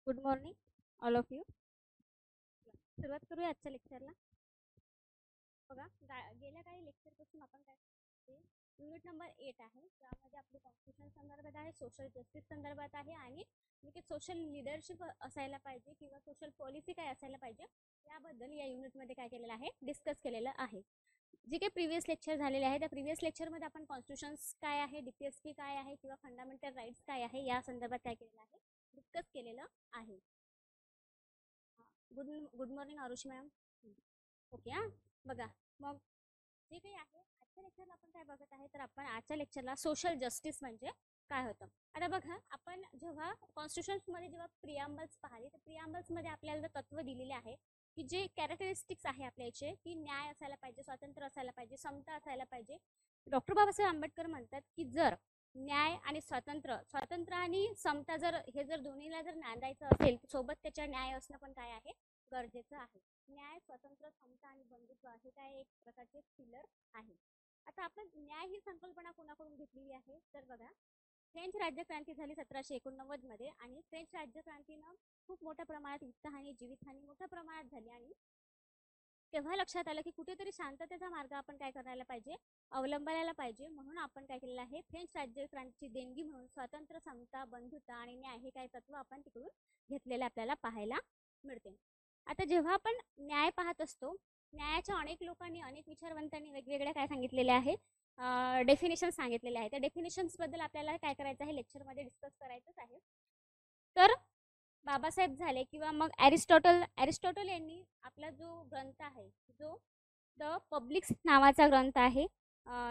Good morning all of you. सुरुवात करूया आजच्या लेक्चरला. बघा, गेल्या काही लेक्चरपासून आपण काय करतोय, युनिट नंबर 8 आहे, ज्यामध्ये आपली कॉन्स्टिट्यूशन संदर्भात आहे, सोशल जस्टिस संदर्भात आहे आणि सोशल लिडरशिप असायला पाहिजे किंवा सोशल पॉलिसी काय असायला पाहिजे याबद्दल या युनिटमध्ये काय केलेलं आहे, डिस्कस केलेलं आहे. जे काही प्रिव्हियस लेक्चर झालेले आहे त्या प्रिव्हियस लेक्चरमध्ये आपण कॉन्स्टिट्यूशन्स काय आहे, डीपीएसपी काय आहे किंवा फंडामेंटल राईट्स काय आहे या संदर्भात काय केलेलं आहे, डिस्कस केलेलं आहे. Good good morning Arushi ma'am. Okay. हां, बघा मग जे काही आहे आजच्या लेक्चरला आपण काय बघत आहे, तर आपण आजच्या लेक्चरला सोशल जस्टिस म्हणजे काय होतं. आता बघा, आपण जेव्हा कॉन्स्टिट्यूशनमध्ये जेव्हा प्रियांबल्स पाहिले तर प्रियांबल्समध्ये आपल्याला तत्व दिलेले आहे की जे कॅरेक्टरिस्टिक्स आहे आपल्याचे की न्याय असायला पाहिजे, स्वातंत्र्य असायला पाहिजे, समता असायला पाहिजे. डॉक्टर बाबासाहेब आंबेडकर म्हणतात की जर न्याय आणि स्वातंत्र्य आणि समता जर दोन्हीला जर नांदायचं असेल सोबत त्याच्या न्याय असणं पण काय आहे, गरजेचं आहे. न्याय, स्वातंत्र्य, समता आणि बंधुत्व हे काय एक प्रकारचे पिलर आहे. आता आपण न्याय ही संकल्पना कोणाकडून घेतलेली आहे, तर बघा, फ्रेंच राज्यक्रांती झाली 1789 मध्ये आणि फ्रेंच राज्यक्रांतीनं खूप मोठ्या प्रमाणात वित्तहानी, जीवितहानी मोठ्या प्रमाणात झाली आणि तेव्हा लक्षात आलं की कुठेतरी शांततेचा मार्ग आपण काय करायला पाहिजे, अवलंबायला पाहिजे. म्हणून आपण काय केलेलं आहे, फ्रेंच राज्यक्रांतीची देणगी म्हणून स्वातंत्र्य, समता, बंधुता आणि न्याय हे काय तत्व आपण तिकडून घेतलेले आपल्याला पाहायला मिळते. आता जेव्हा आपण न्याय पाहत असतो, न्यायाच्या अनेक लोकांनी, अनेक विचारवंतांनी वेगवेगळ्या काय सांगितलेले आहेत, डेफिनेशन सांगितलेले आहेत. त्या डेफिनेशन्स बद्दल आपल्याला काय करायचं आहे, लेक्चरमध्ये डिस्कस करायचंच आहे. तर बाबासाहेब झाले किंवा मग ॲरिस्टॉटल यांनी आपला जो ग्रंथ आहे, जो द पब्लिक्स नावाचा ग्रंथ आहे.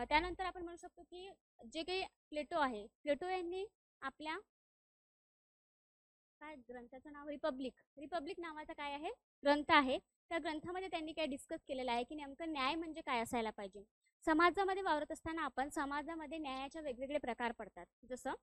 त्यानंतर आपण म्हणू शकतो की जे काही प्लेटो यांनी आपल्या काय ग्रंथाचं नाव रिपब्लिक नावाचा काय आहे, ग्रंथ आहे. त्या ग्रंथामध्ये त्यांनी काय डिस्कस केलेलं आहे की नेमकं न्याय म्हणजे काय असायला पाहिजे. समाजामध्ये वावरत असताना आपण समाजामध्ये न्यायाचे वेगवेगळे प्रकार पडतात. जसं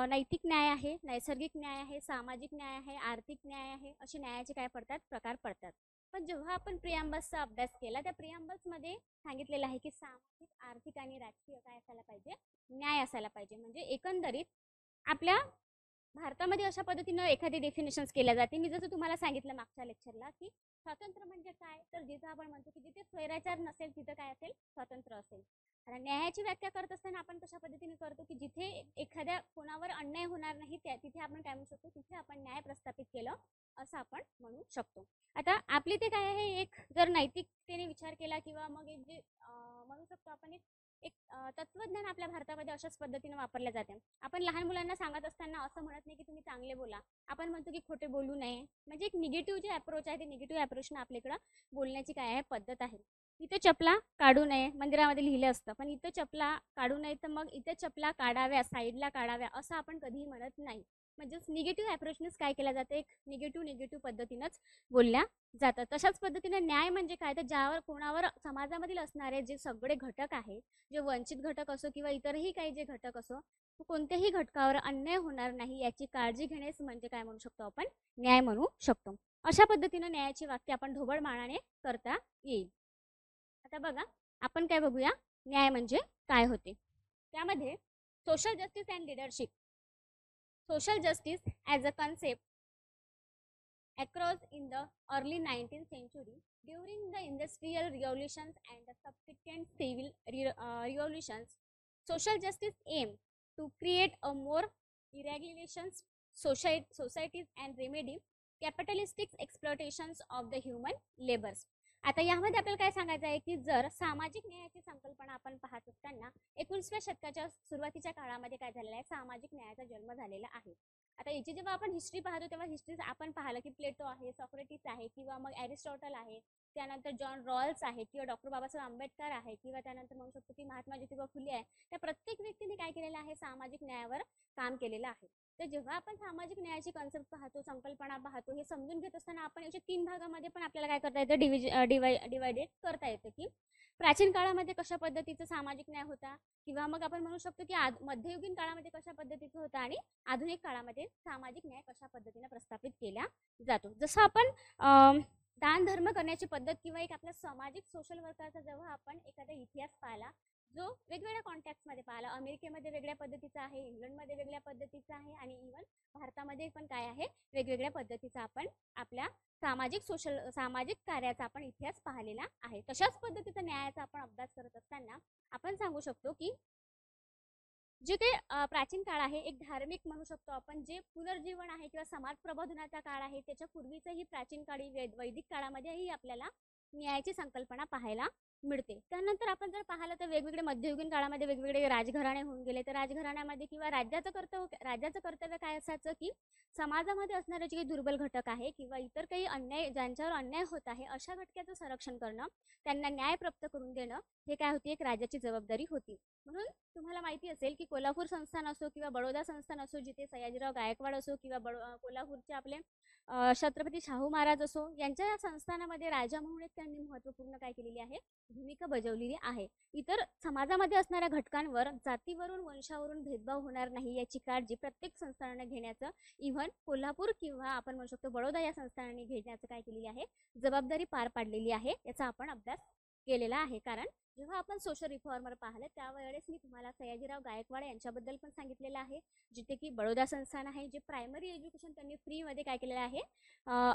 नैतिक न्याय आहे, नैसर्गिक न्याय आहे, सामाजिक न्याय आहे, आर्थिक न्याय आहे, असे न्यायाचे काय पडतात, प्रकार पडतात. पण जेव्हा आपण प्रियांबल्सचा अभ्यास केला त्या प्रियांबल्समध्ये सांगितलेलं आहे की सामाजिक, आर्थिक आणि राजकीय काय असायला पाहिजे, न्याय असायला पाहिजे. म्हणजे एकंदरीत आपल्या भारतामध्ये अशा पद्धतीनं एखादी डेफिनेशन्स केल्या जाते. मी जसं तुम्हाला सांगितलं मागच्या लेक्चरला की स्वातंत्र्य म्हणजे काय, तर जिथं आपण म्हणतो की जिथे स्वैराचार नसेल तिथं काय असेल, स्वातंत्र्य असेल. आता न्यायाची व्याख्या करत असताना आपण कशा पद्धतीने करतो की जिथे एखाद्या कोणावर अन्याय होणार नाही तिथे आपण काय म्हणू शकतो, तिथे आपण न्याय प्रस्थापित केलं असं आपण म्हणू शकतो. आता आपली ते काय आहे, एक जर नैतिकतेने विचार केला किंवा मग एक जे म्हणू शकतो आपण एक एक तत्वज्ञान आपल्या भारतामध्ये अशाच पद्धतीने वापरले जाते. आपण लहान मुलांना सांगत असताना असं म्हणत नाही की तुम्ही चांगले बोला, आपण म्हणतो की खोटे बोलू नये. म्हणजे एक निगेटिव्ह जे अप्रोच आहे ते निगेटिव्ह अप्रोचनं आपल्याकडं बोलण्याची काय आहे, पद्धत आहे. इथं चपला काढू नये मंदिरामध्ये लिहिलं असतं, पण इथं चपला काढू नये तर मग इथं चपला काढाव्या, साईडला काढाव्या असं आपण कधीही म्हणत नाही. म्हणजेच निगेटिव्ह अप्रोचनेच काय केलं जातं, एक निगेटिव्ह पद्धतीनंच बोलल्या जातं. तशाच पद्धतीने न्याय म्हणजे काय, तर ज्यावर कोणावर समाजामधील असणारे जे सगळे घटक आहे, जे वंचित घटक असो किंवा इतरही काही जे घटक असो, कोणत्याही घटकावर अन्याय होणार नाही याची काळजी घेण्यास म्हणजे काय म्हणू शकतो, आपण न्याय म्हणू शकतो. अशा पद्धतीनं न्यायाची व्याख्या आपण ढोबळ मानाने करता येईल. आता बघा, आपण काय बघूया, न्याय म्हणजे काय होते. त्यामध्ये social justice and leadership. Social justice as a concept across in the early 19th century during the industrial revolutions and the subsequent civil revolutions. Social justice aimed to create a more regulations societies and remedy capitalistic exploitations of the human labors. आता यामध्ये आपल्याला काय सांगायचं आहे की जर सामाजिक न्यायाची संकल्पना आपण पाहत असताना 19व्या शतकाच्या सुरुवातीच्या काळामध्ये काय झालेलं आहे, सामाजिक न्यायाचा जन्म झालेला आहे. आता याची जेव्हा आपण हिस्ट्री पाहतो तेव्हा हिस्ट्री आपण पाहिलं की प्लेटो आहे, सॉक्रेटिस आहे किंवा मग ॲरिस्टॉटल आहे, त्यानंतर जॉन रॉल्स आहे किंवा डॉक्टर बाबासाहेब आंबेडकर आहे किंवा त्यानंतर म्हणू शकतो की महात्मा ज्योतिबा फुले आहे. त्या प्रत्येक व्यक्तीने काय केलेलं आहे, सामाजिक न्यायावर काम केलेलं आहे. तर जेव्हा आपण सामाजिक न्यायाची कन्सेप्ट पाहतो, संकल्पना पाहतो, हे समजून घेत असताना आपण याच्या 3 भागामध्ये पण आपल्याला काय करता येतं, डिवायडेड करता येतं की प्राचीन काळामध्ये कशा पद्धतीचा सामाजिक न्याय होता किंवा मग आपण म्हणू शकतो की मध्ययुगीन काळामध्ये कशा पद्धतीचा होता आणि आधुनिक काळामध्ये सामाजिक न्याय कशा पद्धतीने प्रस्थापित केला जातो. जसं आपण दान धर्म करण्याची पद्धत किंवा एक आपल्या सामाजिक सोशल वर्करचा जेव्हा आपण एखादा इतिहास पाहिला, जो वेगवेगळ्या कॉन्टॅक्टमध्ये पाहिला, अमेरिकेमध्ये वेगळ्या पद्धतीचा आहे, इंग्लंडमध्ये वेगळ्या पद्धतीचा आहे आणि इव्हन भारतामध्ये पण काय आहे, वेगवेगळ्या पद्धतीचा आपण आपल्या सामाजिक कार्याचा आपण इतिहास पाहिलेला आहे. तशाच पद्धतीचा न्यायाचा आपण अभ्यास करत असताना आपण सांगू शकतो की जे काही प्राचीन काळ आहे, एक धार्मिक म्हणू शकतो आपण, जे पुनर्जीवन आहे किंवा समाज प्रबोधनाचा काळ आहे, त्याच्या पूर्वीचंही प्राचीन काळी वैदिक काळामध्येही आपल्याला न्यायाची संकल्पना पाहायला मिळते. त्यानंतर आपण जर पाहिलं तर वेगवेगळे मध्ययुगीन काळामध्ये वेगवेगळे राजघराणे होऊन गेले. तर राजघराण्यामध्ये किंवा राज्याचं कर्तव्य काय असायचं की समाजामध्ये असणारे जे काही दुर्बल घटक आहे किंवा इतर काही अन्याय ज्यांच्यावर अन्याय होत आहे अशा घटकाचं संरक्षण करणं, त्यांना न्याय प्राप्त करून देणं, हे काय होती, एक राजाची जबाबदारी होती. म्हणून तुम्हाला माहिती असेल की कोल्हापूर संस्थान असो किंवा बडोदा संस्थान असो, जिथे सयाजीराव गायकवाड असो किंवा कोल्हापूरचे आपले छत्रपती शाहू महाराज असो, यांच्या संस्थानामध्ये राजा म्हणून एक त्यांनी महत्त्वपूर्ण काय केलेली आहे, भूमिका बजावलेली आहे. इतर समाजामध्ये असणाऱ्या घटकांवर जातीवरून वंशावरून भेदभाव होणार नाही याची काळजी प्रत्येक संस्थानाने घेण्याचं, इव्हन कोल्हापूर किंवा आपण म्हणू शकतो बडोदा या संस्थानाने घेण्याचं काय केलेली आहे, जबाबदारी पार पाडलेली आहे. याचा आपण अभ्यास केलेला आहे. कारण जेव्हा आपण सोशल रिफॉर्मर पाहिले त्यावेळेस मी तुम्हाला सयाजीराव गायकवाड यांच्याबद्दल पण सांगितलेलं आहे, जिथे की बडोदा संस्थान आहे, जे प्रायमरी एज्युकेशन त्यांनी फ्रीमध्ये काय केलेलं आहे,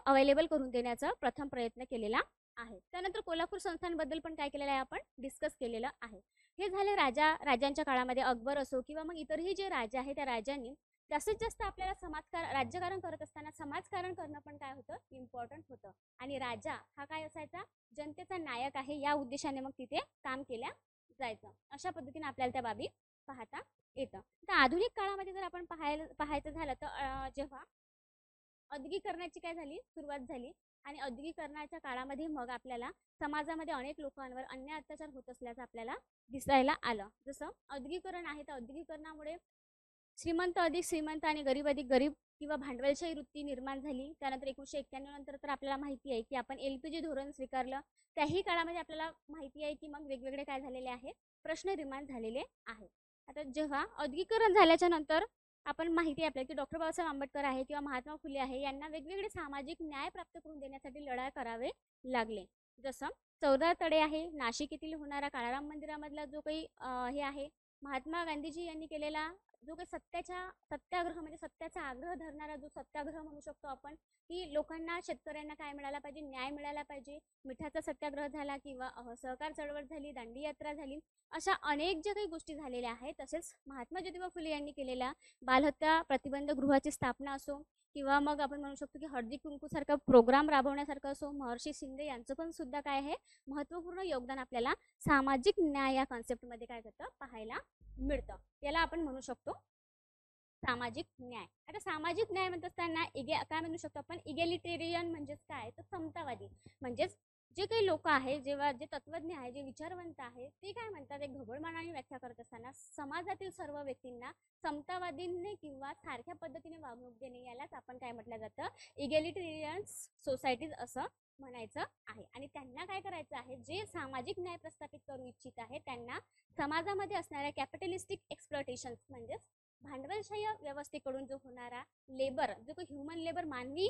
अवेलेबल करून देण्याचा प्रथम प्रयत्न केलेला आहे. त्यानंतर कोल्हापूर संस्थानबद्दल पण काय केलेलं आहे, आपण डिस्कस केलेलं आहे. हे झाले राजांच्या काळामध्ये. अकबर असो किंवा मग इतरही जे राजा आहे त्या राजांनी जास्तीत जास्त आपल्याला राज्यकारण करत असताना समाजकारण करणं पण काय होतं, इम्पॉर्टंट होतं. आणि राजा हा काय असायचा, जनतेचा नायक आहे या उद्देशाने मग तिथे काम केल्या जायचं. अशा पद्धतीने आपल्याला त्या बाबी पाहता येतं. तर आधुनिक काळामध्ये जर आपण पाहायचं झालं तर जेव्हा औद्योगिकरणाची काय झाली, सुरुवात झाली आणि औद्योगिकरणाच्या काळामध्ये मग आपल्याला समाजामध्ये अनेक लोकांवर अन्याय अत्याचार होत असल्याचं आपल्याला दिसायला आलं. जसं औद्योगिकरण आहे, तर औद्योगिकरणामुळे श्रीमंत अधिक श्रीमंत आणि गरीब अधिक गरीब किंवा भांडवलशाही वृत्ती निर्माण झाली. त्यानंतर 1991 नंतर तर आपल्याला माहिती आहे की आपण LPG धोरण स्वीकारलं. त्याही काळामध्ये आपल्याला माहिती आहे की मग वेगवेगळे काय झालेले आहे, प्रश्न निर्माण झालेले आहे. आता जेव्हा औद्योगिकरण झाल्याच्या नंतर आपण माहिती आहे आपल्याला की डॉक्टर बाबासाहेब आंबेडकर आहे किंवा महात्मा फुले आहे, यांना वेगवेगळे सामाजिक न्याय प्राप्त करून देण्यासाठी लढाई करावे लागले. जसं 14 तडे आहे, नाशिक येथील होणारा काळाराम मंदिरामधला जो काही हे आहे, महात्मा गांधीजी यांनी केलेला जो काही सत्याग्रह म्हणजे सत्याचा आग्रह धरणारा जो सत्याग्रह म्हणू शकतो आपण, की लोकांना शेतकऱ्यांना काय मिळाला पाहिजे, न्याय मिळाला पाहिजे. मिठाचा सत्याग्रह झाला किंवा सहकार चळवळ झाली, दांडी यात्रा झाली, अशा अनेक ज्या काही गोष्टी झालेल्या आहेत. तसेच महात्मा ज्योतिबा फुले यांनी केलेला बालहत्या प्रतिबंध गृहाची स्थापना असो किंवा मग आपण म्हणू शकतो की हळदी कुंकू सारखा प्रोग्राम राबवण्यासारखं असो, महर्षी शिंदे यांचं पण सुद्धा काय आहे, महत्त्वपूर्ण योगदान आपल्याला सामाजिक न्याय या कॉन्सेप्टमध्ये काय करतं, पाहायला मिळतं. याला आपण म्हणू शकतो सामाजिक न्याय. आता सामाजिक न्याय म्हणत असताना काय म्हणू शकतो आपण, इगॅलिटेरियन म्हणजेच काय, तर समतावादी. म्हणजेच जे काही लोक आहे, जे तत्वज्ञ आहे, जे विचारवंत आहे, ते काय म्हणतात, एक ढोबळमानाने व्याख्या करत असताना समाजातील सर्व व्यक्तींना समतावादीने किंवा सारख्या पद्धतीने वागणूक देणे, यालाच आपण काय म्हटलं जातं, इगॅलिटेरियन सोसायटीज असं म्हणायचं आहे. आणि त्यांना काय करायचं आहे, जे सामाजिक न्याय प्रस्थापित करू इच्छित आहे, त्यांना समाजामध्ये असणाऱ्या कॅपिटलिस्टिक एक्सप्लॉटेशन म्हणजेच भांडवलशाही व्यवस्थेकडून जो होणारा लेबर, जो काही ह्युमन लेबर, मानवी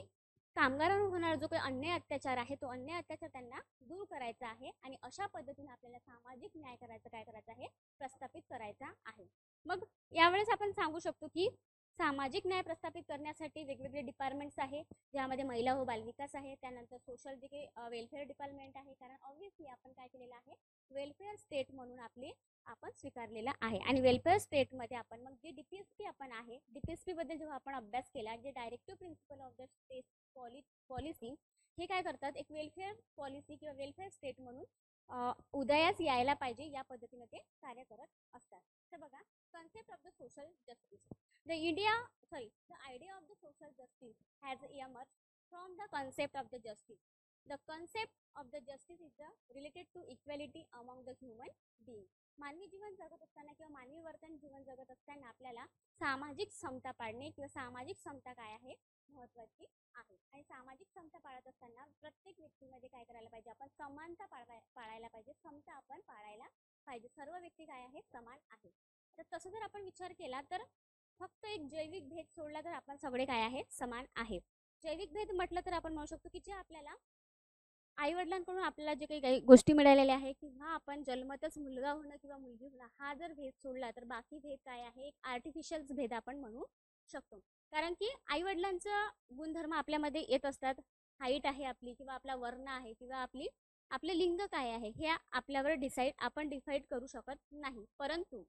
कामगारांवर होणारा जो काही अन्याय अत्याचार आहे, तो अन्याय अत्याचार त्यांना दूर करायचा आहे. आणि अशा पद्धतीने आपल्याला सामाजिक न्याय करायचं आहे, प्रस्थापित करायचा आहे. मग यावेळेस आपण सांगू शकतो की सामाजिक न्याय प्रस्थापित करण्यासाठी वेगवेगळे डिपार्टमेंट्स आहे, ज्यामध्ये महिला व बालविकास आहे, त्यानंतर सोशल जे काही वेलफेअर डिपार्टमेंट आहे. कारण ऑब्व्हियसली आपण काय केलेलं आहे, वेलफेअर स्टेट म्हणून आपण स्वीकारलेला आहे. आणि वेलफेअर स्टेटमध्ये आपण मग जे DPSP आपण आहे, DPSP बद्दल जेव्हा आपण अभ्यास केला, जे directive principal of the state policy, हे काय करतात, एक वेलफेअर पॉलिसी किंवा वेलफेअर स्टेट म्हणून उदयास यायला पाहिजे, या पद्धतीने ते कार्य करत असतात. तर बघा, concept of the social justice. The idea of the social justice has emerged from the concept of the justice. The concept of the justice is related to equality among the human beings. मानवी जीवन जगत असताना किंवा मानवी वर्तन जीवन जगत असताना आपल्याला सामाजिक समता पाळणे किंवा सामाजिक समता काय आहे, महत्त्वाची आहे. आणि सामाजिक समता पाळत असताना प्रत्येक व्यक्तीमध्ये काय करायला पाहिजे, आपण समानता पाळायला पाहिजे, समता आपण पाळायला पाहिजे. सर्व व्यक्ती काय आहे, समान आहे. तर तसं जर आपण विचार केला तर फक्त एक जैविक भेद सोडला तर आपण सगळे काय आहे, समान आहे. जैविक भेद म्हटलं तर आपण म्हणू शकतो की जे आपल्याला आई वडिलांकडून आपल्याला जे काही गोष्टी मिळालेल्या आहे किंवा आपण जन्मतच मुलगा होणं किंवा मुलगी होणं हा जर भेद सोडला तर बाकी भेद काय आहे, एक आर्टिफिशियल भेद आपण म्हणू शकतो. कारण की आई वडिलांचं गुणधर्म आपल्यामध्ये येत असतात. हाईट आहे आपली किंवा आपला वर्ण आहे किंवा आपले लिंग काय आहे हे आपल्यावर आपण डिसाईड करू शकत नाही. परंतु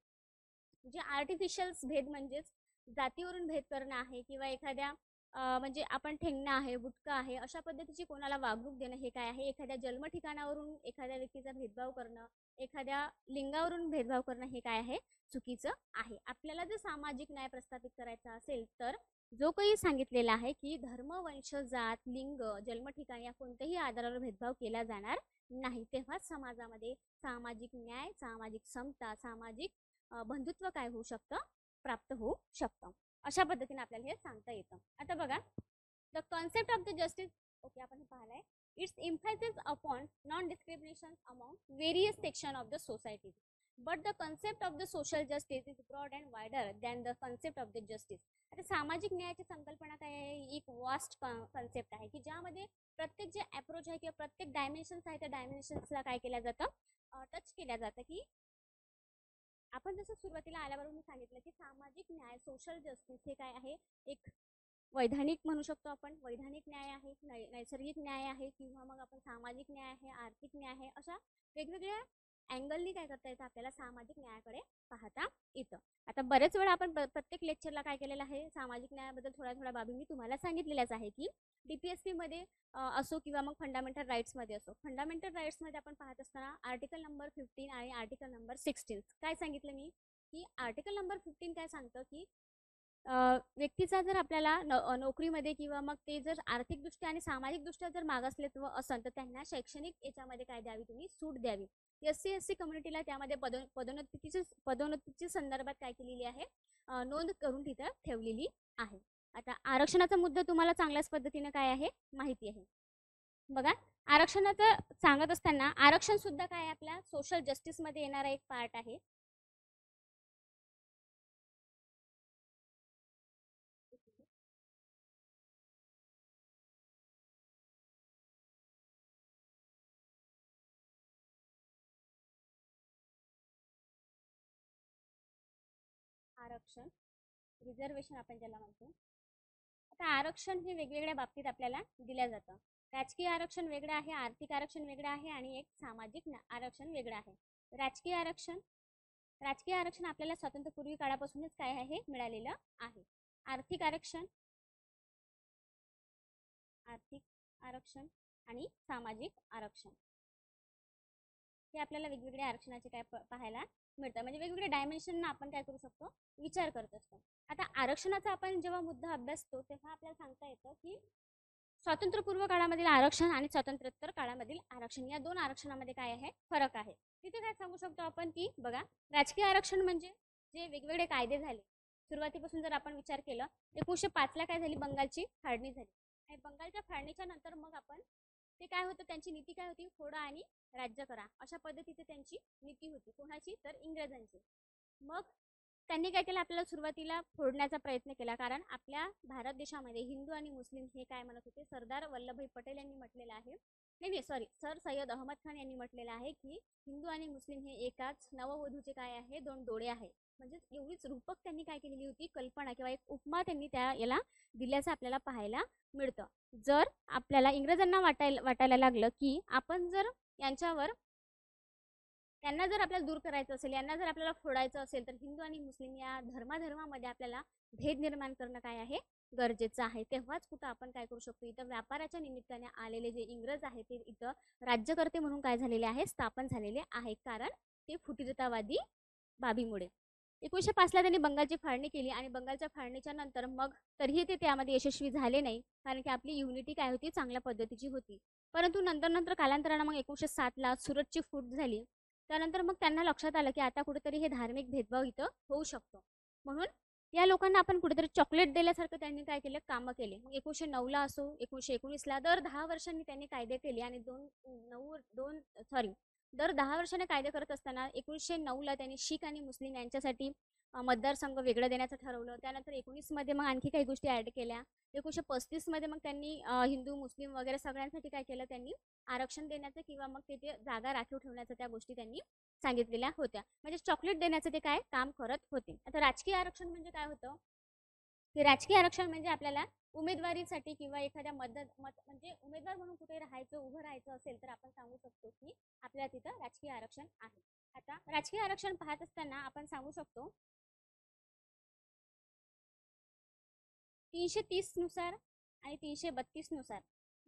जे आर्टिफिशियल भेद म्हणजेच जातीवरून भेद करणं आहे किंवा एखाद्या म्हणजे आपण ठेंगणं आहे, बुटकं आहे, अशा पद्धतीची कोणाला वागणूक देणं हे काय आहे, एखाद्या जन्म ठिकाणावरून एखाद्या व्यक्तीचा भेदभाव करणं, एखाद्या लिंगावरून भेदभाव करणं हे काय आहे, चुकीचं आहे. आपल्याला जर सामाजिक न्याय प्रस्थापित करायचा असेल तर जो काही सांगितलेला आहे की धर्म, वंश, जात, लिंग, जन्मठिकाण या कोणत्याही आधारावर भेदभाव केला जाणार नाही. तेव्हाच समाजामध्ये सामाजिक न्याय, सामाजिक समता, सामाजिक बंधुत्व काय होऊ शकतं, प्राप्त होऊ शकतं. अशा पद्धतीने आपल्याला हे सांगता येतं. आता बघा, the concept of the justice, okay आपण हे पाहिलंय, it's emphasis upon non discrimination among various section of the society. But the concept of the social justice is broad and wider than the concept of the justice. आता सामाजिक न्यायाची संकल्पना काय आहे, एक vast concept आहे की ज्यामध्ये प्रत्येक जे अप्रोच आहे किंवा प्रत्येक डायमेन्शन्स आहे त्या डायमेन्शन्सला काय केलं जातं, टच केल्या जातं. की आपण जसं सुरुवातीला आल्याबरोबर मी सांगितलं की सामाजिक न्याय, सोशल जस्टिस हे काय आहे, एक वैधानिक म्हणू शकतो आपण. वैधानिक न्याय आहे, नैसर्गिक न्याय आहे किंवा मग आपण सामाजिक न्याय आहे, आर्थिक न्याय आहे, अशा वेगवेगळ्या अँगलनी काय करता येतं, आपल्याला सामाजिक न्यायाकडे पाहता येतं. आता बरेच वेळा आपण प्रत्येक लेक्चरला काय केलेलं आहे, सामाजिक न्यायाबद्दल थोड्या थोड्या बाबी मी तुम्हाला सांगितलेल्याच आहे की DPSP मध्ये असो किंवा मग फंडामेंटल राईट्समध्ये असो. फंडामेंटल राईट्समध्ये आपण पाहत असताना आर्टिकल नंबर 15 आणि आर्टिकल नंबर 16 काय सांगितलं मी, की आर्टिकल नंबर 15 काय सांगतं की व्यक्तीचा जर आपल्याला नोकरीमध्ये किंवा मग ते जर आर्थिकदृष्ट्या आणि सामाजिकदृष्ट्या जर मागासलेत्व असेल तर त्यांना शैक्षणिक याच्यामध्ये काय द्यावी, तुम्ही सूट द्यावी. SC कम्युनिटीला त्यामध्ये पदोन्नतीच्या संदर्भात काय केलेली आहे, नोंद करून तिथं ठेवलेली आहे. आता आरक्षणाचा मुद्दा तुम्हाला चांगल्याच पद्धतीने काय आहे, माहिती आहे. बघा, आरक्षणाचं सांगत असताना आरक्षण सुद्धा काय आपल्या सोशल जस्टिस मध्ये येणारा एक पार्ट आहे. आरक्षण, रिझर्वेशन आपण ज्याला म्हणतो. आता आरक्षण हे वेगवेगळ्या बाबतीत आपल्याला दिल्या जातं. राजकीय आरक्षण वेगळं आहे, आर्थिक आरक्षण वेगळं आहे आणि एक सामाजिक आरक्षण वेगळं आहे. राजकीय आरक्षण आपल्याला स्वातंत्र्यपूर्वी काळापासूनच काय आहे, मिळालेलं आहे. आर्थिक आरक्षण आणि सामाजिक आरक्षण हे आपल्याला वेगवेगळ्या आरक्षणाचे काय पाहायला मिळतं. म्हणजे वेगवेगळ्या डायमेन्शन आपण काय करू शकतो, विचार करत असतो. आता आरक्षणाचा आपण जेव्हा मुद्दा अभ्यासतो तेव्हा आपल्याला सांगता येतं की स्वातंत्र्यपूर्व काळामधील आरक्षण आणि स्वातंत्र्योत्तर काळामधील आरक्षण या दोन आरक्षणामध्ये काय आहे, फरक आहे. तिथे काय सांगू शकतो आपण की बघा, राजकीय आरक्षण म्हणजे जे वेगवेगळे कायदे झाले सुरुवातीपासून जर आपण विचार केला, 1905 ला काय झाली, बंगालची फाळणी झाली आणि बंगालच्या फाळणीच्या नंतर मग आपण ते काय होतं, त्यांची नीती काय होती, फोडा आणि राज्य करा अशा पद्धतीची त्यांची नीती होती. कोणाची तर इंग्रजांची. मग त्यांनी काय केलं, आपल्याला सुरुवातीला फोडण्याचा प्रयत्न केला. कारण आपल्या भारत देशामध्ये हिंदू आणि मुस्लिम हे काय म्हणत होते, सरदार वल्लभभाई पटेल यांनी म्हटलेलं आहे, नाही सॉरी, सर सय्यद अहमद खान यांनी म्हटलेलं आहे की हिंदू आणि मुस्लिम हे एकाच नववधूचे काय आहे, दोन डोळे आहे. म्हणजे एवढीच रूपक त्यांनी काय केलेली होती, कल्पना किंवा एक उपमा त्यांनी त्या याला दिल्याचं आपल्याला पाहायला मिळतं. जर आपल्याला इंग्रजांना वाटायला लागलं की आपण जर यांच्यावर त्यांना जर आपल्याला दूर करायचं असेल, यांना जर आपल्याला फोडायचं असेल तर हिंदू आणि मुस्लिम या धर्मामध्ये आपल्याला भेद निर्माण करणं काय आहे, गरजेचं आहे. तेव्हाच कुठं आपण काय करू शकतो, इथं व्यापाराच्या निमित्ताने आलेले जे इंग्रज आहेत ते इथं राज्यकर्ते म्हणून काय झालेले आहे, स्थापन झालेले आहे. कारण ते फुटीरतावादी बाबीमुळे 1905 ला त्यांनी बंगालची फाळणी केली आणि बंगालच्या फाळणीच्या नंतर मग तरीही ते त्यामध्ये यशस्वी झाले नाही. कारण की आपली युनिटी काय होती, चांगल्या पद्धतीची होती. परंतु नंतर कालांतरानं मग 1907 ला सुरतची फूट झाली. त्यानंतर मग त्यांना लक्षात आलं की आता कुठेतरी हे धार्मिक भेदभाव इथं होऊ शकतो. म्हणून या लोकांना आपण कुठेतरी चॉकलेट दिल्यासारखं त्यांनी काय केलं, कामं केले. मग 1909 ला असो, 1919 ला दर 10 वर्षांनी त्यांनी कायदे केले आणि दर 10 वर्षाने कायदे करत असताना 1909 ला त्यांनी शीख आणि मुस्लिम यांच्यासाठी मतदारसंघ वेगळं देण्याचं ठरवलं. त्यानंतर 19मध्ये मग आणखी काही गोष्टी ॲड केल्या. 1935मध्ये मग त्यांनी हिंदू, मुस्लिम वगैरे सगळ्यांसाठी काय केलं त्यांनी आरक्षण देण्याचं किंवा मग ते जागा राखीव ठेवण्याचं त्या गोष्टी त्यांनी सांगितलेल्या होत्या. म्हणजे चॉकलेट देण्याचं ते काय काम करत होते. आता राजकीय आरक्षण म्हणजे काय होतं? ते राजकीय आरक्षण म्हणजे आपल्याला उमेदवारीसाठी किंवा एखाद्या म्हणजे उमेदवार म्हणून कुठे राहायचं, उभं राहायचं असेल तर आपण सांगू शकतो की आपल्याला तिथं राजकीय आरक्षण आहे. आता राजकीय आरक्षण पाहत असताना आपण सांगू शकतो 330 नुसार आणि 332 नुसार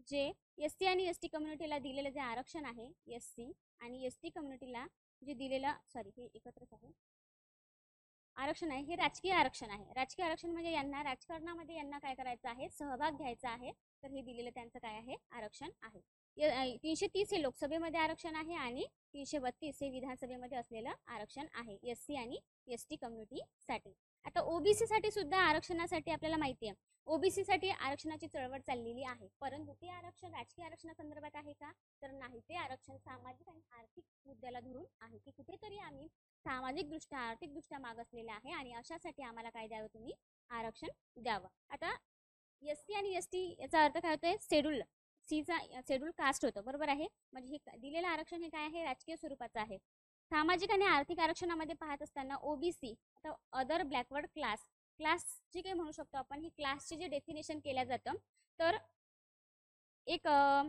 जे एस सी आणि एस टी कम्युनिटीला दिलेलं जे आरक्षण आहे, एस सी आणि एस टी कम्युनिटीला जे दिलेलं, सॉरी हे एकत्रच आहे, आरक्षण आहे हे राजकीय आरक्षण आहे. राजकीय आरक्षण म्हणजे यांना राजकारणामध्ये यांना काय करायचं आहे, सहभाग घ्यायचा आहे, तर हे दिलेलं त्यांचं काय आहे, आरक्षण आहे. 330 हे लोकसभेमध्ये आरक्षण आहे आणि 332 हे विधानसभेमध्ये असलेलं आरक्षण आहे एस सी आणि एस टी कम्युनिटीसाठी. आता ओबीसी साठी सुद्धा आरक्षणासाठी आपल्याला माहिती आहे ओबीसी साठी आरक्षणाची चळवळ चाललेली आहे, परंतु ते आरक्षण राजकीय आरक्षणासंदर्भात आहे का, तर नाही. ते आरक्षण सामाजिक आणि आर्थिक मुद्द्याला धरून आहे की कुठेतरी आम्ही सामाजिकदृष्ट्या आर्थिकदृष्ट्या मागासलेले आहे आणि अशासाठी आम्हाला काय द्यावं, तुम्ही आरक्षण द्यावं. आता एस सी आणि एस टी याचा अर्थ काय होतोय, सीचा शेड्यूल कास्ट होतं, बरोबर आहे. म्हणजे हे दिलेलं आरक्षण हे काय आहे, राजकीय स्वरूपाचं आहे. सामाजिक आणि आर्थिक आरक्षणामध्ये पाहत असताना ओबीसी, आता अदर बॅकवर्ड क्लास जे काही म्हणू शकतो आपण, ही क्लासचे जे डेफिनेशन केलं जातं, तर एक काय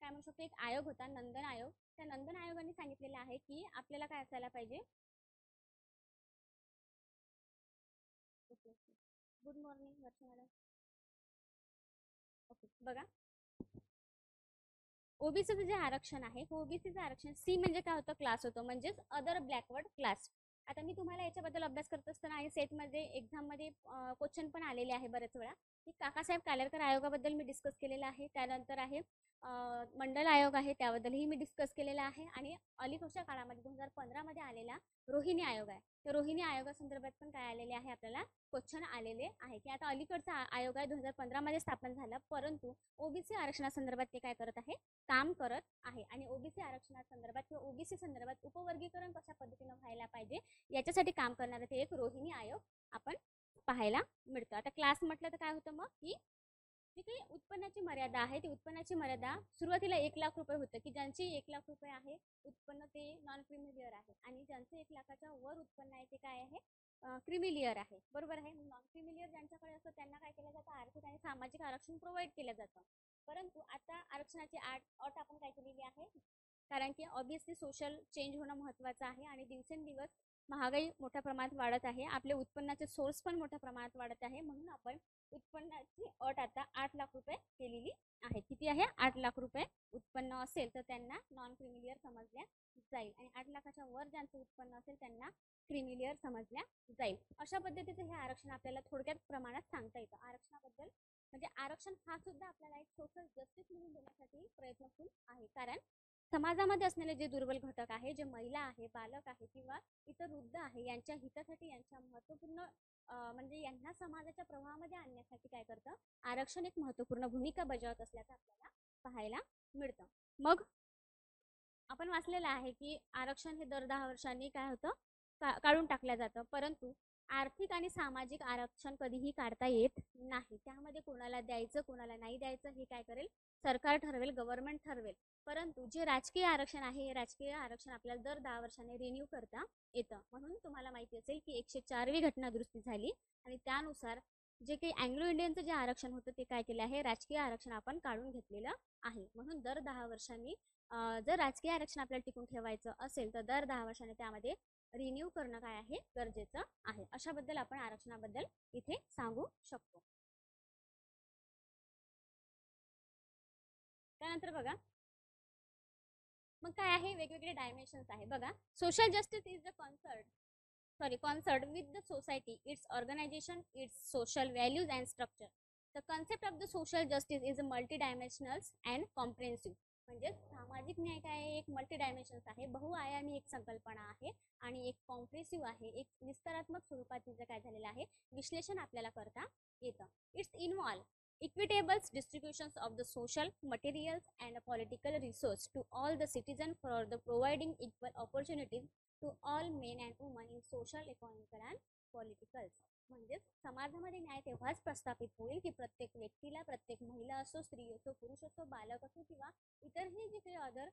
म्हणू शकतो, एक आयोग होता नंदन आयोग. त्या नंदन आयोगाने सांगितलेलं आहे की आपल्याला काय असायला पाहिजे. गुड मॉर्निंग वर्षा मॅडम. ओके बघा, ओबीसीचं जे आरक्षण आहे, ओबीसीचं आरक्षण सी म्हणजे काय होतं, क्लास होतं, म्हणजेच अदर बॅकवर्ड क्लास. आता मी तुम्हाला याच्याबद्दल अभ्यास करत असताना आणि सेटमध्ये एक्झाममध्ये क्वेश्चन पण आलेले आहे बरेच वेळा की काकासाहेब कालेलकर आयोगाबद्दल मी डिस्कस केलेलं आहे. त्यानंतर आहे मंडल आयोग आहे, त्याबद्दलही मी डिस्कस केलेला आहे. आणि अलीकडच्या काळामध्ये 2015मध्ये आलेला रोहिणी आयोग आहे, तर रोहिणी आयोगासंदर्भात पण काय आलेले आहे, आपल्याला क्वेश्चन आलेले आहे की आता अलीकडचा आयोग आहे 2015मध्ये स्थापन झाला, परंतु ओबीसी आरक्षणासंदर्भात ते काय करत आहे, काम करत आहे. आणि ओबीसी आरक्षणासंदर्भात किंवा ओबीसी संदर्भात उपवर्गीकरण कशा पद्धतीनं व्हायला पाहिजे याच्यासाठी काम करणारं ते एक रोहिणी आयोग आपण पाहायला मिळतं. आता क्लास म्हटलं तर काय होतं मग, की जी काही उत्पन्नाची मर्यादा आहे, ती उत्पन्नाची मर्यादा सुरुवातीला 1,00,000 रुपये होतं, की ज्यांची 1,00,000 रुपये आहे उत्पन्न ते नॉन क्रिमिलियर आहे, आणि ज्यांचं 1,00,000च्या वर उत्पन्न आहे ते काय आहे, क्रिमिलियर आहे, बरोबर आहे. नॉन क्रिमिलियर ज्यांच्याकडे असतं त्यांना काय केलं जातं, आर्थिक आणि सामाजिक आरक्षण प्रोव्हाइड केलं जातं. परंतु आता आरक्षणाची अट आपण काय केलेली आहे, कारण की ऑब्विसली सोशल चेंज होणं महत्त्वाचं आहे आणि दिवसेंदिवस महागाई मोठ्या प्रमाणात वाढत आहे, आपले उत्पन्नाचे सोर्स पण मोठ्या प्रमाणात वाढत आहे, म्हणून आपण उत्पन्नाची अट आता 8,00,000 रुपये केलेली आहे. किती आहे, 8,00,000 रुपये उत्पन्न असेल तर त्यांना नॉन क्रिमिलियर समजल्या जाईल, आणि 8,00,000च्या वर ज्यांचं उत्पन्न असेल त्यांना क्रिमिलियर समजल्या जाईल. अशा पद्धतीचं हे आरक्षण आपल्याला थोडक्यात प्रमाणात सांगता येतं. आरक्षणाबद्दल म्हणजे आरक्षण हा सुद्धा आपल्याला एक सोशल जस्टिस म्हणून देण्यासाठी प्रयत्नशील आहे, कारण समाजामध्ये असलेले जे दुर्बल घटक आहे, जे महिला आहे, बालक आहे किंवा इतर वृद्ध आहे, यांच्या हितासाठी, यांच्या महत्त्वपूर्ण म्हणजे यांना समाजाच्या प्रवाहामध्ये आणण्यासाठी काय करतं, आरक्षण एक महत्त्वपूर्ण भूमिका बजावत असल्याचं आपल्याला पाहायला मिळतं. मग आपण वाचलेलं आहे की आरक्षण हे दर 10 वर्षांनी काय होतं, काढून टाकलं जातं, परंतु आर्थिक आणि सामाजिक आरक्षण कधीही काढता येत नाही. त्यामध्ये कोणाला द्यायचं कोणाला नाही द्यायचं हे काय करेल, सरकार ठरवेल, गव्हर्नमेंट ठरवेल. परंतु जे राजकीय आरक्षण आहे, हे राजकीय आरक्षण आपल्याला दर 10 वर्षांनी रिन्यू करता येतं. म्हणून तुम्हाला माहिती असेल की 104वी घटना दुरुस्ती झाली आणि त्यानुसार जे काही अँग्लो इंडियनचं जे आरक्षण होतं ते काय केलं आहे, राजकीय आरक्षण आपण काढून घेतलेलं आहे. म्हणून दर 10 वर्षांनी जर राजकीय आरक्षण आपल्याला टिकून ठेवायचं असेल तर दर 10 वर्षांनी त्यामध्ये रिन्यू करणं काय आहे, गरजेचं आहे. अशाबद्दल आपण आरक्षणाबद्दल इथे सांगू शकतो. त्यानंतर बघा, मग काय आहे, वेगवेगळे डायमेन्शन्स आहे बघा. Social justice is the concerned with the society, its organization, its social values and structure. The concept of the social justice is multidimensional and comprehensive. म्हणजे सामाजिक न्याय काय आहे, एक मल्टीडायमेन्शन्स आहे, बहुआयामी एक संकल्पना आहे आणि एक कॉम्प्रेसिव्ह आहे, एक विस्तारात्मक स्वरूपात तिचं काय झालेलं आहे, विश्लेषण आपल्याला करता येतं. It's involve equitable distributions of the social, materials and political resource to all the citizens for the providing equal opportunities to all men and women in social, economic and politicals. म्हणजेच समाजामध्ये न्याय तेव्हाच प्रस्थापित होईल की प्रत्येक व्यक्तीला, प्रत्येक महिला असो, स्त्री असो, पुरुष असो, बालक असो किंवा इतरही जे काही अदर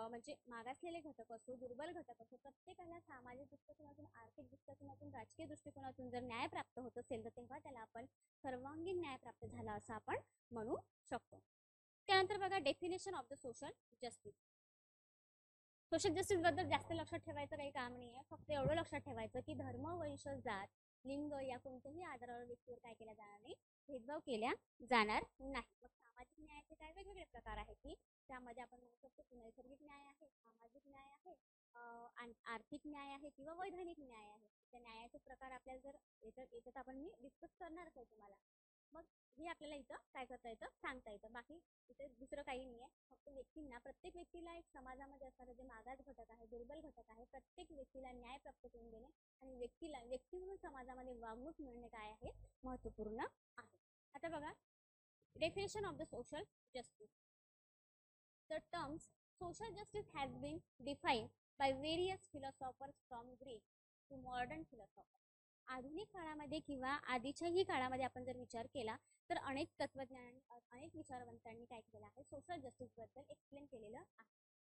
म्हणजे मागासलेले घटक असो, दुर्बल घटक असो, प्रत्येकाला सामाजिक दृष्टिकोनातून, आर्थिक दृष्टिकोनातून, राजकीय दृष्टिकोनातून जर न्याय प्राप्त होत असेल तर तेव्हा त्याला आपण सर्वांगीण न्याय प्राप्त झाला असं आपण म्हणू शकतो. त्यानंतर बघा definition of the social justice. Social justice बद्दल जास्त लक्षात ठेवायचं काही काम नाही आहे. फक्त एवढं लक्षात ठेवायचं की धर्म, वंश, जात, लिंग या कोणत्याही आधारावर व्यक्तीवर काय केला जाणार नाही, भेदभाव केला जाणार नाही. मग सामाजिक न्यायाचे काय वेगवेगळे प्रकार आहेत की त्यामध्ये आपण म्हणू शकतो की नैसर्गिक न्याय आहे, सामाजिक न्याय आहे, आर्थिक न्याय आहे किंवा वैधानिक न्याय आहे. त्या न्यायाचे प्रकार आपल्याला जर याच्यात आपण मी डिस्कस करणारच आहे तुम्हाला. मग हे आपल्याला इथं काय करता येतं, सांगता येतं. बाकी इथे दुसरं काही नाही आहे. फक्त व्यक्तींना, प्रत्येक व्यक्तीला एक समाजामध्ये असणारे जे मागास घटक आहे, दुर्बल घटक आहे, प्रत्येक व्यक्तीला न्याय प्राप्त करून देणे आणि व्यक्ती म्हणून समाजामध्ये वागणूक मिळणे काय आहे, महत्त्वपूर्ण आहे. आता बघा definition of the social justice. The terms social justice has been defined by various philosophers from Greek to modern philosophers. आधुनिक काळामध्ये किंवा आधीच्याही काळामध्ये आपण जर विचार केला तर अनेक तत्वज्ञानांनी, अनेक विचारवंतांनी काय केलेलं आहे, सोशल जस्टिस बद्दल एक्सप्लेन केलेलं आहे.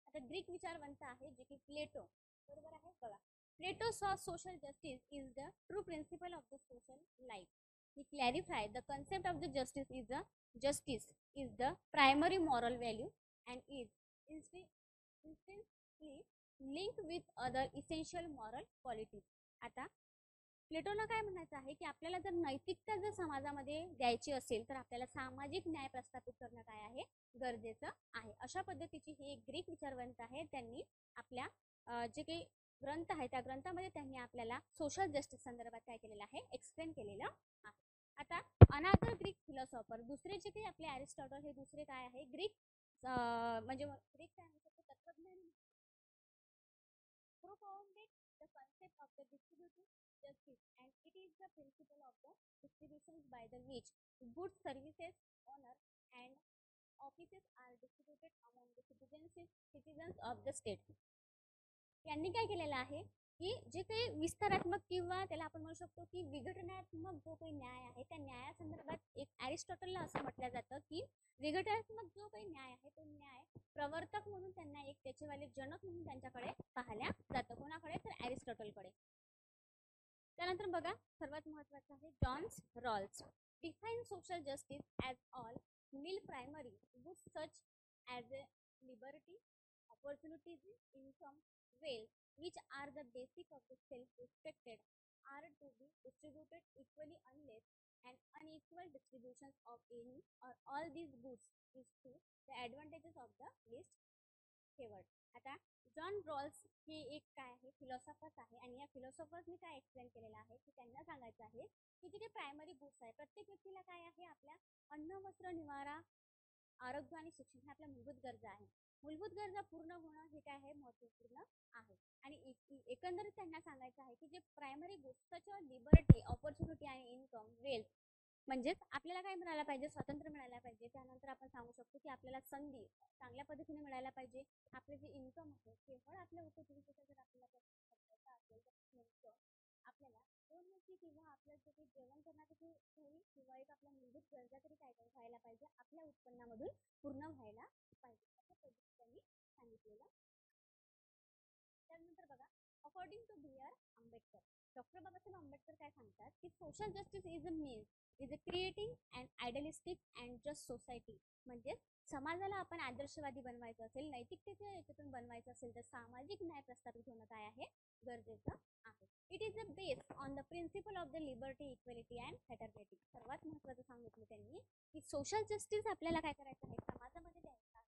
आता ग्रीक विचारवंत आहे जे की प्लेटो, बरोबर आहे. बघा, प्लेटो saw social justice is the true principle of the social life. He clarified the concept of the justice is the primary moral value and is intrinsically linked with other essential moral qualities. आता प्लेटोला काय म्हणायचं आहे की आपल्याला जर नैतिकता जर समाजामध्ये द्यायची असेल तर आपल्याला सामाजिक न्याय प्रस्थापित करणं काय आहे, गरजेचं आहे. अशा पद्धतीची ही एक ग्रीक विचारवंत आहे. त्यांनी आपल्या जे काही ग्रंथ आहे त्या ग्रंथामध्ये त्यांनी आपल्याला सोशल जस्टिस संदर्भात काय केलेलं आहे, एक्सप्लेन केलेलं आहे. आता अनादर ग्रीक फिलॉसॉफर, दुसरे जे काही आपले अरिस्टॉटल, हे दुसरे काय आहे, ग्रीक म्हणजे ग्रीक काय म्हणतात, तत्वज्ञानी, propounded the concept of the distributive justice and it is the principle of the distributions by the which goods, services, honor and offices are distributed among the citizens of the state. यांनी काय केलेलं आहे की जे काही विस्तारात्मक किंवा त्याला आपण म्हणू शकतो की विघटनात्मक जो काही न्याय आहे त्या न्यायासंदर्भात एक अरिस्टॉटलला असं म्हटलं जातं की विघटनात्मक जो काही न्याय आहे तो न्याय प्रवर्तक म्हणून त्यांना एक त्याचेवाले जनक म्हणून त्यांच्याकडे पाहिल्या जातं. कोणाकडे, तर अरिस्टॉटलकडे. त्यानंतर बघा सर्वात महत्त्वाचं आहे Johns Rawls. Define social justice as all nil primary goods such as a liberty, opportunities, income, wealth, which are the basic of the self-respected, are to be distributed equally unless an unequal distribution of any or all these goods is to the advantages of the least favored. आता John Rawls हे एक काय आहे, philosophers आहे आणि या फिलॉसॉफर्सनी काय explain केलेलं आहे की त्यांना सांगायचं आहे की जे प्रायमरी गुड्स आहे, प्रत्येक व्यक्तीला काय आहे, आपल्या अन्न, वस्त्र, निवारा, आरोग्य आणि शिक्षण हे आपल्या मूलभूत गरजा आहे. मूलभूत गरजा पूर्ण होणं हे काय आहे, महत्त्वपूर्ण आहे. आणि एकंदरीत त्यांना सांगायचं आहे की जे प्रायमरी गुड्स सच लिबर्टी, ऑपॉर्च्युनिटी आणि इन्कम, वेल्थ, म्हणजेच आपल्याला काय मिळायला पाहिजे, स्वातंत्र्य मिळायला पाहिजे. त्यानंतर आपण सांगू शकतो की आपल्याला संधी चांगल्या पद्धतीने मिळायला पाहिजे. आपले जे इन्कम आहे केवळ आपल्या उपजीविकेचा जर आपल्याला प्रश्न असेल तर नेमकं आपल्याला 2 व्यक्ती किंवा आपलं जे काही जेवण करण्यासाठी होईल किंवा एक आपल्या मूलभूत गरजा तरी काय व्हायला पाहिजे, आपल्या उत्पन्नामधून पूर्ण व्हायला पाहिजे, असं पद्धतीने सांगितलेलं. त्यानंतर बघा according to B R. Ambedkar, doctor Babasaheb Ambedkar काय सांगतात की social justice is a means is a creating and idealistic and just society. म्हणजे समाजाला आपण आदर्शवादी बनवायचं असेल, नैतिकतेच्या याच्यातून बनवायचं असेल तर सामाजिक न्याय प्रस्थापित होणं काय आहे, गरजेचं आहे. It is a base on the principle of the liberty, equality and fraternity. सर्वात महत्त्वाचं सांगितलं त्यांनी की सोशल जस्टिस आपल्याला काय करायचं आहे, समाजामध्ये द्यायचा आहे.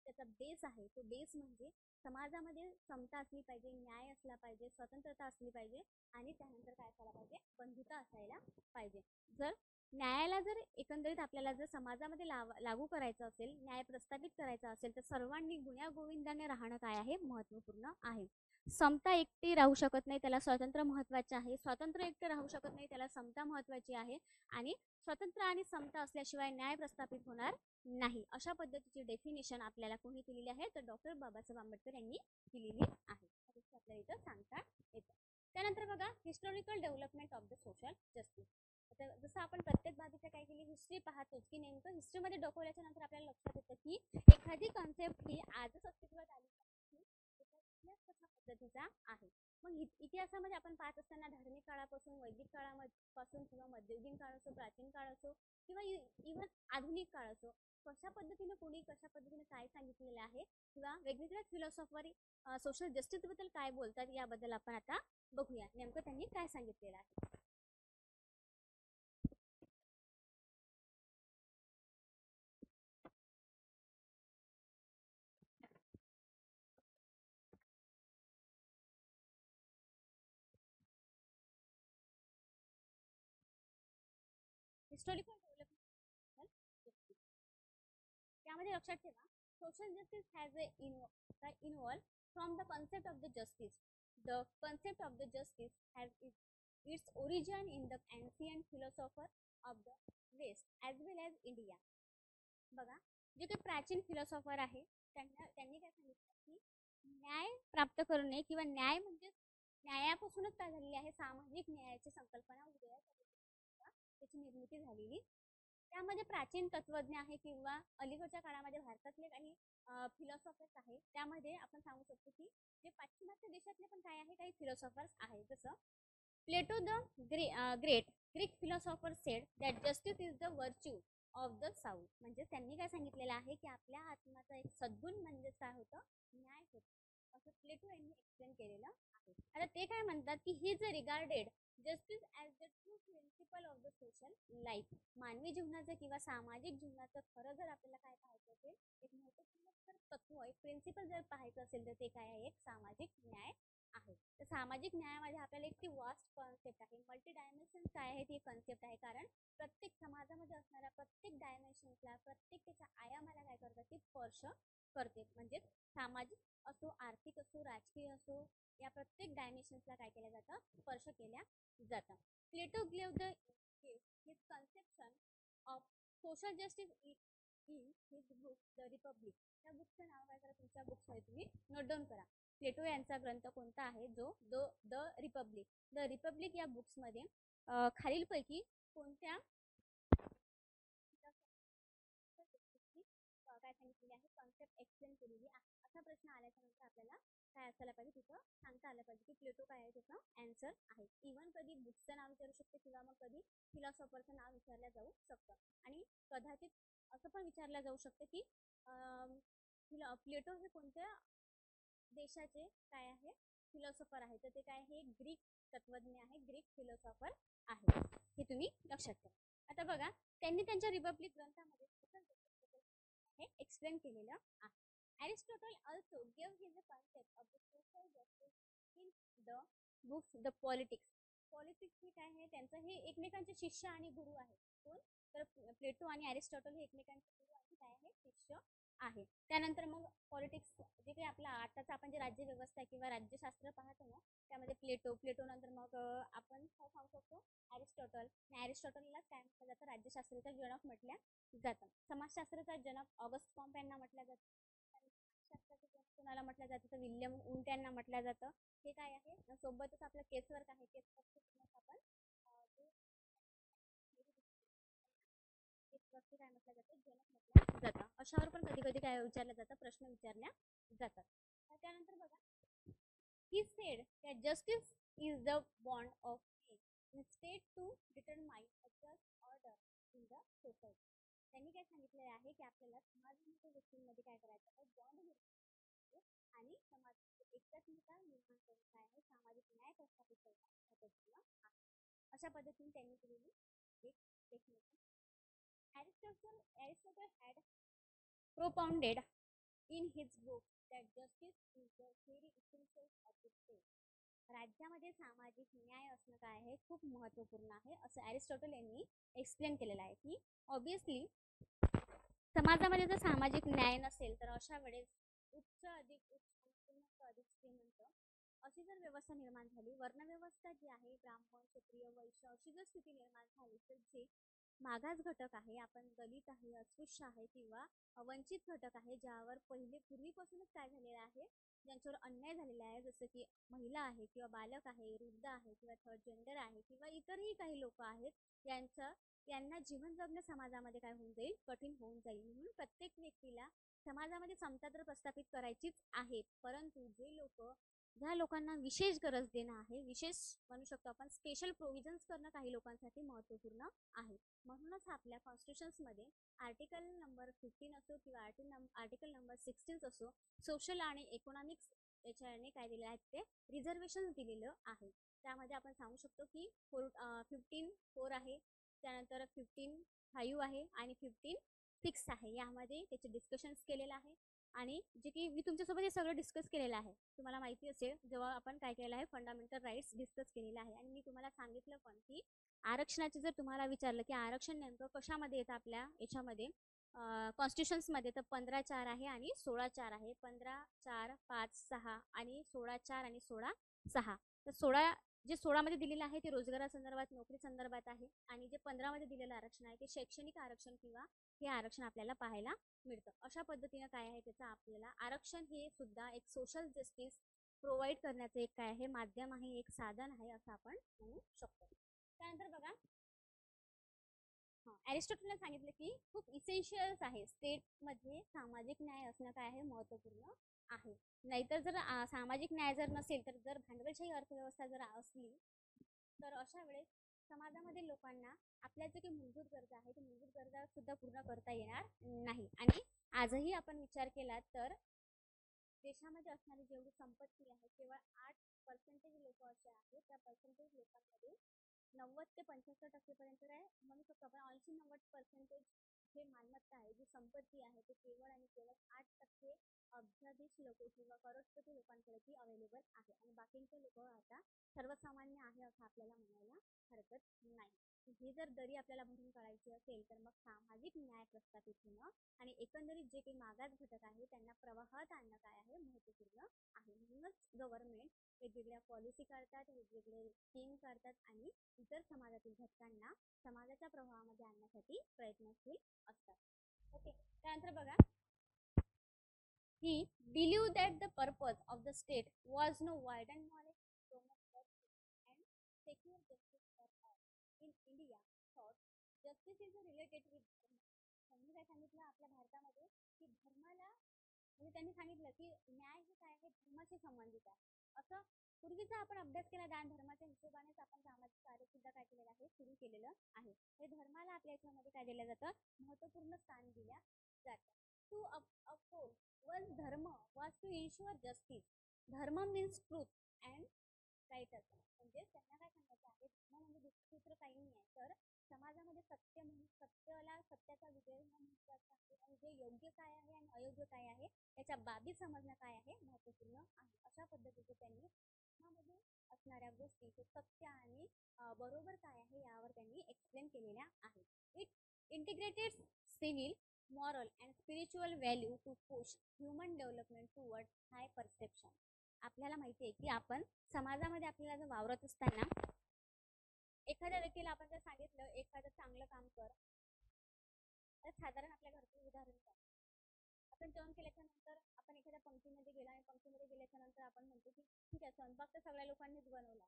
त्याचा बेस आहे, तो बेस म्हणजे समाजामध्ये समता असली पाहिजे, न्याय असला पाहिजे, स्वतंत्रता असली पाहिजे आणि त्यानंतर काय असायला पाहिजे, बंधुता असायला पाहिजे. जर न्यायाला जर एकंदरीत आपल्याला जर समाजामध्ये लागू करायचं असेल, न्याय प्रस्थापित करायचा असेल तर सर्वांनी गुण्यागोविंदाने राहणं काय आहे, महत्त्वपूर्ण आहे. समता एकटी राहू शकत नाही, त्याला स्वातंत्र्य महत्त्वाचे आहे. स्वातंत्र्य एकटे राहू शकत नाही, त्याला समता महत्त्वाची आहे. आणि स्वतंत्र आणि समता असल्याशिवाय न्याय प्रस्थापित होणार नाही. अशा पद्धतीची डेफिनेशन आपल्याला कोणी केलेली आहे, तर डॉक्टर बाबासाहेब आंबेडकर यांनी केलेली आहे. आपल्याला इथं सांगता येतं. त्यानंतर बघा historical development of the social justice. आता जसं आपण प्रत्येक बाबीच्या काय केली हिस्ट्री पाहतोच की नेमकं हिस्ट्रीमध्ये डोकवल्याच्या नंतर आपल्याला लक्षात येतं की एखादी कॉन्सेप्ट ही आजच अस्तित्वात आली नाही, त्याचा इतिहास कशा पद्धतीचा आहे. मग इतिहासामध्ये आपण पाहत असताना धार्मिक काळापासून वैदिक काळापासून किंवा मध्ययुगीन काळ असो, प्राचीन काळ असो किंवा इव्हन आधुनिक काळ असो, कशा पद्धतीने कोणी कशा पद्धतीने काय सांगितलेलं आहे किंवा वेगवेगळ्या फिलॉसॉफर सोशल जस्टिस बद्दल काय बोलतात याबद्दल आपण आता बघूया नेमकं त्यांनी काय सांगितलेलं आहे. हिस्टॉरिकल डेव्हलपमेंट जस्टिस, त्यामध्ये लक्षात ठेवा social justice has involve from the concept of the justice. The concept of the justice has its origin in the ancient philosopher of the west as well as India. बघा जे काही प्राचीन philosopher आहे त्यांनी काय सांगितलं की न्याय प्राप्त करणे किंवा न्याय म्हणजे न्यायापासूनच काय झालेली आहे, सामाजिक न्यायाची संकल्पना उदयास त्याची निर्मिती झालेली. त्यामध्ये प्राचीन तत्वज्ञ आहे किंवा अलीकडच्या काळामध्ये भारतातले काही फिलॉसॉफर्स आहे, त्यामध्ये आपण सांगू शकतो की जे पाश्चिमात्य देशातले पण काय आहे काही फिलॉसॉफर्स आहे. जसं Plato the great Greek philosopher said that justice is the virtue of the soul. म्हणजे त्यांनी काय सांगितलेलं आहे की आपल्या आत्म्याचा एक सद्गुण म्हणजे काय होतं, न्याय होतं, असं प्लेटो यांनी एक्सप्लेन केलेलं आहे. आता ते काय म्हणतात की he is regarded justice as the true principle of the social life. मानवी जीवनाचं किंवा सामाजिक जीवनाचं खरं जर आपल्याला काय पाहायचं असेल, एक महत्त्वपूर्ण जर तत्व एक प्रिन्सिपल जर पाहायचं असेल तर ते काय आहे, एक सामाजिक न्याय आहे. तर सामाजिक न्यायामध्ये आपल्याला एक ती वास्ट कॉन्सेप्ट आहे, मल्टी डायमेन्शन काय आहे ती कॉन्सेप्ट आहे. कारण प्रत्येक समाजामध्ये असणाऱ्या प्रत्येक डायमेन्शन्सला प्रत्येक त्याच्या आयामाला काय करतात ते स्पर्श करते. म्हणजे सामाजिक असो, आर्थिक असो, राजकीय असो, या प्रत्येक डायमेन्शन्सला काय केलं जातं, स्पर्श केल्या जातं. Plato give the his conception of social justice in his book the Republic. त्या बुकचं नाव काय करा, तुमच्या बुक्समध्ये तुम्ही नोट डाऊन करा. प्लेटो यांचा ग्रंथ कोणता आहे, जो द रिपब्लिक. द रिपब्लिक या बुक्समध्ये खालीलपैकी कोणत्या काय सांगितलेली आहे, कॉन्सेप्ट एक्सप्लेन केलेली आहे. असा प्रश्न आल्याच्या नंतर आपल्याला काय असायला पाहिजे, तिथं सांगता आलं पाहिजे की प्लेटो काय आहे त्याचं आन्सर आहे. इव्हन कधी बुकचं नाव विचारू शकते किंवा मग कधी फिलॉसॉफरचं नाव विचारलं जाऊ शकतं. आणि कदाचित असं पण विचारलं जाऊ शकतं की प्लेटो हे कोणत्या देशाचे काय आहे फिलॉसॉफर आहे, तर ते काय आहे ग्रीक तत्वज्ञ आहे, ग्रीक फिलॉसॉफर आहे. हे तुम्ही लक्षात ठेवा. आता बघा त्यांनी त्यांच्या रिपब्लिक ग्रंथामध्ये हे एक्सप्लेन केलेलं आहे. Aristotle also gave his concept of the social justice in the books the Politics. Politics हे काय आहे, त्यांचं हे एकमेकांचे शिष्य आणि गुरु आहेत. कोण, तर प्लेटो आणि अरिस्टॉटल हे एकमेकांचे गुरु आणि काय आहे, शिष्य आहे. त्यानंतर मग पॉलिटिक्स जे काही आपला आताचा आपण जे राज्य व्यवस्था किंवा राज्यशास्त्र पाहतो ना, त्यामध्ये प्लेटो नंतर मग आपण सांगू शकतो अरिस्टॉटल. अरिस्टॉटललाच काय म्हटलं जातं, राज्यशास्त्राचा जनक म्हटल्या जातं. समाजशास्त्राचा जनक ऑगस्ट कॉम्प यांना म्हटलं जातं. शास्त्राचं जनक कोणाला म्हटलं जातं, तर विल्यम वुंट यांना म्हटलं जातं. हे काय आहे, सोबतच आपलं केसवर्क आहे, केसवर्कचं जनक आपण केसवर्कचं काय म्हटलं जातं, जनक म्हटलं जातं. अशावर पण कधी कधी काय विचारलं जातं, प्रश्न विचारल्या जातात. त्यानंतर बघा he said that justice is the bond of men in state to determine a just order in the society. त्यांनी काय सांगितलेलं आहे की आपल्याला समाजामध्ये व्यक्तींमध्ये काय करायचं आहे, बॉन्ड निर्माण आणि समाजामध्ये एकात्मता निर्माण करून काय आहे, सामाजिक न्याय प्रस्थापित करणं महत्त्वपूर्ण आहे. अशा पद्धतीने त्यांनी केलेली एक definition. Aristotle had propounded in his book that justice is the very essential of the state. राज्यामध्ये सामाजिक न्याय असणं काय आहे, खूप महत्त्वपूर्ण आहे, असं अरिस्टॉटल यांनी एक्सप्लेन केलेलं आहे. की ऑब्विसली समाजामध्ये जर सामाजिक न्याय नसेल तर अशा वेळेस उच्च अधिक उच्च श्रीमंत अधिक श्रीमंत अशी जर व्यवस्था निर्माण झाली, वर्णव्यवस्था जी आहे ब्राह्मण क्षत्रिय वैश्य अशी जर स्थिती निर्माण झाली, तर जे मागास घटक आहे, आपण दलित आहे, अस्पृश्य आहे किंवा वंचित घटक आहे, ज्यावर पूर्वीपासूनच काय झालेलं आहे, ज्यांच्यावर अन्याय झालेला आहे, जसं की महिला आहे किंवा बालक आहे, वृद्ध आहे किंवा थर्ड जेंडर आहे किंवा इतरही काही लोक आहेत, यांना जीवन जगणं समाजामध्ये काय होऊन जाईल, कठीण होऊन जाईल. म्हणून प्रत्येक व्यक्तीला समाजामध्ये समता तर प्रस्थापित करायचीच आहे, परंतु ज्या लोकांना विशेष गरज देणं आहे, विशेष म्हणू शकतो आपण स्पेशल प्रोव्हिजन्स करणं काही लोकांसाठी महत्त्वपूर्ण आहे. म्हणूनच आपल्या कॉन्स्टिट्यूशन्समध्ये आर्टिकल नंबर 15 असो किंवा आर्टिकल नंबर 16 असो, सोशल आणि इकॉनॉमिक्स याच्याने काय दिलेलं आहे, ते रिझर्वेशन दिलेलं आहे. त्यामध्ये आपण सांगू शकतो की 15(4) आहे, त्यानंतर 15(5) आहे आणि 15(6) आहे. यामध्ये त्याचे डिस्कशन्स केलेलं आहे आणि जे की मी तुमच्यासोबत हे सगळं डिस्कस केलेलं आहे. तुम्हाला माहिती असेल जेव्हा आपण काय केलेलं आहे, फंडामेंटल राईट्स डिस्कस केलेलं आहे आणि मी तुम्हाला सांगितलं पण की आरक्षणाचे जर तुम्हाला विचारलं की आरक्षण नेमकं कशामध्ये येतं आपल्या याच्यामध्ये कॉन्स्टिट्यूशन्समध्ये, तर 15(4) आहे आणि 16(4) आहे. 15(4), 5, 6 आणि 16(4) आणि 16(6). तर 16 मध्ये दिलेलं आहे ते रोजगारासंदर्भात, नोकरी संदर्भात आहे आणि जे 15 मध्ये दिलेलं आरक्षण आहे ते शैक्षणिक आरक्षण किंवा हे आरक्षण आपल्याला पाहायला मिळतं. अशा पद्धतीनं काय आहे, त्याचं आपल्याला आरक्षण हे सुद्धा एक सोशल जस्टिस प्रोव्हाइड करण्याचं एक काय आहे, माध्यम आहे, एक साधन आहे, असं आपण म्हणू शकतो. त्यानंतर बघा, अरिस्टॉटलने सांगितलं की खूप इसेन्शियल्स आहे स्टेटमध्ये सामाजिक न्याय असणं काय आहे, महत्त्वपूर्ण आहे. नाहीतर जर सामाजिक न्याय जर नसेल, तर जर भांडवलशाही अर्थव्यवस्था जर असली, तर अशा वेळेस समाजामध्ये लोकांना आपल्या जे काही मूलभूत गरजा आहेत, ते मूलभूत गरजा सुद्धा पूर्ण करता येणार नाही. आणि आजही आपण विचार केला तर देशामध्ये असणारी जेवढी संपत्ती आहे, केवळ 8% लोक असे आहेत, त्या पर्सेंटेज लोकांमध्ये 90 ते 65% पर्यंत काय म्हणू शकतो आपण, 80-90% जे मालमत्ता आहे, जी संपत्ती आहे, ते केवळ आणि केवळ 8% अब्जाधीश लोक किंवा करोडपती लोकांकडे ती अवेलेबल आहे आणि बाकीचे लोक आता सर्वसामान्य आहे असं आपल्याला म्हणायला हरकत नाही. ही जर दरी आपल्याला भरून काढायची असेल, तर मग सामाजिक न्याय प्रस्थापित होणं आणि एकंदरीत जे काही मागास घटक आहे त्यांना प्रवाहात आणणं काय आहे, महत्त्वपूर्ण आहे. म्हणूनच गव्हर्नमेंट वेगवेगळ्या पॉलिसी काढतात, वेगवेगळे स्कीम काढतात आणि इतर समाजातील घटकांना समाजाच्या प्रवाहामध्ये आणण्यासाठी प्रयत्नशील असतात. ओके, त्यानंतर बघा, he believed that the purpose of the state was no widen knowledge, promote justice, and secure justice for all. In India, thought justice is related with dharma. त्यांनी काय सांगितलं आपल्या भारतामध्ये की धर्माला, म्हणजे त्यांनी सांगितलं की न्याय हे काय आहे, धर्माशी संबंधित आहे. असं पूर्वीचा आपण अभ्यास केला, दान धर्माच्या हिशोबानेच आपण सामाजिक कार्य सुद्धा काय केलेलं आहे, सुरू केलेलं आहे. हे धर्माला आपल्या याच्यामध्ये काय दिलं जातं, महत्त्वपूर्ण स्थान दिल्या जातं. To uphold one's dharma was to ensure justice. Dharma means truth and righteous. म्हणजे त्यांना काय सांगायचं आहे, धर्म म्हणजे दुसरं काही नाही आहे, तर समाजामध्ये सत्य म्हणून सत्याला, सत्याचा विजय हा महत्त्वाचा आहे आणि जे योग्य काय आहे आणि अयोग्य काय आहे त्याच्या बाबी समजणं काय आहे, महत्त्वपूर्ण आहे. अशा पद्धतीचे त्यांनी धर्मामध्ये असणाऱ्या गोष्टी, सत्य आणि बरोबर काय आहे यावर त्यांनी एक्सप्लेन केलेल्या आहेत. It integrated civil, moral and spiritual value to push human development toward high perception. आपल्याला माहिती आहे की आपण समाजामध्ये आपल्याला जर वावरत असताना एखाद्या व्यक्तीला आपण जर सांगितलं एखादं चांगलं काम कर, तर साधारण आपल्या घरचं उदाहरण काय, आपण जेवण केल्याच्या नंतर आपण एखाद्या पंक्तीमध्ये गेला आणि पंक्तीमध्ये गेल्याच्या नंतर आपण म्हणतो की ठीक आहे, स्वयंपाक तर सगळ्या लोकांनीच बनवला.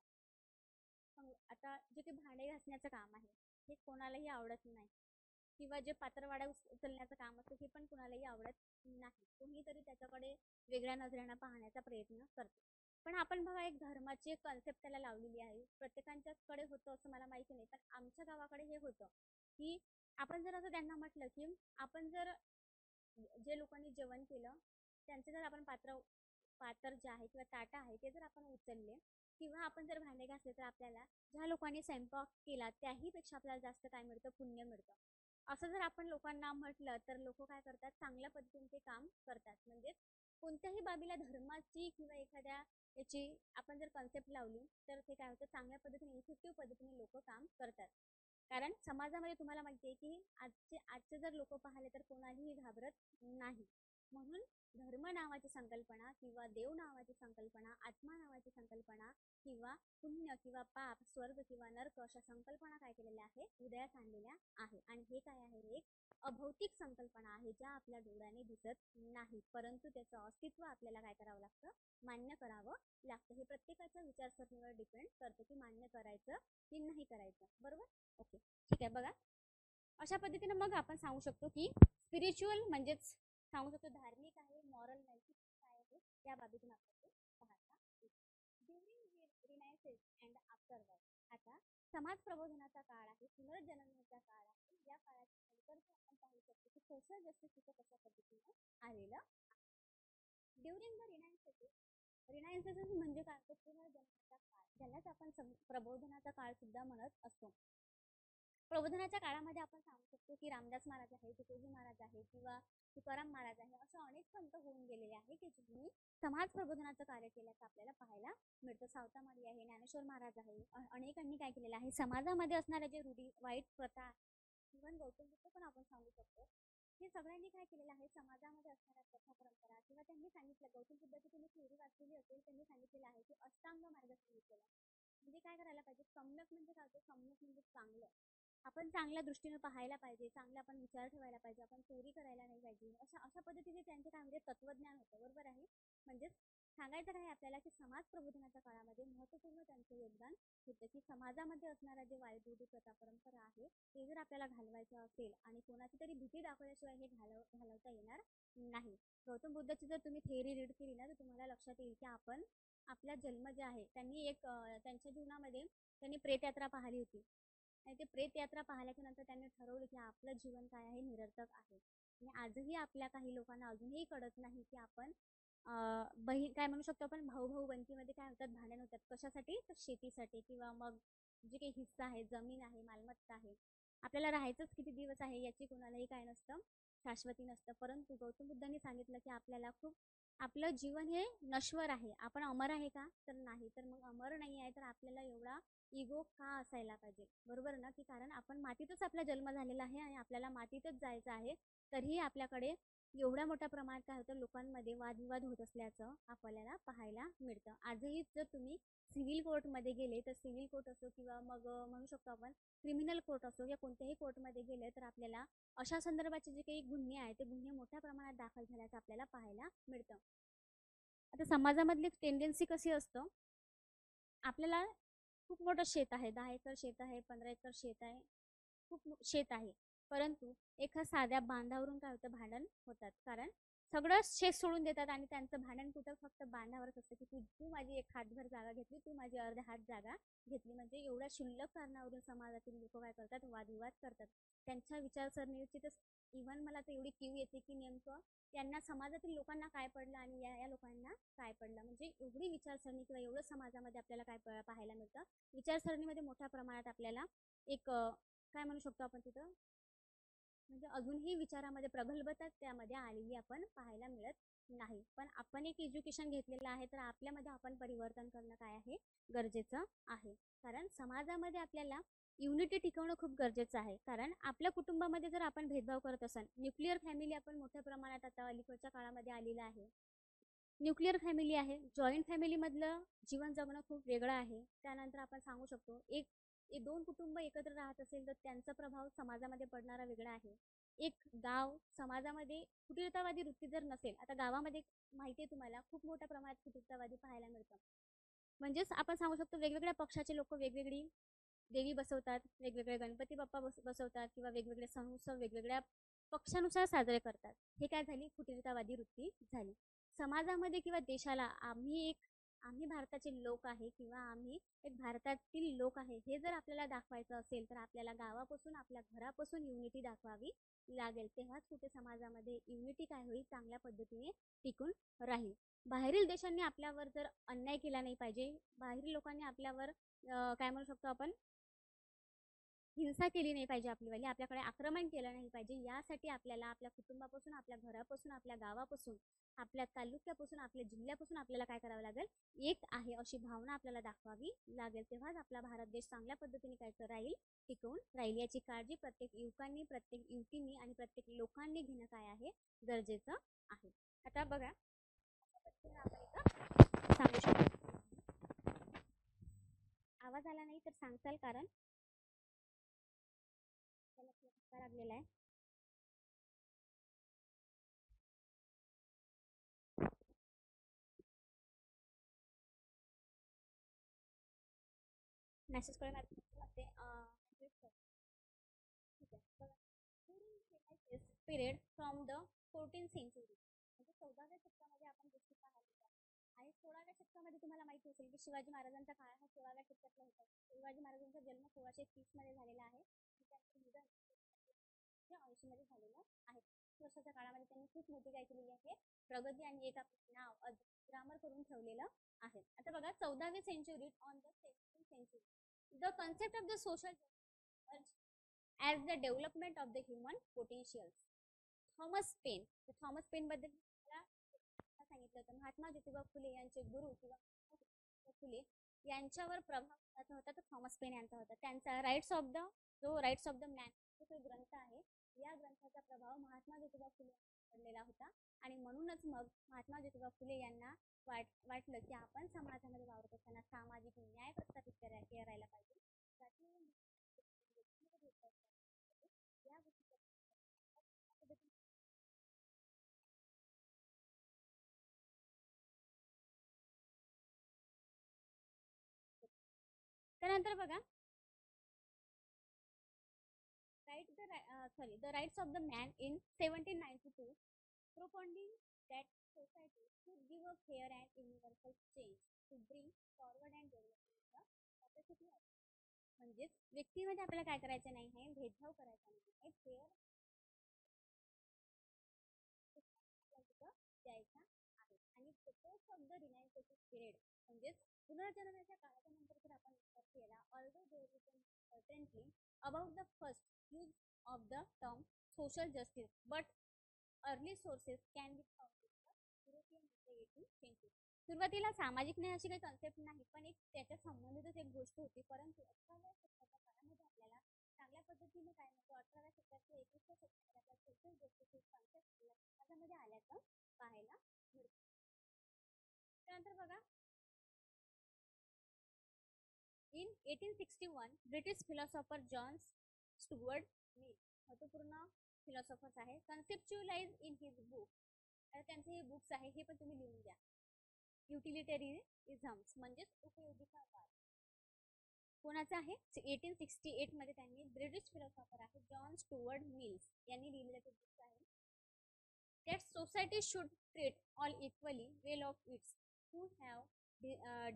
आता जे काही भांडे घासण्याचं काम आहे हे कोणालाही आवडत नाही, किंवा जे पात्रवाड्या उचलण्याचं काम असतं हे पण कुणालाही आवडत नाही. कोणीतरी त्याच्याकडे वेगळ्या नजरेनं पाहण्याचा प्रयत्न करतो. पण आपण बघा, एक धर्माची एक कन्सेप्ट त्याला लावलेली आहे. प्रत्येकांच्याकडे होतं असं मला माहिती नाही, पण आमच्या गावाकडे हे होतं की आपण जर असं त्यांना म्हटलं की आपण जर जे लोकांनी जेवण केलं त्यांचे जर आपण पात्र जे आहे किंवा ताटा आहे ते जर आपण उचलले किंवा आपण जर भांडे घासले, तर आपल्याला ज्या लोकांनी स्वयंपाक केला त्याहीपेक्षा आपल्याला जास्त काय मिळतं, पुण्य मिळतं. असं जर आपण लोकांना म्हटलं तर लोक काय करतात, चांगल्या पद्धतीने ते काम करतात. म्हणजे कोणत्याही बाबीला धर्माची किंवा एखाद्या याची आपण जर कन्सेप्ट लावली तर ते काय होतं, चांगल्या पद्धतीने इफेक्टिव्ह पद्धतीने लोक काम करतात. कारण समाजामध्ये तुम्हाला माहिती आहे की आजचे जर लोक पाहिले तर कोणालाही घाबरत नाही. म्हणून धर्म नावाची संकल्पना किंवा देव नावाची संकल्पना, आत्मा नावाची संकल्पना किंवा पुण्य किंवा पाप, स्वर्ग किंवा नर्क अशा संकल्पना काय केलेल्या आहे, उदयास आणलेल्या आहे. आणि हे काय आहे, एक अभौतिक संकल्पना आहे, ज्या आपल्या डोळ्याने दिसत नाही, परंतु त्याचं अस्तित्व आपल्याला काय करावं लागतं, मान्य करावं लागतं. हे प्रत्येकाच्या विचारसरणीवर डिपेंड करतं की मान्य करायचं की नाही करायचं. बरोबर? ओके, ठीक आहे. बघा, अशा पद्धतीने मग आपण सांगू शकतो की स्पिरिच्युअल म्हणजेच सांगू शकतो धार्मिक आहे, मॉरल नैतिक काय आहे, त्या बाबतीतून आपल्याला पाहता येईल. ड्युरिंग रिनायसेस अँड आफ्टरवर्ड, आता समाज प्रबोधनाचा काळ आहे, पुनर्जन्माचा काळ आहे. या काळाच्या नंतर आपण पाहू शकतो की सोशल जस्टिस कशा पद्धतीने आलेलं. ड्युरिंग द रिनायसेस म्हणजे काय, पुनर्जन्माचा काळ, ज्यालाच आपण प्रबोधनाचा काळ सुद्धा म्हणत असतो. प्रबोधनाच्या काळामध्ये आपण सांगू शकतो की रामदास महाराज आहे, तुकोजी महाराज आहे किंवा तुकाराम महाराज आहे, असं अनेक संत होऊन गेलेले आहे की ज्यांनी समाज प्रबोधनाचं कार्य केल्याचं आपल्याला पाहायला मिळतं. सावतामाळी आहे, ज्ञानेश्वर महाराज आहे, अनेकांनी काय केलेलं आहे, समाजामध्ये असणाऱ्या जे रूढी वाईट प्रथा, इव्हन गौतम बुद्ध पण आपण सांगू शकतो, हे सगळ्यांनी काय केलेलं आहे, समाजामध्ये असणाऱ्या प्रथा परंपरा किंवा त्यांनी सांगितलं, गौतम बुद्धाची तुम्ही थेअरी वाचलेली असेल, त्यांनी सांगितलेलं आहे की अष्टांग मार्ग सांगितलेला. म्हणजे काय करायला पाहिजे, सम्यक म्हणजे काय होतं, सम्यक म्हणजे चांगलं, आपण चांगल्या दृष्टीने पाहायला पाहिजे, चांगले आपण विचार ठेवायला पाहिजे, आपण चोरी करायला नाही पाहिजे, अशा अशा पद्धतीने त्यांचे काय म्हणजे तत्वज्ञान होतं. बरोबर आहे? म्हणजेच सांगायचं काय आपल्याला की समाज प्रबोधनाच्या काळामध्ये महत्त्वपूर्ण त्यांचं योगदान होतं की समाजामध्ये असणारा जे वाईट रूढी प्रथा परंपरा आहे ते जर आपल्याला घालवायचं असेल आणि कोणाची तरी भीती दाखवल्याशिवाय हे घालवता येणार नाही. गौतम बुद्धाची जर तुम्ही थेअरी रीड केली ना, तर तुम्हाला लक्षात येईल की आपण आपला जन्म जे आहे, त्यांनी एक त्यांच्या जीवनामध्ये त्यांनी प्रेतयात्रा पाहिली होती आणि ते प्रेतयात्रा पाहिल्याच्या नंतर त्यांनी ठरवलं की आपलं जीवन काय आहे, निरर्थक आहे. आणि आजही आपल्या काही लोकांना अजूनही कळत नाही की आपण बहीण काय म्हणू शकतो, आपण भाऊ भाऊ बंदकीमध्ये काय होतात, भांडण होतात, कशासाठी, तर शेतीसाठी किंवा मग जे काही हिस्सा आहे, जमीन आहे, मालमत्ता आहे. आपल्याला राहायचंच किती दिवस आहे याची कोणालाही काय नसतं, शाश्वती नसतं. परंतु गौतम बुद्धांनी सांगितलं की आपल्याला खूप आपलं जीवन हे नश्वर आहे, आपण अमर आहे का, तर नाही. तर मग अमर नाही आहे तर आपल्याला एवढा इगो का असायला पाहिजे. बरोबर ना, की कारण आपण मातीतच आपला जन्म झालेला आहे आणि आपल्याला मातीतच जायचं आहे. तरीही आपल्याकडे एवढ्या मोठ्या प्रमाणात काय होतं, लोकांमध्ये वादविवाद होत असल्याचं आपल्याला पाहायला मिळतं. आजही जर तुम्ही सिव्हिल कोर्टमध्ये गेले, तर सिव्हिल कोर्ट असो किंवा मग म्हणू शकतो आपण क्रिमिनल कोर्ट असो या कोणत्याही कोर्टमध्ये गेले तर आपल्याला अशा संदर्भाचे जे काही गुन्हे आहेत ते गुन्हे मोठ्या प्रमाणात दाखल झाल्याचं आपल्याला पाहायला मिळतं. आता समाजामधली टेंडन्सी कशी असतं, आपल्याला खूप मोठं शेत आहे, 10 एकर शेत आहे, 15 एकर शेत आहे, खूप शेत आहे, परंतु एका साध्या बांधावरून काय होतं, भांडण होतात. कारण सगळं शेत सोडून देतात आणि त्यांचं भांडण कुठं फक्त बांधावरच असतं की तू तू माझी एक हातभर जागा घेतली, तू माझी अर्ध्या हात जागा घेतली. म्हणजे एवढ्या क्षुल्लक कारणावरून समाजातील लोक काय करतात, वादविवाद करतात. त्यांच्या विचारसरणीची तर इव्हन मला तर एवढी कीव येते की नेमकं त्यांना समाजातील लोकांना काय पडलं आणि या लोकांना काय पडलं. म्हणजे एवढी विचारसरणी किंवा एवढं समाजामध्ये आपल्याला काय पाहायला मिळतं, विचारसरणीमध्ये मोठ्या प्रमाणात आपल्याला एक काय म्हणू शकतो आपण तिथं, म्हणजे अजूनही विचारामध्ये प्रगल्भता त्यामध्ये आलेली आपण पाहायला मिळत नाही. पण आपण एक एज्युकेशन घेतलेलं आहे तर आपल्यामध्ये आपण परिवर्तन करणं काय आहे, गरजेचं आहे. कारण समाजामध्ये आपल्याला युनिटी टिकवणं खूप गरजेचं आहे. कारण आपल्या कुटुंबामध्ये जर आपण भेदभाव करत असाल, न्यूक्लिअर फॅमिली आपण मोठ्या प्रमाणात आता अलीकडच्या काळामध्ये आलेलं आहे. न्यूक्लिअर फॅमिली आहे, जॉईंट फॅमिलीमधलं जीवन जगणं खूप वेगळं आहे. त्यानंतर आपण सांगू शकतो एक दोन कुटुंब एकत्र राहत असेल तर त्यांचा प्रभाव समाजामध्ये पडणारा वेगळा आहे. एक गाव समाजामध्ये फुटीरतावादी वृत्ती जर नसेल, आता गावामध्ये माहिती आहे तुम्हाला खूप मोठ्या प्रमाणात फुटीरतावादी पाहायला मिळतं. म्हणजेच आपण सांगू शकतो वेगवेगळ्या पक्षाचे लोक वेगवेगळी देवी बसवतात, वेगवेगळे गणपती बाप्पा बसवतात किंवा वेगवेगळे सण उत्सव वेगवेगळ्या पक्षानुसार साजरे करतात. हे काय झाली, फुटीरतावादी वृत्ती झाली. समाजामध्ये किंवा देशाला आम्ही भारताचे लोक आहे किंवा आम्ही एक भारतातील लोक आहे हे जर आपल्याला दाखवायचं असेल तर आपल्याला गावापासून आपल्या घरापासून युनिटी दाखवावी लागेल. तेव्हाच कुठे समाजामध्ये युनिटी काय होईल, चांगल्या पद्धतीने टिकून राहील. बाहेरील देशांनी आपल्यावर जर अन्याय केला नाही पाहिजे, बाहेरील लोकांनी आपल्यावर काय म्हणू शकतो आपण हिंसा केली नाही पाहिजे आपलीवाली, आपल्याकडे आक्रमण केलं नाही पाहिजे. यासाठी आपल्याला आपल्या कुटुंबापासून, आपल्या घरापासून, आपल्या गावापासून, आपल्या तालुक्यापासून, आपल्या जिल्ह्यापासून आपल्याला काय करावं लागेल, एक आहे अशी भावना आपल्याला दाखवावी लागेल. तेव्हाच आपला भारत देश चांगल्या पद्धतीने काय राहील, टिकून राहील. याची काळजी प्रत्येक युवकांनी, प्रत्येक युवतींनी आणि प्रत्येक लोकांनी घेणं काय आहे, गरजेचं आहे. आता बघा, आपण इथं सांगू शकतो. आवाज आला नाही तर सांगताल, कारण त्याला धक्का लागलेला आहे. मेसेज करून मध्ये ठीक आहे. बघा, period from the 14th century, म्हणजे 14व्या शतकामध्ये आपण गोष्टी पाहिल्या. आणि 16व्या शतकामध्ये तुम्हाला माहिती असेल की शिवाजी महाराजांचा काळ हा 16व्या शतकातला होता. शिवाजी महाराजांचा जन्म 1630 मध्ये झालेला आहे. त्यांचं निधन 80 मध्ये झालेलं आहे. वर्षाच्या काळामध्ये त्यांनी खूप मोठी काय केलेली आहे, प्रगती आणि एक आपलं नाव ग्रामर करून ठेवलेलं आहे. आता बघा, 14वी century on the 17th century, the concept of the social as the development of the human potentials. Thomas Paine बद्दल मला सांगितलं होतं. महात्मा ज्योतिबा फुले यांचे गुरु किंवा फुले यांच्यावर प्रभाव होता तो थॉमस पेन यांचा होता. त्यांचा राईट्स ऑफ द मॅन जो ग्रंथ आहे, या ग्रंथाचा प्रभाव महात्मा ज्योतिबा फुले पडलेला होता. आणि म्हणूनच मग महात्मा ज्योतिबा फुले यांना वाटलं की आपण समाजामध्ये वावरत असताना सामाजिक न्याय प्रस्थापित करायला पाहिजे. त्यानंतर बघा, the rights of the man in 1792, propounding that society should give a fair and universal change to bring forward and development the capacity of. म्हणजेच व्यक्तीमध्ये आपल्याला काय करायचं नाही आहे, भेदभाव करायचा नाही आहे, फेअर द्यायचा आहे. आणि post of the renaissance period, म्हणजेच पुनर्जन्माच्या काळाच्या नंतर जर आपण विचार केला, although there is certainly about the first use of the term social justice, but early sources can be found in the European 18th century. सुरुवातीला सामाजिक न्याय अशी काही कन्सेप्ट नाही, पण एक त्याच्या संबंधितच एक गोष्ट होती. परंतु 18व्या शतकाच्या काळामध्ये आपल्याला चांगल्या पद्धतीने काय म्हणतो, 18व्या शतकाच्या 21व्या शतकामध्ये आपल्याला सोशल जस्टिस कॉन्सेप्ट समाजामध्ये आल्याचं पाहायला मिळतं. त्यानंतर बघा, in 1861 British philosopher John Stuart Mill, महत्वपूर्ण फिलॉसॉफर्स आहे, कन्सेप्च्युअलाइज इन हिज बुक. त्यांचे हे बुक्स आहे, हे पण तुम्ही लिहून द्या. युटिलिटेरिझम्स म्हणजेच उपयोगितावाद. कोणाचा आहे, 1868 मध्ये त्यांनी, ब्रिटिश फिलॉसॉफर आहे जॉन स्टुअर्ट मिल्स यांनी लिहिलेले ते बुक्स आहे. That society should treat all equally well of its who have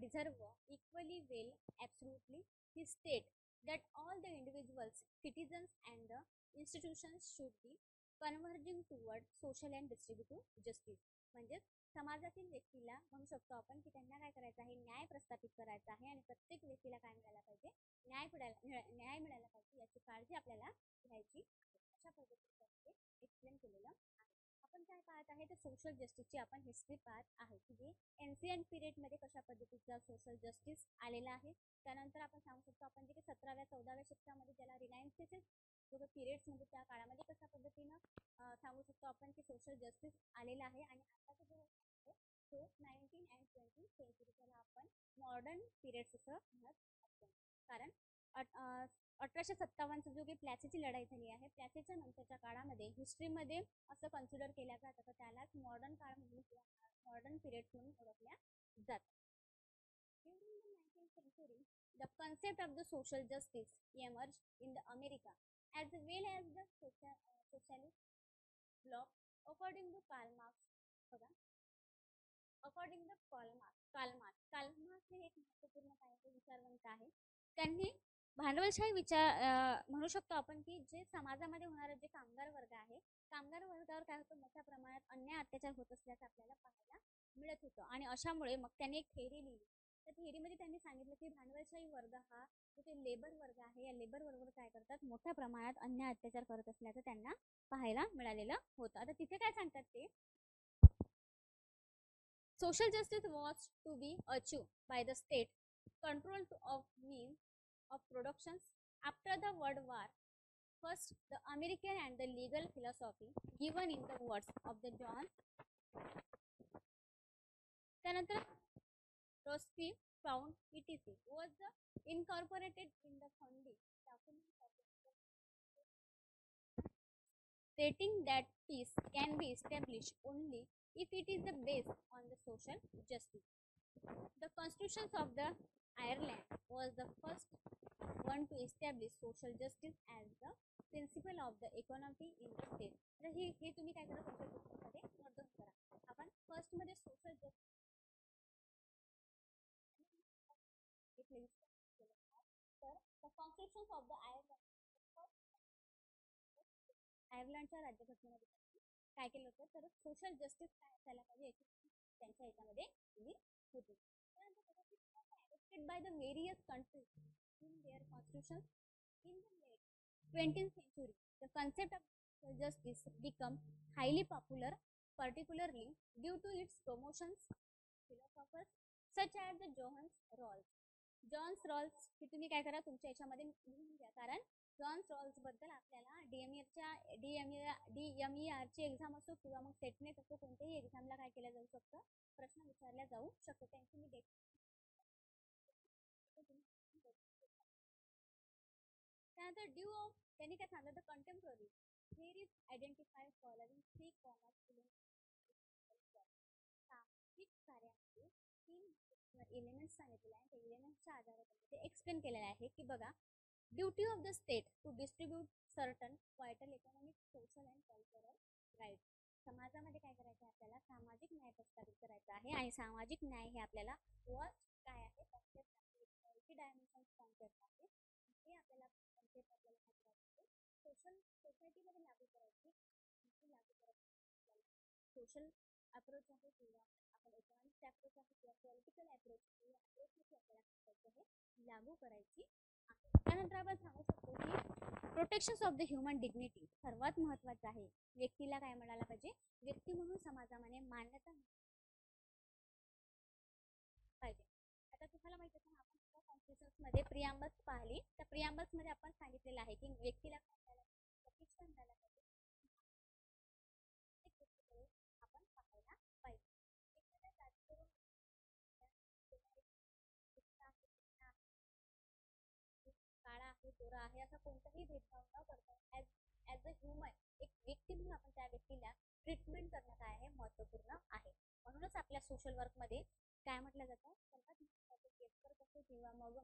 deserve equally well, absolutely. He state that all the individuals, citizens and the institutions should be converging toward social and distributive justice. म्हणजे समाजातील व्यक्तीला म्हणू शकतो आपण की त्यांना काय करायचं आहे, न्याय प्रस्थापित करायचा आहे. आणि प्रत्येक व्यक्तीला काय मिळायला पाहिजे, न्याय मिळायला पाहिजे, याची काळजी आपल्याला घ्यायची आहे. अशा पद्धतीने एक्सप्लेन केलेलं आहे. आपण काय पाहत आहे, तर सोशल जस्टिसची आपण हिस्ट्री पाहत आहे की जे एन्शियंट पिरियडमध्ये कशा पद्धतीचा सोशल जस्टिस आलेला आहे. त्यानंतर आपण सांगू शकतो आपण जे की 17व्या 14व्या शतकामध्ये ज्याला रिनायन्सेस जो पिरियड्स म्हणजे त्या काळामध्ये कशा पद्धतीनं सांगू शकतो आपण की सोशल जस्टिस आलेला आहे. आणि आताचा जो आहे तो 19 and 20 सेंचुरी, त्याला आपण मॉडर्न पिरियड्स असं म्हणत असतो. कारण 1857चा जो की प्लॅसीची लढाई झाली आहे, प्लॅसीच्या नंतरच्या काळामध्ये हिस्ट्रीमध्ये असं कन्सिडर केल्या जातं तर त्यालाच मॉडर्न काळ म्हणून किंवा मॉडर्न पिरियड म्हणून ओळखल्या जातात. During the 19th century, the concept of the social justice emerged in the America as well as the socialist bloc. According to Karl Marx, बघा, अकॉर्डिंग टू कार्ल मार्क्स हे एक महत्वपूर्ण काय विचारवंत आहे. त्यांनी भांडवलशाही विचार म्हणू शकतो आपण की जे समाजामध्ये होणारे जे कामगार वर्ग आहे, कामगार वर्गावर काय होतं, मोठ्या प्रमाणात अन्याय अत्याचार होत असल्याचं आपल्याला पाहायला मिळत होतं. आणि अशामुळे मग त्यांनी एक थेअरी लिहिली. त्या थेअरीमध्ये त्यांनी सांगितलं की भांडवलशाही वर्ग हा जो ते लेबर वर्ग आहे, या लेबर वर्गावर काय करतात, मोठ्या प्रमाणात अन्याय अत्याचार करत असल्याचं त्यांना पाहायला मिळालेलं होतं. आता तिथे काय सांगतात ते, social justice was to be achieved by the state control of means of productions. After the World War, first the American and the legal philosophy given in the words of the John. त्यानंतर Trotsky found etc. was incorporated in the founding documents of the stating that peace can be established only if it is based on the social justice. The constitutions of the Ireland was the first one to establish social justice as the principle of the economy in the state. तर हे तुम्ही काय करा, तुमच्या पुस्तकामध्ये note down करा. आपण first मध्ये सोशल जस्टिस तर द कॉन्स्टिट्यूशन्स ऑफ द आयर्लंडच्या राज्यघटनेमध्ये काय केलं होतं, तर सोशल जस्टिस काय असायला पाहिजे याची त्यांच्या ह्याच्यामध्ये दिली होती. त्यानंतर by the various countries in their constitution in the late 20th century. The concept of social justice became highly popular, particularly due to its promotions philosophers such as the Johns Rawls हे तुम्ही काय करा, तुमच्या याच्यामध्ये लिहून घ्या, कारण Johns Rawls बद्दल आपल्याला डीएमईआरची एक्झाम असो किंवा मग सेटनेट असो, कोणत्याही एक्झामला काय केलं जाऊ शकतं, प्रश्न विचारला जाऊ शकतो. त्यांची मी डेट त्यानंतर ड्यू ऑफ त्यांनी काय सांगितलं, the contemporary here is identify following 3 common सामाजिक कार्यामध्ये 3 एलिमेंट्स सांगितलेले आहे. त्या एलिमेंट्सच्या आधारावर ते एक्सप्लेन केलेलं आहे की बघा, duty of the state to distribute certain vital economic, social and cultural right. समाजामध्ये काय करायचं आहे, आपल्याला सामाजिक न्याय प्रस्थापित करायचा आहे. आणि सामाजिक न्याय हे आपल्याला काय आहे, कॉन्सेप्ट आहे, मल्टी डायमेन्शन्स कॉन्सेप्ट आहे. हे आपल्याला कॉन्सेप्ट आपल्याला काय करायचं, सोसायटीमध्ये लागू करायची सोशल अप्रोच आहे किंवा आपण इकॉनॉमिक अप्रोच आहे किंवा पॉलिटिकल अप्रोच आहे, अप्रोचमध्ये आपल्याला करायचं आहे, लागू करायची आहे. त्यानंतर आपण सांगू शकतो की protection of the human dignity सर्वात महत्त्वाचं आहे. व्यक्तीला काय म्हणायला पाहिजे, व्यक्ती म्हणून समाजामध्ये मान्यता पाहिजे. आता तुम्हाला माहिती आहे ना, आपण कॉन्स्टिट्यूशन्स मध्ये प्रियांबल्स पाहिली, त्या प्रियांबल्स मध्ये आपण सांगितलेलं आहे की व्यक्तीला प्रतिष्ठान द्यायला पाहिजे, आपण पाहायला पाहिजे. काळा आहे, गोरा आहे, असा कोणताही भेदभाव न करता ॲज अ ह्युमन एक व्यक्ती म्हणून आपण त्या व्यक्तीला ट्रीटमेंट करणं काय आहे, महत्त्वपूर्ण आहे. म्हणूनच आपल्या सोशल वर्कमध्ये काय म्हटलं जातं, सर्वात महत्त्वाचं केस वर्क असो किंवा मग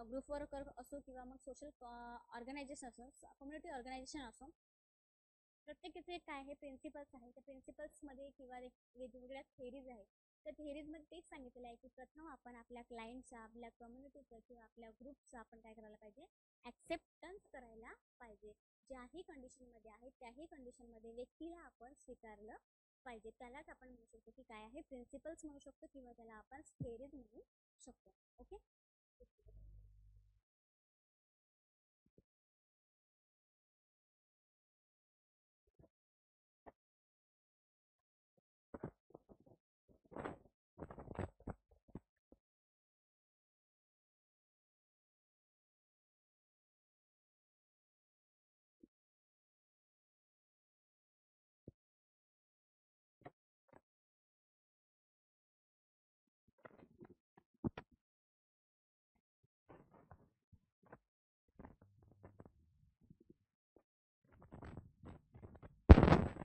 ग्रुप वर्कर असो किंवा मग सोशल ऑर्गनायझेशन असो, कम्युनिटी ऑर्गनायझेशन असो, प्रत्येकाचे काय आहे प्रिन्सिपल्स आहे. त्या प्रिन्सिपल्समध्ये किंवा वेगवेगळ्या थेरीज आहेत. त्या थेरीजमध्ये तेच सांगितलेलं आहे की प्रथम आपण आपल्या क्लायंटचा, आपल्या कम्युनिटीचं किंवा आपल्या ग्रुपचं आपण काय करायला पाहिजे, ॲक्सेप्टन्स करायला पाहिजे. ज्याही कंडिशनमध्ये आहे त्याही कंडिशनमध्ये व्यक्तीला आपण स्वीकारलं पाहिजे. त्यालाच आपण म्हणू शकतो की काय आहे, प्रिन्सिपल्स म्हणू शकतो किंवा त्याला आपण थेरीज म्हणू शकतो. ओके.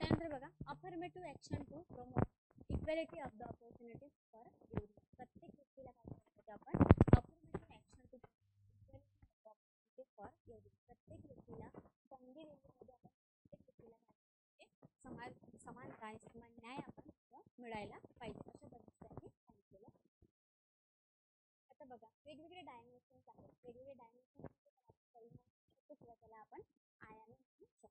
त्यानंतर बघा, affirmative action to promote equality of the opportunities for every. प्रत्येक व्यक्तीला काय करायचं, आपण affirmative action to equality of opportunities for every. प्रत्येक व्यक्तीला संधी देण्यामध्ये आपण प्रत्येक व्यक्तीला काय समानता आणि समान न्याय आपण मिळायला पाहिजे, अशा पद्धतीने सांगितलेलं. आता बघा, वेगवेगळे डायमेन्शन्स आहेत. वेगवेगळे डायमेन्शन्स किंवा त्याला आपण आयाम म्हणू शकतो.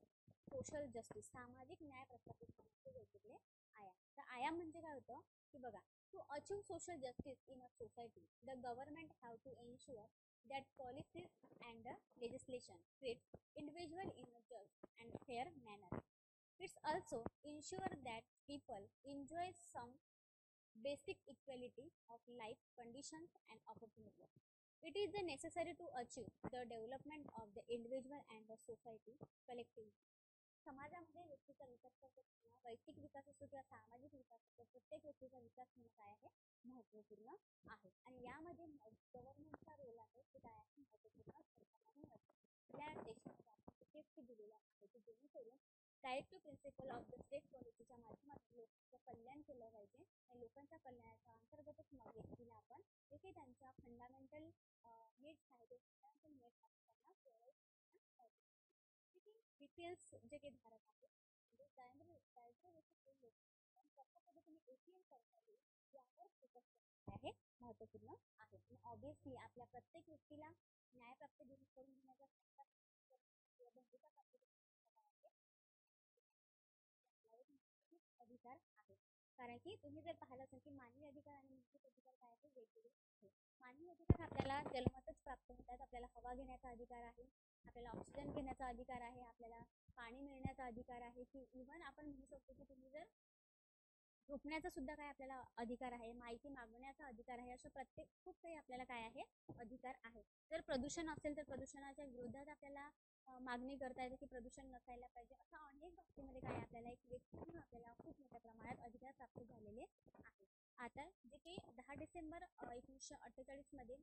सोशल जस्टिस सामाजिक न्याय प्रस्थापित करण्याचे वेगवेगळे आयाम. तर आयाम म्हणजे काय होतं की बघा, to achieve social justice in a society the government have to ensure that policies and legislation treats individual in a just and fair manner. It's also ensure that people enjoy some basic equality of life conditions and opportunities. It is necessary to achieve the development of the individual and the society collectively. समाजामध्ये व्यक्तीचा विकास करत असताना वैयक्तिक विकास असतो किंवा सामाजिक विकास असतो, प्रत्येक व्यक्तीचा विकास होणं काय आहे, महत्त्वपूर्ण आहे. आणि यामध्ये गव्हर्नमेंटचा रोल आहे ते काय आहे, महत्त्वपूर्ण सरकारने आपल्या देशामध्ये आपण सेफ्टी दिलेलं आहे की जेणेकरून directive principal of the state पॉलिसीच्या माध्यमातून लोकांचं कल्याण केलं पाहिजे आणि लोकांच्या कल्याणाच्या अंतर्गतच मग व्यक्तीला आपण जे काही त्यांच्या फंडामेंटल नीड्स आहेत ते फंडामेंटल नीड्स आपण त्यांना प्रोव्हाइड डिटेल्स जे काही धारक आहेत म्हणजे दारिद्र्य लोक पण कशा पद्धतीने एटीएम करता येईल यावर फोकस करणे आहे महत्त्वपूर्ण आहे. आणि ऑब्विसली आपल्या प्रत्येक व्यक्तीला न्यायप्राप्त करून घेण्याचा बंधुता प्राप्त अधिकार आहे. कारण की तुम्ही जर पाहिलं असेल की मानवी अधिकार आणि मूलभूत अधिकार काय आहे, वेगवेगळे आहे. मानवी अधिकार आपल्याला जन्मतच प्राप्त होतात. आपल्याला हवा घेण्याचा अधिकार आहे, आपल्याला ऑक्सिजन घेण्याचा अधिकार आहे, आपल्याला पाणी मिळण्याचा अधिकार आहे, की इव्हन आपण म्हणू शकतो की तुम्ही जर झोपण्याचा सुद्धा काय आपल्याला अधिकार आहे, माहिती मागवण्याचा अधिकार आहे. अशा प्रत्येक खूप काही आपल्याला काय आहे, अधिकार आहे. जर प्रदूषण असेल तर प्रदूषणाच्या विरोधात आपल्याला मागणी करता येते की प्रदूषण नसायला पाहिजे. अशा अनेक बाबतीमध्ये काय आपल्याला एक व्यक्ती म्हणून आपल्याला खूप मोठ्या प्रमाणात अधिकार प्राप्त झालेले आहे. आता जे की 10 डिसेंबर 1948 मध्ये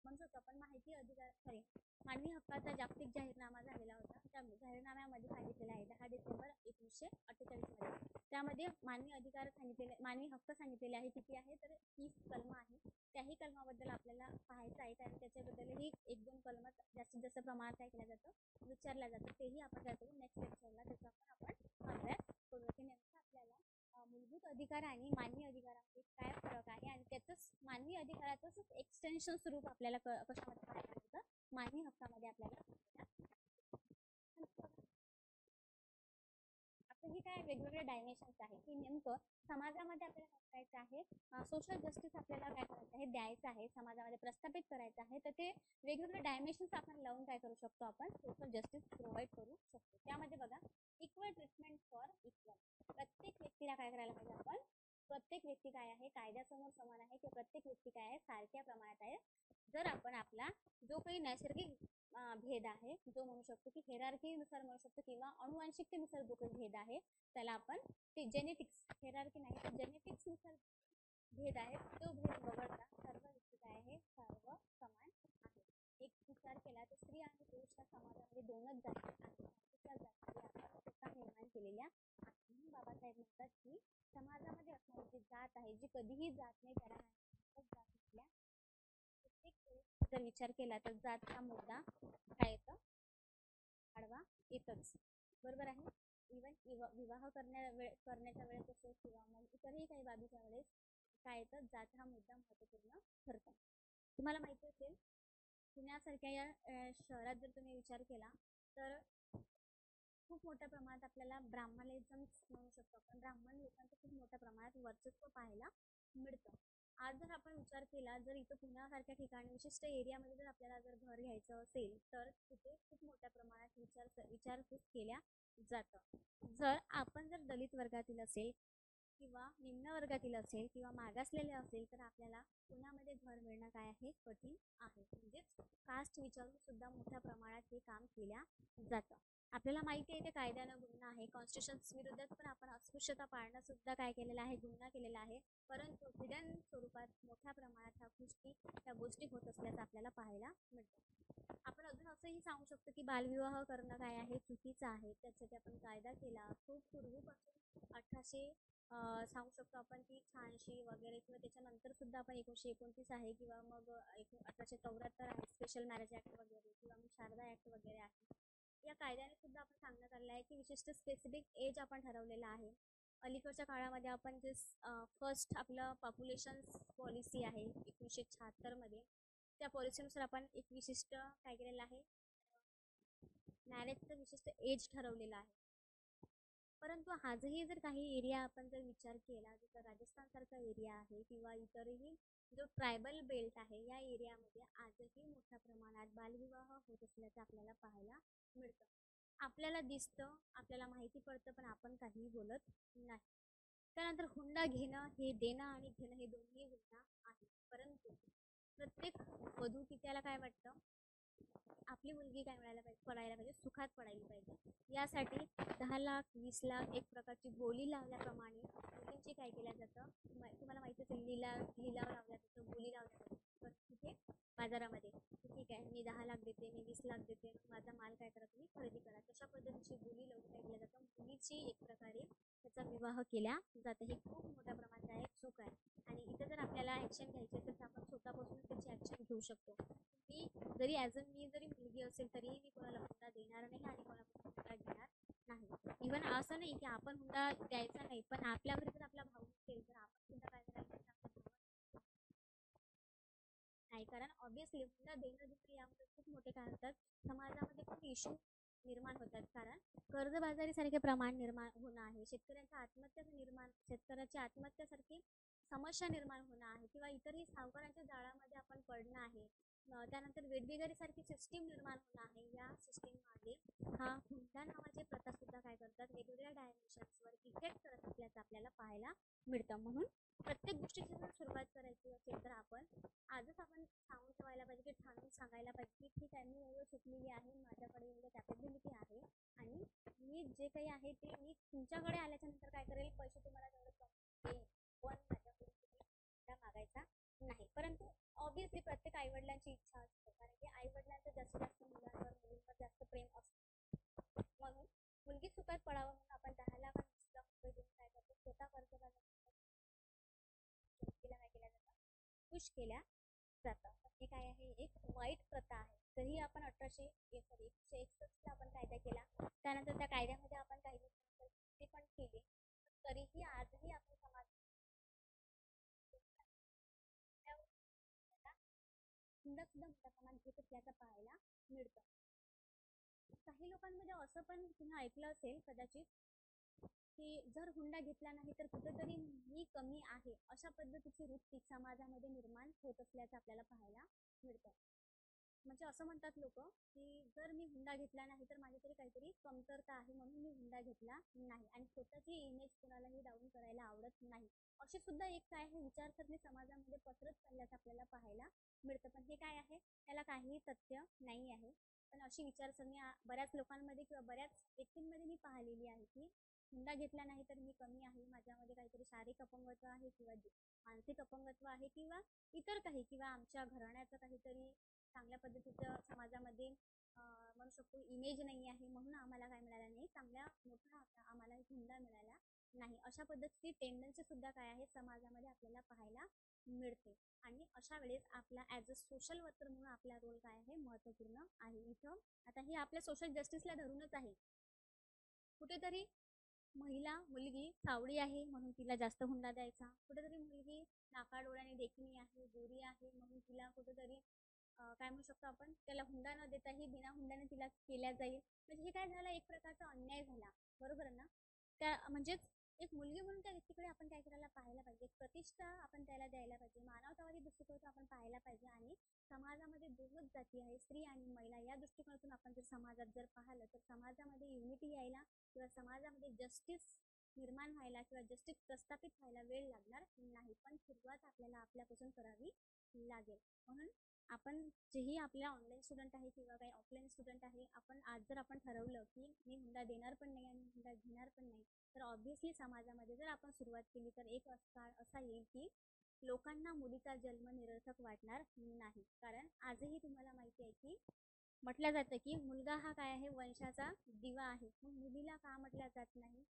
म्हणू शकतो आपण माहिती अधिकार मानवी हक्काचा जागतिक जाहीरनामा झालेला होता. त्या जाहीरनाम्यामध्ये सांगितलेलं आहे 10 डिसेंबर 1948 मध्ये. त्यामध्ये मानवी अधिकार सांगितलेले, मानवी हक्क सांगितलेले आहे. किती आहे तर 30 कलम आहे. त्याही कलमाबद्दल आपल्याला पाहायचं आहे कारण त्याच्याबद्दलही 1-2 कलम जास्तीत जास्त प्रमाणात काय केलं जातं, विचारलं जातं. तेही आपण काय करू नेक्स्ट लेक्चरला त्याचा आपण अभ्यास करू की नेमकं आपल्याला मूलभूत अधिकार आणि मानवी अधिकारामध्ये काय फरक आहे आणि त्याचंच मानवी अधिकाराचंच एक्सटेन्शन स्वरूप आपल्याला कशामध्ये पाहायला मिळतं, मानवी हक्कामध्ये आपल्याला. आता ही काय वेगवेगळे डायमेन्शन्स आहे की नेमकं समाजामध्ये आपल्याला काय करायचं आहे, सोशल जस्टिस आपल्याला काय करायचं आहे, द्यायचं आहे, समाजामध्ये प्रस्थापित करायचं आहे. तर ते वेगवेगळे डायमेन्शन्स आपण लावून काय करू शकतो, आपण सोशल जस्टिस प्रोव्हाइड करू शकतो. त्यामध्ये बघा, इक्वल ट्रीटमेंट फॉर इक्वल. प्रत्येक व्यक्तीला काय करायला पाहिजे आपण, प्रत्येक व्यक्ती काय आहे, कायद्यासमोर समान आहे किंवा प्रत्येक व्यक्ती काय आहे, सारख्या प्रमाणात आहे. जर आपण आपला जो काही नैसर्गिक भेद आहे, जो म्हणू शकतो की हेरार्कीनुसार म्हणू शकतो किंवा अनुवांशिकतेनुसार जो काही भेद आहे त्याला आपण ते जेनेटिक्स, हेरार्की नाही तर जेनेटिक्सनुसार भेद आहे, तो भेद वगळता सर्व व्यक्ती काय आहे, सर्व समान आहे. एक विचार केला तर स्त्री आणि पुरुष या समाजामध्ये दोनच जाती आहेत. बाकीच्या जाती आपण स्वतः निर्माण केलेल्या आहेत. म्हणून बाबासाहेब म्हणतात की समाजामध्ये असणारी जी जात आहे, जी कधीही जात नाही त्याला जात म्हटल्या. प्रत्येक जर विचार केला तर जातचा मुद्दा काय येतं, आडवा येतच. बरोबर आहे. इव्हन विवाह करण्याच्या वेळेस असो किंवा मग इतरही काही बाबीच्या वेळेस काय येतं, जात हा मुद्दा महत्त्वपूर्ण ठरतो. तुम्हाला माहिती असेल पुण्यासारख्या या शहरात जर तुम्ही विचार केला तर खूप मोठ्या प्रमाणात आपल्याला ब्राह्मणिझम म्हणू शकतो आपण, ब्राह्मण लोकांचं खूप मोठ्या प्रमाणात वर्चस्व पाहायला मिळतं. आज जर आपण विचार केला, जर इथं पुण्यासारख्या ठिकाणी विशिष्ट एरियामध्ये जर आपल्याला जर घर घ्यायचं असेल तर तिथे खूप मोठ्या प्रमाणात विचारपूस केल्या जातं. जर आपण जर दलित वर्गातील असेल किंवा निम्न वर्गातील असेल किंवा मागासलेले असेल तर आपल्याला पुण्यामध्ये घर मिळणं काय आहे, कठीण आहे. म्हणजेच कास्ट विचारून सुद्धा मोठ्या प्रमाणात हे काम केल्या जातं. आपल्याला माहिती आहे ते कायद्यानं गुन्हा आहे, कॉन्स्टिट्यूशन विरोधात पण आपण अस्पृश्यता पाळणं सुद्धा काय केलेलं आहे, गुन्हा केलेला आहे. परंतु हिडन स्वरूपात मोठ्या प्रमाणात ह्या गोष्टी होत असल्याचं आपल्याला पाहायला मिळतं. आपण अजून असंही सांगू शकतो की बालविवाह करणं काय आहे, चुकीचं आहे. त्यासाठी आपण कायदा केला खूप पूर्वीपासून 1800 सांगू शकतो आपण की 86 वगैरे किंवा त्याच्यानंतर सुद्धा आपण 1929 आहे किंवा मग 1874 आहे, स्पेशल मॅरेज ऍक्ट वगैरे किंवा मग शारदा ऍक्ट वगैरे आहे. या कायद्याने सुद्धा आपण सांगण्यात आलेलं आहे की विशिष्ट स्पेसिफिक एज आपण ठरवलेला आहे. अलीकडच्या काळामध्ये आपण जे फर्स्ट आपलं पॉप्युलेशन पॉलिसी आहे 1976 मध्ये, त्या पॉलिसीनुसार आपण एक विशिष्ट काय केलेलं आहे, मॅरेजचं विशिष्ट एज ठरवलेलं आहे. परंतु आजही जर काही एरिया आपण जर विचार केला, जसं राजस्थानसारखा एरिया आहे किंवा इतरही जो ट्रायबल बेल्ट आहे, या एरियामध्ये आजही मोठ्या प्रमाणात बालविवाह होत असल्याचं आपल्याला पाहायला मिळतं. आपल्याला दिसतं, आपल्याला माहिती पडतं, पण आपण काहीही बोलत नाही. त्यानंतर हुंडा घेणं हे देणं आणि घेणं हे दोन्ही गुन्हा आहे. परंतु प्रत्येक वधू त्याला काय वाटतं, आपली मुलगी काय मिळायला पाहिजे, पडायला पाहिजे, सुखात पडायला पाहिजे. यासाठी 10 लाख 20 लाख एक प्रकारची बोली लावल्याप्रमाणे मुलींची काय केलं जातं, तुम्हाला माहिती असेल, लिलाव लावला जातो, बोली लावल्या जातो तिथे बाजारामध्ये. ठीक आहे, मी 10 लाख देते, मी 20 लाख देते, माझा माल काय करा, तुम्ही खरेदी करा. तशा पद्धतीची बोली लावून काय केलं जातं, मुलीची एक प्रकारे त्याचा विवाह केला जातं. हे खूप मोठ्या प्रमाणात एक चूक आहे. आणि इथं जर आपल्याला ॲक्शन घ्यायची असेल तर आपण स्वतःपासून त्याची ॲक्शन घेऊ शकतो. मी जरी मी जरी मुलगी असेल तरीही मी कोणाला हुंडा देणार नाही आणि कोणाकडून हुंडा घेणार नाही. इव्हन असं नाही की आपण हुंडा द्यायचा नाही, पण आपल्या घरी जर आपला भाऊ असेल तर आपण सुद्धा काय करायला पाहिजे, आपल्या भावाला नाही. कारण ऑब्विसली हुंडा देणं घेणं यामुळे खूप मोठे काय होतात, समाजामध्ये खूप इश्यू निर्माण होतात. कारण कर्जबाजारीसारखे प्रमाण निर्माण होणं आहे, शेतकऱ्याच्या आत्महत्यासारखी समस्या निर्माण होणं आहे, किंवा इतरही सावकारांच्या जाळामध्ये आपण पडणं आहे. त्यानंतर वेठबिगारीसारखी सिस्टीम निर्माण होणं आहे. या सिस्टीममध्ये हा हुंडा नावाची प्रथा सुद्धा काय करतात, वेगवेगळ्या डायमेन्शन्सवर इफेक्ट करत असल्याचं आपल्याला पाहायला मिळतं. म्हणून प्रत्येक गोष्टीची जर सुरुवात करायची असेल तर आपण आजच आपण सांगून ठेवायला पाहिजे, की ठाणून सांगायला पाहिजे की ठीक आहे, मी एवढं शिकलेली आहे, माझ्याकडे एवढं कॅपेबिलिटी आहे, आणि मी जे काही आहे ते मी तुमच्याकडे आल्याच्या नंतर काय करेल, पैसे तुम्हाला तेवढं कमी देईन, पण माझ्याकडून तुम्ही हुंडा मागायचा नाही. परंतु ऑब्विसली प्रत्येक आईवडिलांची इच्छा असते, कारण की आईवडिलांचं जास्तीत जास्त मुलांवर मुलींवर जास्त प्रेम असतं. म्हणून मुलगी सुखात पडावं म्हणून आपण 10 लाख आणि 20 लाख रुपये देऊन काय करतो, स्वतः मुलगीला काय केल्या जातं, खुश केल्या जातं. हे काय आहे, एक वाईट प्रथा आहे. तरीही आपण 161ला आपण कायदा केला, त्यानंतर त्या कायद्यामध्ये आपण काही दुरुस्ती पण केली, तरीही आजही आपण समाज हुंडा सुद्धा मोठ्या प्रमाणात घेत असल्याचं पाहायला मिळतं. काही लोकांमध्ये असं पण तुम्ही ऐकलं असेल कदाचित, की जर हुंडा घेतला नाही तर कुठेतरी मी कमी आहे, अशा पद्धतीची वृत्ती समाजामध्ये निर्माण होत असल्याचं आपल्याला पाहायला मिळतं. म्हणजे असं म्हणतात लोक, की जर मी हुंडा घेतला नाही तर माझी तरी काहीतरी कमतरता आहे, म्हणून मी हुंडा घेतला नाही, आणि स्वतःची इमेज कोणालाही डाऊन करायला आवडत नाही, अशी सुद्धा एक काय आहे विचारसरणी समाजामध्ये पसरत चालल्याचं आपल्याला पाहायला मिळतं. पण हे काय आहे, त्याला काहीही तथ्य नाही आहे. पण अशी विचारसरणी बऱ्याच लोकांमध्ये किंवा बऱ्याच व्यक्तींमध्ये मी पाहिलेली आहे, की हुंडा घेतला नाही तर मी कमी आहे, माझ्यामध्ये काहीतरी शारीरिक अपंगत्व आहे किंवा मानसिक अपंगत्व आहे, किंवा इतर काही, किंवा आमच्या घराण्याचं काहीतरी चांगल्या पद्धतीचं समाजामध्ये म्हणू शकतो इमेज नाही आहे, म्हणून आम्हाला काय मिळालं नाही, चांगल्या मोठा आम्हाला हुंडा मिळाला नाही. अशा पद्धतीची टेंडन्सी सुद्धा काय आहे समाजामध्ये आपल्याला पाहायला मिळते. आणि अशा वेळेस आपला ॲज अ सोशल वर्कर म्हणून आपला रोल काय आहे, महत्त्वपूर्ण आहे. इथं आता हे आपल्या सोशल जस्टिसला धरूनच आहे. कुठेतरी मुलगी सावळी आहे म्हणून तिला जास्त हुंडा द्यायचा, कुठेतरी मुलगी नाका डोळ्याने देखणी आहे, गोरी आहे म्हणून तिला कुठेतरी काय म्हणू शकतो आपण, त्याला हुंडा न देताही बिना हुंड्याने तिला केल्या जाईल. म्हणजे हे काय झालं, एक प्रकारचा अन्याय झाला, बरोबर ना. त्या म्हणजेच एक मुलगी म्हणून त्या व्यक्तीकडे आपण काय करायला पाहायला पाहिजे, प्रतिष्ठा आपण त्याला द्यायला पाहिजे, मानवतावादी दृष्टिकोनातून आपण पाहायला पाहिजे. आणि समाजामध्ये दोनच जाती आहे, स्त्री आणि महिला, या दृष्टिकोनातून आपण जर समाजात जर पाहिलं तर समाजामध्ये युनिटी यायला किंवा समाजामध्ये जस्टिस निर्माण व्हायला किंवा जस्टिस प्रस्थापित व्हायला वेळ लागणार नाही, पण सुरुवात आपल्याला आपल्यापासून करावी लागेल. म्हणून आपण जेही आपल्या ऑनलाईन स्टुडंट आहे किंवा काही ऑफलाईन स्टुडंट आहे, आपण आज जर आपण ठरवलं की मी हुंडा देणार पण नाही आणि हुंडा घेणार पण नाही, तर ऑब्व्हियसली समाजामध्ये जर आपण सुरुवात केली तर एक काळ असा येईल की लोकांना मुलीचा जन्म निरर्थक वाटणार नाही. कारण आजही तुम्हाला माहिती आहे की म्हटलं जातं की मुलगा हा काय आहे, वंशाचा दिवा आहे. मग मुलीला का म्हटलं जात नाही,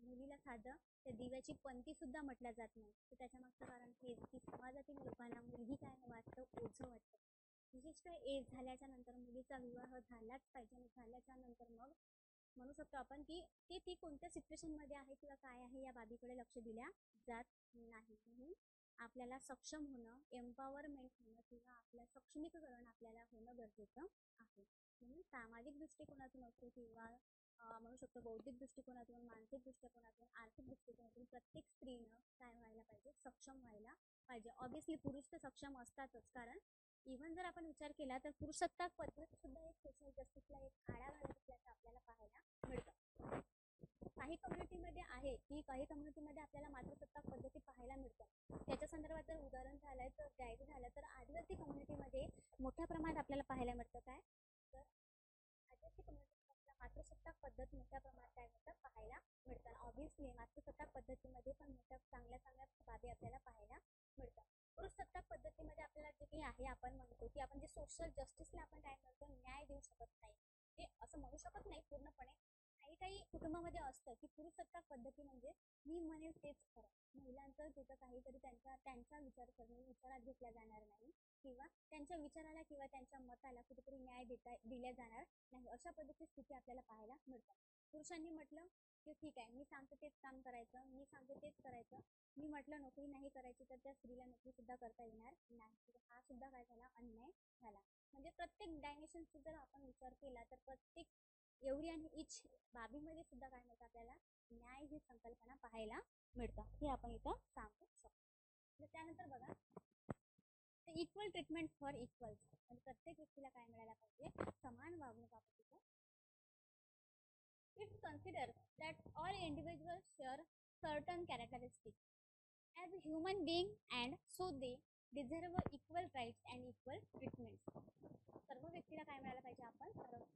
मुलीला साधं त्या दिव्याची पंथी सुद्धा म्हटल्या जात नाही. तर त्याच्या मागचं कारण हेच की समाजातील लोकांना मुलगी काय वाटतं, ओझं वाटतं. विशिष्ट एज झाल्याच्या नंतर मुलीचा विवाह झालाच पाहिजे, आणि झाल्याच्या नंतर मग म्हणू शकतो आपण की ती कोणत्या सिच्युएशनमध्ये आहे किंवा काय आहे या बाबीकडे लक्ष दिल्या जात नाही. म्हणून आपल्याला सक्षम होणं, एम्पॉवरमेंट होणं किंवा आपलं सक्षमीकरण आपल्याला होणं गरजेचं आहे. म्हणून सामाजिक दृष्टिकोनातून असो किंवा म्हणू शकतो बौद्धिक दृष्टिकोनातून, मानसिक दृष्टिकोनातून, आर्थिक दृष्टिकोनातून प्रत्येक स्त्रीनं काय व्हायला पाहिजे, सक्षम व्हायला पाहिजे. ऑब्व्हियसली पुरुष तर सक्षम असतातच, कारण इव्हन जर आपण विचार केला तर पुरुषसत्ताक पद्धत सुद्धा एक सोशल जस्टिसला एक आळा घालत असल्याचं आपल्याला पाहायला मिळतं. काही कम्युनिटीमध्ये आहे की काही कम्युनिटीमध्ये आपल्याला मातृसत्ताक पद्धती पाहायला मिळतात. त्याच्या संदर्भात जर उदाहरण द्यायचं झालं तर आदिवासी कम्युनिटीमध्ये मोठ्या प्रमाणात आपल्याला पाहायला मिळतं काय, तर आदिवासी कम्युनिटीमध्ये मातृसत्ताक पद्धत मोठ्या प्रमाणात काय मिळतं, पाहायला मिळतात. ऑब्व्हियसली मातृसत्ताक पद्धतीमध्ये पण मोठ्या चांगल्या चांगल्या बाबी आपल्याला पाहायला मिळतात. पुरुषसत्ताक पद्धतीमध्ये आपल्याला जे काही आहे, आपण म्हणतो की आपण जे सोशल जस्टिसला आपण काय म्हणतो, न्याय देऊ शकत नाही, ते असं म्हणू शकत नाही पूर्णपणे. काही काही कुटुंबामध्ये असतं की पुरुषसत्ताक पद्धती म्हणजे मी म्हणेल तेच खरं, महिलांचं तिथं काहीतरी त्यांचा विचार करणे विचारात घेतला जाणार नाही, किंवा त्यांच्या विचाराला किंवा त्यांच्या मताला कुठेतरी न्याय दिला जाणार नाही, अशा पद्धतीची स्थिती आपल्याला पाहायला मिळतात. पुरुषांनी म्हटलं की ठीक आहे, मी सांगतो तेच काम करायचं, मी सांगतो तेच करायचं, मी म्हटलं नोकरी नाही करायची तर त्या स्त्रीला नोकरी सुद्धा करता येणार नाही, हा सुद्धा काय झाला, अन्याय झाला. म्हणजे प्रत्येक डायमेन्शनचा जर आपण विचार केला तर प्रत्येक एव्हरी आणि इच बाबीमध्ये सुद्धा काय मिळतं, आपल्याला न्याय ही संकल्पना पाहायला मिळतं, हे आपण इथं सांगू शकतो. त्यानंतर बघा, इक्वल ट्रीटमेंट फॉर इक्वल्स, म्हणजे प्रत्येक व्यक्तीला काय मिळायला पाहिजे, समान वागणूक आपण तिथं. It's consider that all individuals share certain characteristics as a human being and so they deserve equal rights and equal treatment. सर्व व्यक्तीला काय मिळायला पाहिजे, आपण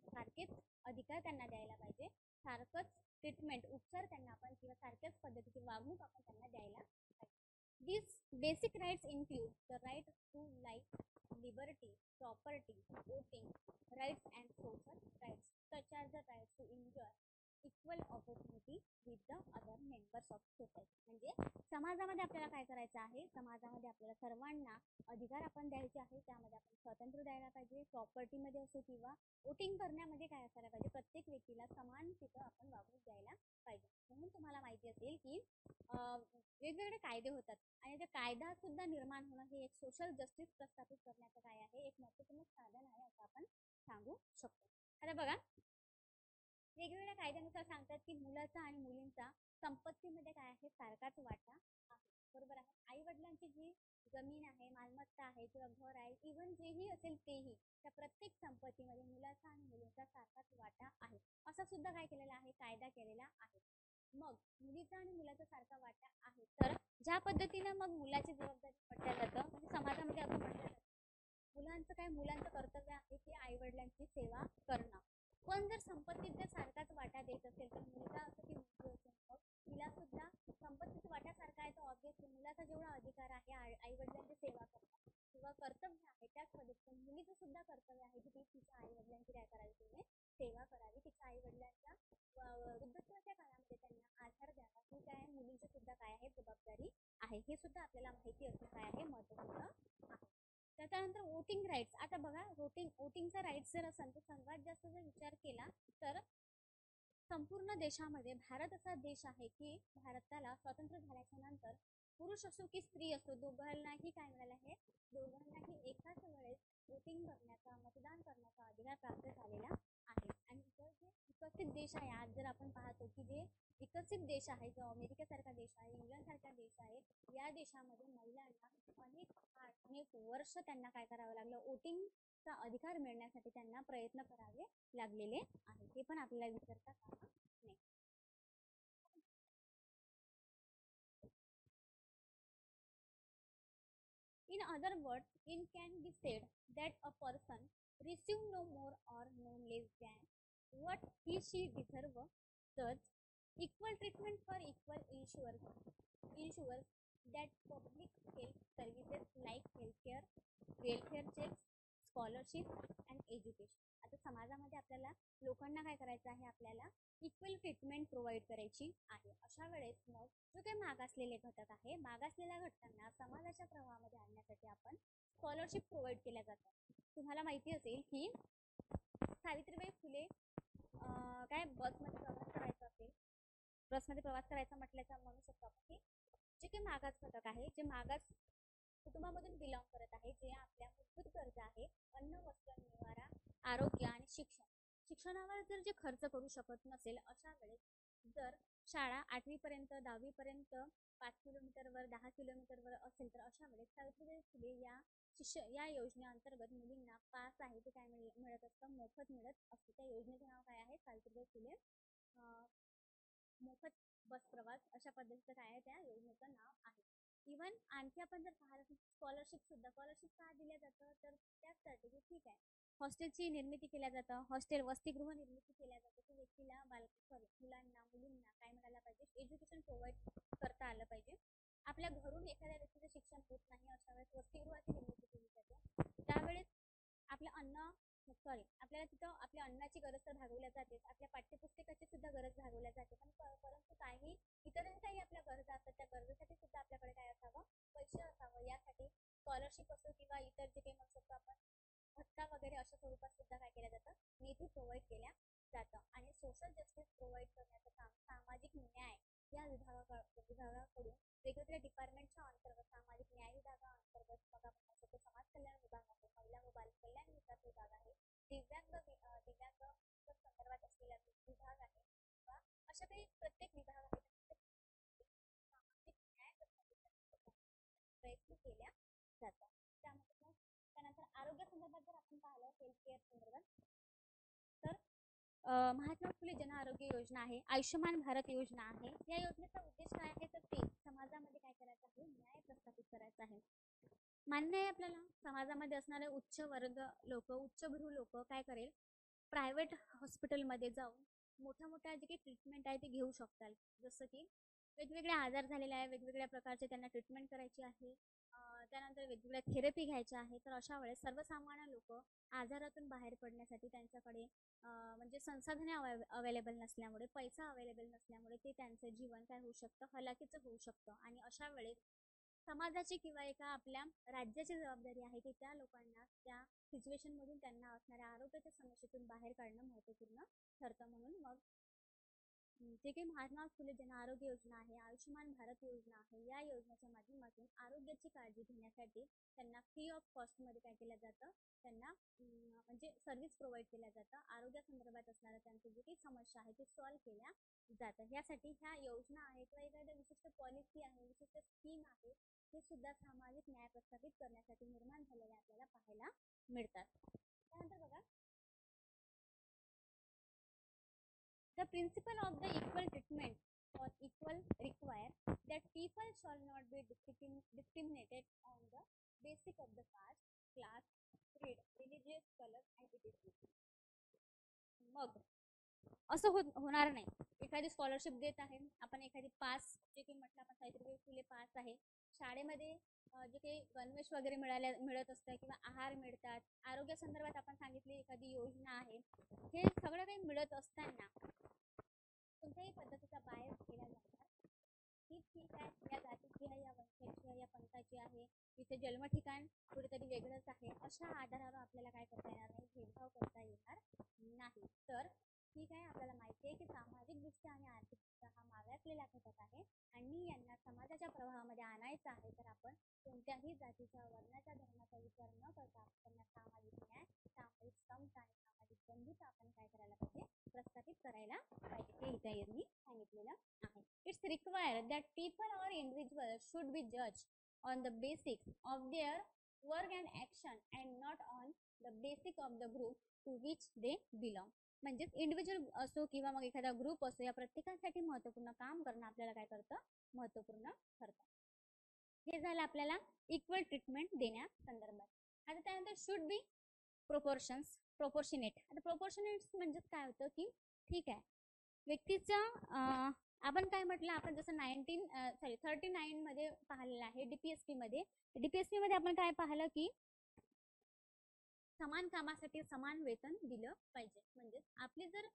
सारखेच अधिकार त्यांना द्यायला पाहिजे, सारखंच ट्रीटमेंट, उपचार त्यांना आपण किंवा सारख्याच पद्धतीची वागणूक आपण त्यांना द्यायला पाहिजे. These basic rights include the right to life, liberty, property, voting rights and social rights, such as the right to enjoy equal opportunity with the other members of society. म्हणजे समाजामध्ये आपल्याला काय करायचं आहे, समाजामध्ये आपल्याला सर्वांना अधिकार आपण द्यायचे आहे, त्यामध्ये आपण स्वातंत्र्य द्यायला पाहिजे, प्रॉपर्टीमध्ये असो किंवा वोटिंग करण्यामध्ये काय असायला पाहिजे, प्रत्येक व्यक्तीला समान तिथं आपण वागणूक द्यायला पाहिजे. म्हणून तुम्हाला माहिती असेल की वेगवेगळे कायदे होतात आणि ते कायदा सुद्धा निर्माण होणं हे एक सोशल जस्टिस प्रस्थापित करण्याचं काय आहे, एक महत्त्वपूर्ण साधन आहे असं आपण सांगू शकतो. आता बघा, वेगवेगळ्या कायद्यानुसार सांगतात की मुलाचा आणि मुलींचा संपत्तीमध्ये काय आहे, सारखाच वाटा आहे, बरोबर आहे. आई वडिलांची जी जमीन आहे, मालमत्ता आहे किंवा घर आहे, इव्हन जेही असेल तेही, त्या प्रत्येक संपत्तीमध्ये मुलाचा आणि मुलींचा सारखाच वाटा आहे, असा सुद्धा काय केलेला आहे, कायदा केलेला आहे. मग मुलीचा आणि मुलाचा सारखा वाटा आहे, तर ज्या पद्धतीनं मग मुलाची जबाबदारी म्हटलं जातं, म्हणजे समाजामध्ये असं म्हटलं जातं, मुलांचं कर्तव्य आहे की आई वडिलांची सेवा करणं. पण जर संपत्तीत जर सारखाच वाटा देत असेल तर मुलगा असो की मुलगी असो, मग तिला सुद्धा संपत्तीचा वाटा सारखा आहे, तर ऑब्व्हियसली मुलाचा जेवढा अधिकार आहे आई वडिलांची सेवा करणं किंवा कर्तव्य आहे, त्याच पद्धतीने मुलीचं सुद्धा कर्तव्य आहे की ती तिच्या आई वडिलांची काय करावी, तिने सेवा करावी, तिच्या आई वडिलांच्या वृद्धत्वाच्या काळामध्ये त्यांना आधार द्यावा, ही काय मुलींची सुद्धा काय आहे, जबाबदारी आहे, हे सुद्धा आपल्याला माहिती असणं काय आहे, महत्त्वपूर्ण आहे. त्याच्यानंतर वोटिंग राईट्स. आता बघा, वोटिंगचा राईट्स जर असेल तर सर्वात जास्त जर विचार केला तर संपूर्ण देशामध्ये भारत असा देश आहे की भारताला स्वातंत्र्य झाल्याच्या नंतर पुरुष असो की स्त्री असो, दोघांनाही काय मिळालं आहे, दोघांनाही एकाच वेळेस वोटिंग करण्याचा, मतदान करण्याचा अधिकार प्राप्त झालेला आहे. आणि जर जे विकसित देश आहे, आज जर आपण पाहतो की जे विकसित देश आहे, जो अमेरिकेसारखा देश आहे, इंग्लंडसारखा देश आहे, या देशामध्ये महिलांना अनेक वर्ष त्यांना काय करावं लागलं, वोटिंगचा अधिकार मिळण्यासाठी त्यांना प्रयत्न करावे लागलेले आहे, हे पण आपल्याला विसरता कामा नये. In other words, it can be said that a person receive no more or no less than what he she deserve. Thus, equal treatment for equal ensures that public health services like healthcare, welfare checks, scholarship and education. आता समाजामध्ये आपल्याला लोकांना काय करायचं आहे, आपल्याला equal treatment provide करायची आहे. अशा वेळेस मग जो काही मागासलेले घटक आहे, मागासलेल्या घटकांना समाजाच्या प्रवाहामध्ये आणण्यासाठी आपण स्कॉलरशिप प्रोव्हाइड केल्या जातात. तुम्हाला माहिती असेल की सावित्रीबाई फुले काय बसमध्ये प्रवास करायचा असेल, बसमध्ये प्रवास करायचा म्हटल्याचा म्हणू शकतो आपण की जे काही मागास घटक आहे, जे मागास कुटुंबामधून बिलॉंग करत आहे, जे आपल्या मूलभूत गरजा आहे, अन्न, वस्त्र, निवारा, आरोग्य आणि शिक्षण, शिक्षणावर जर जे खर्च करू शकत नसेल अशा वेळेस जर शाळा 8वी पर्यंत 10वी पर्यंत 5 किलोमीटरवर 10 किलोमीटरवर असेल तर अशा वेळेस सावित्रीबाई फुले या योजनेअंतर्गत मुलींना पास आहे ते काय मिळत असतं, मोफत मिळत असतं. त्या योजनेचं नाव काय आहे? सावित्रीबाई फुले मोफत बस प्रवास अशा पद्धतीचं काय आहे त्या योजनेचं नाव आहे. इव्हन आणखी आपण जर पाहिलं स्कॉलरशिप का दिल्या जातं तर त्याचसाठी की ठीक आहे हॉस्टेलची निर्मिती केल्या जातं, हॉस्टेल वसतिगृह निर्मिती केल्या जातं की व्यक्तीला मुलांना मुलींना काय मिळायला पाहिजे, एज्युकेशन प्रोव्हाइड करता आलं पाहिजे. आपल्या घरून एखाद्या व्यक्तीचं शिक्षण होत नाही अशा वेळेस वसतिगृहाची निर्मिती केली जाते. त्यावेळेस आपल्याला तिथं आपल्या अन्नाची गरज तर भागवल्या जाते, आपल्या पाठ्यपुस्तकाची सुद्धा गरज भागवल्या जाते, परंतु काही इतरही काही आपल्या गरजा असतात त्या गरजेसाठी सुद्धा आपल्याकडे काय असावं, पैसे असावं. यासाठी स्कॉलरशिप असो किंवा इतर जे काही म्हणू शकतो आपण भत्ता वगैरे अशा स्वरूपात सुद्धा काय केलं जातं, निधी प्रोव्हाइड केल्या जातं. आणि सोशल जस्टिस प्रोव्हाइड करण्याचं काम सामाजिक न्याय या विभागाकडून वेगवेगळ्या डिपार्टमेंटच्या अंतर्गत सामाजिक न्याय विभागाअंतर्गत मग आपण म्हणू शकतो समाज कल्याण विभाग आहे, महिला व बाल कल्याण विकास विभाग आहे, दिव्यांग संदर्भात असलेला विभाग आहे किंवा अशा काही प्रत्येक विभाग आहे सामाजिक न्याय प्रयत्न केल्या जातात. त्यामध्ये त्यानंतर आरोग्य संदर्भात जर आपण पाहिलं हेल्थ केअर संदर्भात तर महात्मा फुले जन आरोग्य योजना आहे, आयुष्यमान भारत योजना आहे. या योजनेचा उद्देश काय आहे तर ते समाजामध्ये काय करायचं आहे, न्याय प्रस्थापित करायचा आहे. मान्य आहे आपल्याला समाजामध्ये असणारे उच्च वर्ग लोक उच्चभ्रू लोक काय करेल प्रायव्हेट हॉस्पिटलमध्ये जाऊन मोठ्या जे काही ट्रीटमेंट आहे ते घेऊ शकतात. जसं की वेगवेगळे आजार झालेले आहे, वेगवेगळ्या प्रकारचे त्यांना ट्रीटमेंट करायची आहे, त्यानंतर वेगवेगळ्या थेरपी घ्यायच्या आहे. तर अशा वेळेस सर्वसामान्य लोक आजारातून बाहेर पडण्यासाठी त्यांच्याकडे म्हणजे संसाधने अवेलेबल नसल्यामुळे पैसा अवेलेबल नसल्यामुळे ते त्यांचं जीवन काय होऊ शकतं, हलाखीचं होऊ शकतं. आणि अशा वेळेस समाजाची किंवा एका आपल्या राज्याची जबाबदारी आहे की त्या लोकांना त्या सिच्युएशनमधून त्यांना असणाऱ्या आरोग्याच्या समस्येतून बाहेर काढणं महत्त्वपूर्ण ठरतं. म्हणून मग जे काही महात्मा फुले जन आरोग्य योजना आहे, आयुष्यमान भारत योजना आहे, या योजनेच्या माध्यमातून आरोग्याची काळजी घेण्यासाठी त्यांना फ्री ऑफ कॉस्टमध्ये काय केलं जातं, त्यांना म्हणजे सर्व्हिस प्रोव्हाइड केल्या जातं. आरोग्यासंदर्भात असणारं त्यांचं जे काही समस्या आहे ते सॉल्व्ह केल्या जातं. यासाठी ह्या योजना आहेत किंवा एखाद्या विशिष्ट पॉलिसी आहे, विशिष्ट स्कीम आहे, हे सुद्धा सामाजिक न्याय प्रस्थापित करण्यासाठी निर्माण झालेले आपल्याला पाहायला मिळतात. त्यानंतर बघा The principle of the equal treatment or equal require that people shall not be discriminated on the basis of the caste, class, creed, religious color and etc. मग असं होणार नाही. एखादी स्कॉलरशिप देत आहे आपण, एखादी पास जे काही म्हटलं आपण सावित्रीबाई फुले पास आहे, शाळेमध्ये जे काही गणवेश वगैरे मिळत असतं किंवा आहार मिळतात, आरोग्य संदर्भात आपण सांगितली एखादी योजना आहे, हे सगळं काही मिळत असताना कोणत्याही पद्धतीचा बायस केला जाणार ही ठीक आहे, या जातीची आहे, या वंशाची आहे, या पंथाची आहे, तिचे जन्म ठिकाण कुठेतरी वेगळंच आहे, अशा आधारावर आपल्याला काय करता येणार नाही, भेदभाव करता येणार नाही. तर ठीक आहे, आपल्याला माहिती आहे की सामाजिकदृष्ट्या आणि आर्थिकदृष्ट्या हा मागासलेला घटक आहे आणि यांना समाजाच्या प्रवाहामध्ये आणायचं आहे. तर आपण कोणत्याही जातीच्या, वर्णाच्या, धर्माचा विचार न करता आपण त्यांना सामाजिक न्याय, सामाजिक समता आणि सामाजिक बंधुता आपण काय करायला पाहिजे, प्रस्थापित करायला पाहिजे. हे इथे यांनी सांगितलेलं आहे. It's required that people or individual should be जज on the basics of their work and action and not on the basic of the group to which they belong. म्हणजेच इंडिव्हिज्युअल असो किंवा मग एखादा ग्रुप असो, या प्रत्येकासाठी महत्त्वपूर्ण काम करणं आपल्याला काय करतं, महत्त्वपूर्ण ठरतं. हे झालं आपल्याला इक्वल ट्रीटमेंट देण्यासंदर्भात. आता त्यानंतर शुड बी प्रोपोर्शनेट. आता प्रोपोर्शनेट म्हणजे काय होतं की ठीक आहे व्यक्तीचं आपण काय म्हटलं, आपण जसं 39 मध्ये पाहिलेलं आहे डीपीएसपी मध्ये आपण काय पाहिलं की समान कामासाठी समान वेतन दिलं पाहिजे. म्हणजे आपली जर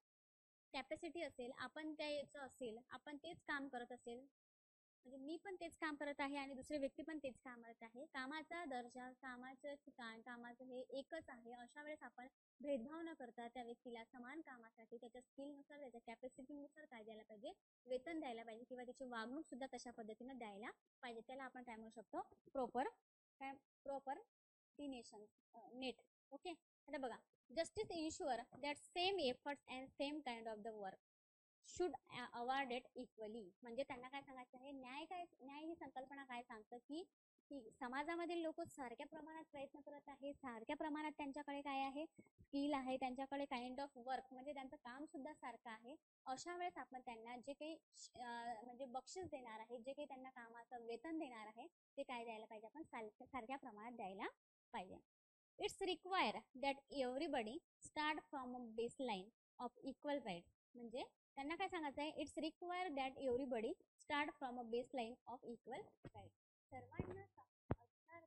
कॅपॅसिटी असेल, आपण त्याचं असेल, आपण तेच काम करत असेल, म्हणजे मी पण तेच काम करत आहे आणि दुसरे व्यक्ती पण तेच काम करत आहे, कामाचा दर्जा, कामाचं ठिकाण, कामाचं हे एकच आहे, अशा वेळेस आपण भेदभाव न करता त्या व्यक्तीला समान कामासाठी त्याच्या स्किलनुसार, त्याच्या कॅपॅसिटीनुसार काय द्यायला पाहिजे, वेतन द्यायला पाहिजे किंवा त्याची वागणूक सुद्धा तशा पद्धतीने द्यायला पाहिजे. त्याला आपण काय म्हणू शकतो, प्रॉपर नेट. ओके. आता बघा Justice ensure that same efforts and same kind of the work should awarded equally. म्हणजे त्यांना काय सांगायचं आहे, न्याय ही संकल्पना काय सांगतं की समाजामधील लोक सारख्या प्रमाणात प्रयत्न करत आहे, सारख्या प्रमाणात त्यांच्याकडे काय आहे, स्किल आहे, त्यांच्याकडे काइंड ऑफ वर्क म्हणजे त्यांचं काम सुद्धा सारखं आहे. अशा वेळेस आपण त्यांना जे काही म्हणजे बक्षीस देणार आहे, जे काही त्यांना कामाचं वेतन देणार आहे, ते काय द्यायला पाहिजे, आपण सारख्या प्रमाणात द्यायला पाहिजे. It's require that everybody start from a baseline of equal rights. म्हणजे त्यांना काय सांगायचं आहे, it's require that everybody start from a baseline of equal right. सर्वांना अधिकार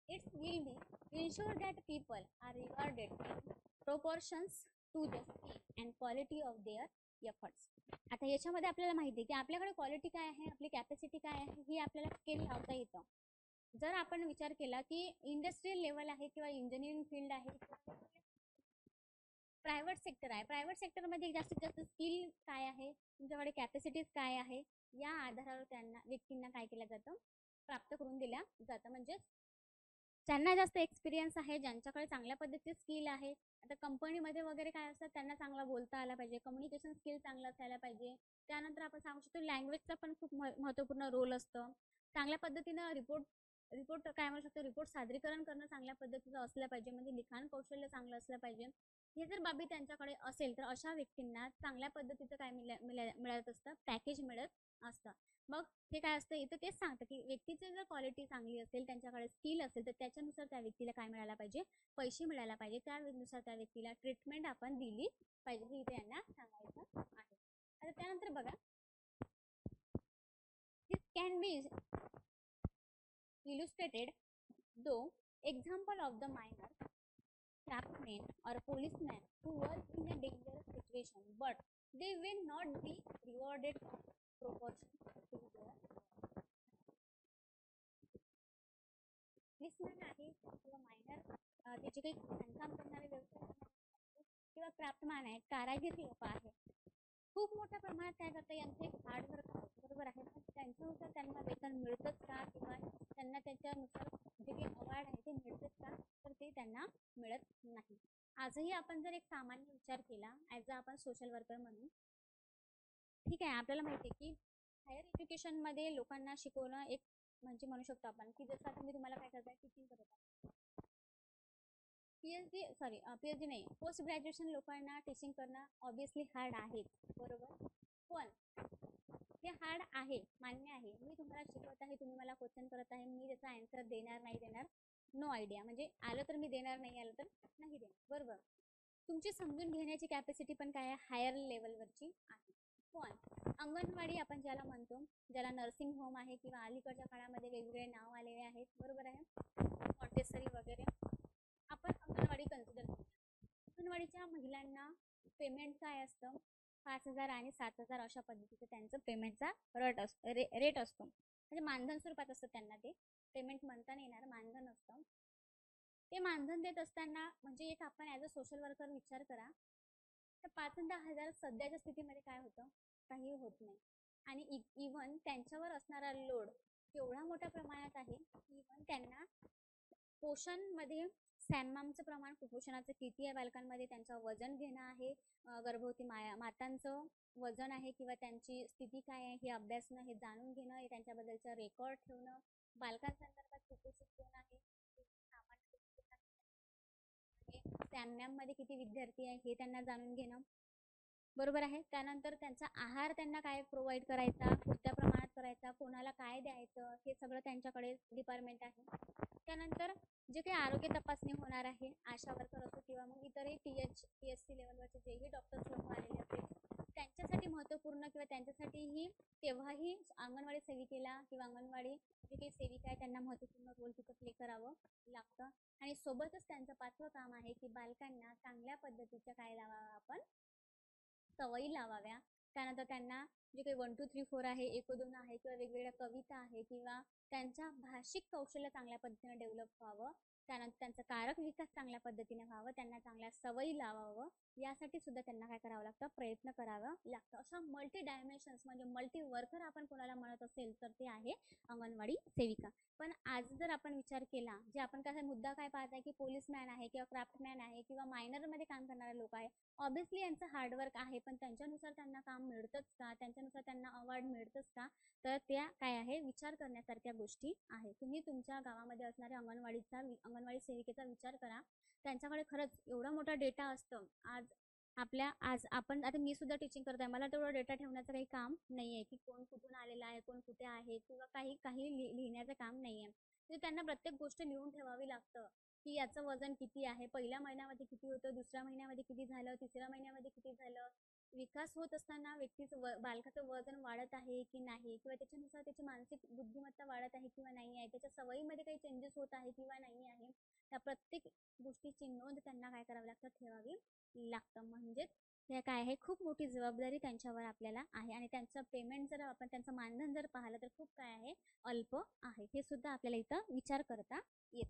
it's will be ensure that people are rewarded in proportions to the skill and quality of their efforts. आता याच्यामध्ये आपल्याला माहिती आहे की आपल्याकडे क्वालिटी काय आहे, आपली कॅपॅसिटी काय आहे, ही आपल्याला स्किल लावता येतं. जर आपण विचार केला की इंडस्ट्रियल लेवल आहे किंवा इंजिनिअरिंग फील्ड आहे, प्रायव्हेट सेक्टर आहे, प्रायव्हेट सेक्टरमध्ये जास्तीत जास्त स्किल काय आहे, तुमच्याकडे कॅपॅसिटीज काय आहे, या आधारावर त्यांना व्यक्तींना काय केलं जातं, प्राप्त करून दिल्या जातं. म्हणजे ज्यांना जास्त एक्सपिरियन्स आहे, ज्यांच्याकडे चांगल्या पद्धतीचे स्किल आहे. आता कंपनीमध्ये वगैरे काय असतं, त्यांना चांगला बोलता आला पाहिजे, कम्युनिकेशन स्किल चांगलं असायला पाहिजे. त्यानंतर आपण सांगू शकतो लँग्वेजचा पण खूप महत्त्वपूर्ण रोल असतं. चांगल्या पद्धतीनं रिपोर्ट काय म्हणू शकतो, रिपोर्ट सादरीकरण करणं चांगल्या पद्धतीचं असलं पाहिजे, म्हणजे लिखाण कौशल्य चांगलं असलं पाहिजे. हे जर बाबी त्यांच्याकडे असेल तर अशा व्यक्तींना चांगल्या पद्धतीचं काय मिळत असतं, पॅकेज मिळत असतं. मग हे काय असतं, इथं तेच सांगतं की व्यक्तीची जर क्वालिटी चांगली असेल, त्यांच्याकडे स्किल असेल, तर त्याच्यानुसार त्या व्यक्तीला काय मिळायला पाहिजे, पैसे मिळायला पाहिजे. त्यानुसार त्या व्यक्तीला ट्रीटमेंट आपण दिली पाहिजे, हे इथे यांना सांगायचं आहे. आता त्यानंतर बघा, this can be illustrated though example of the minor craftsmen or policemen who work in a dangerous situation, but they will not be rewarded proportion to their policeman आहे किंवा मायनर त्याचे काही खाणकाम करणारे व्यवसाय किंवा क्राफ्टमॅन आहेत, कारागीर लोक आहेत, खूप मोठ्या प्रमाणात काय करतं, यांचं एक हार्डवर्क आहे, बरोबर आहे. पण त्यांच्यानुसार त्यांना वेतन मिळतंच का, किंवा त्यांना त्याच्यानुसार जे काही अवॉर्ड आहे ते मिळतंच का, तर ते त्यांना मिळत नाही. आजही आपण जर एक सामान्य विचार केला ॲज अ आपण सोशल वर्कर म्हणून, ठीक आहे, आपल्याला माहिती आहे की हायर एज्युकेशनमध्ये लोकांना शिकवणं एक म्हणजे म्हणू शकतो आपण की जसं आता मी तुम्हाला काय करताय, टीचिंग करत आहे. पीएचडी नाही, पोस्ट ग्रॅज्युएशन लोकांना टीचिंग करणं ऑब्विसली हार्ड आहे, बरोबर. पण हे हार्ड आहे, मान्य आहे. मी तुम्हाला शिकवत आहे, तुम्ही मला क्वेश्चन करत आहे, मी त्याचा आन्सर देणार नाही देणार, नो आयडिया. म्हणजे आलं तर मी देणार, नाही आलं तर नाही देणार, बरोबर. तुमची समजून घेण्याची कॅपॅसिटी पण काय आहे, हायर लेवलवरची आहे. पण अंगणवाडी आपण ज्याला म्हणतो, ज्याला नर्सिंग होम आहे किंवा अलीकडच्या काळामध्ये वेगवेगळे नाव आलेले आहेत, बरोबर आहे, मॉन्टेसरी वगैरे, आपण अंगणवाडी कन्सिडर करतो. अंगणवाडीच्या महिलांना पेमेंट काय असतं, 5,000 आणि 7,000 अशा पद्धतीचं त्यांचं पेमेंटचा रेट असतो. म्हणजे मानधन स्वरूपात असतं, त्यांना ते पेमेंट म्हणता नाही येणार, मानधन असतं. ते मानधन देत असताना म्हणजे एक आपण ॲज अ सोशल वर्कर विचार करा, तर 5 आणि 10,000 सध्याच्या स्थितीमध्ये काय होतं, काही होत नाही. आणि इव्हन त्यांच्यावर असणारा लोड एवढा मोठ्या प्रमाणात आहे, इव्हन त्यांना पोषणमध्ये सॅममामचं प्रमाण, कुपोषणाचं किती आहे बालकांमध्ये, त्यांचं वजन घेणं आहे, गर्भवती मातांचं वजन आहे किंवा त्यांची स्थिती काय आहे हे अभ्यासणं, हे जाणून घेणं, हे त्यांच्याबद्दलचं रेकॉर्ड ठेवणं, बालकांसंदर्भात कुपोषित कोण आहे, सॅममॅममध्ये किती विद्यार्थी आहे हे त्यांना जाणून घेणं, बरोबर आहे. त्यानंतर त्यांचा आहार त्यांना काय प्रोव्हाइड करायचा, कोणत्या प्रमाणात करायचा, कोणाला काय द्यायचं, हे सगळं त्यांच्याकडे डिपार्टमेंट आहे. त्यानंतर जे काही आरोग्य तपासणी होणार आहे, आशा वर्कर असो किंवा मग इतरही PHC लेवलवरचे जेही डॉक्टर्स लोक आलेले असेल, त्यांच्यासाठी महत्त्वपूर्ण किंवा त्यांच्यासाठीही तेव्हाही अंगणवाडी सेविकेला किंवा अंगणवाडी जे काही सेविका आहे त्यांना महत्त्वपूर्ण रोल तिथं प्ले करावं लागतं. आणि सोबतच त्यांचं 5वं काम आहे की बालकांना चांगल्या पद्धतीच्या काय लावावं, आपण सवयी लावाव्या. त्यानंतर त्यांना जे काही 1 2 3 4 आहे, 1 2 आहे किंवा वेगवेगळ्या कविता आहे किंवा त्यांच्या भाषिक कौशल्य चांगल्या पद्धतीने डेव्हलप व्हावं, त्यानंतर त्यांचा कारक विकास चांगल्या पद्धतीने व्हावं, त्यांना चांगल्या सवयी लावावं, यासाठी सुद्धा त्यांना काय करावं लागतं, प्रयत्न करावं लागतं. अशा मल्टी डायमेन्शन्स म्हणजे मल्टी वर्कर आपण कोणाला म्हणत असेल तर ते आहे अंगणवाडी सेविका. पण आज जर आपण विचार केला, जे आपण काय मुद्दा काय पाहत आहे की पोलीसमॅन आहे किंवा क्राफ्टमॅन आहे किंवा मायनरमध्ये काम करणारे लोक आहे, ऑब्व्हियसली यांचं हार्डवर्क आहे, पण त्यांच्यानुसार त्यांना काम मिळतंच का, त्यांच्यानुसार त्यांना अवॉर्ड मिळतंच का, तर त्या काय आहे विचार करण्यासारख्या गोष्टी आहे. तुम्ही तुमच्या गावामध्ये असणाऱ्या अंगणवाडी सेविकेचा विचार करा. त्यांच्याकडे खरंच एवढा मोठा डेटा असतं. आज आपण आता मी सुद्धा टीचिंग करत आहे, मला तेवढा डेटा ठेवण्याचं काही काम नाही आहे की कोण कुठून आलेला आहे, कोण कुठे आहे किंवा काही लिहिण्याचं काम नाही आहे. म्हणजे त्यांना प्रत्येक गोष्ट लिहून ठेवावी लागतं की याचं वजन किती आहे, पहिल्या महिन्यामध्ये किती होतं, दुसऱ्या महिन्यामध्ये किती झालं, तिसऱ्या महिन्यामध्ये किती झालं, विकास होत असताना बालकाचं वजन वाढत आहे की नाही, किंवा त्याच्यानुसार त्याची मानसिक बुद्धिमत्ता वाढत आहे किंवा नाही आहे, त्याच्या सवयीमध्ये काही चेंजेस होत आहे किंवा नाही आहे, त्या प्रत्येक गोष्टीची नोंद त्यांना काय करावी लागतं, ठेवावी लागतं. म्हणजेच हे काय आहे, खूप मोठी जबाबदारी त्यांच्यावर आपल्याला आहे. आणि त्यांचं पेमेंट जर आपण त्यांचं मानधन जर पाहिलं तर खूप काय आहे, अल्प आहे. हे सुद्धा आपल्याला इथं विचार करता येत.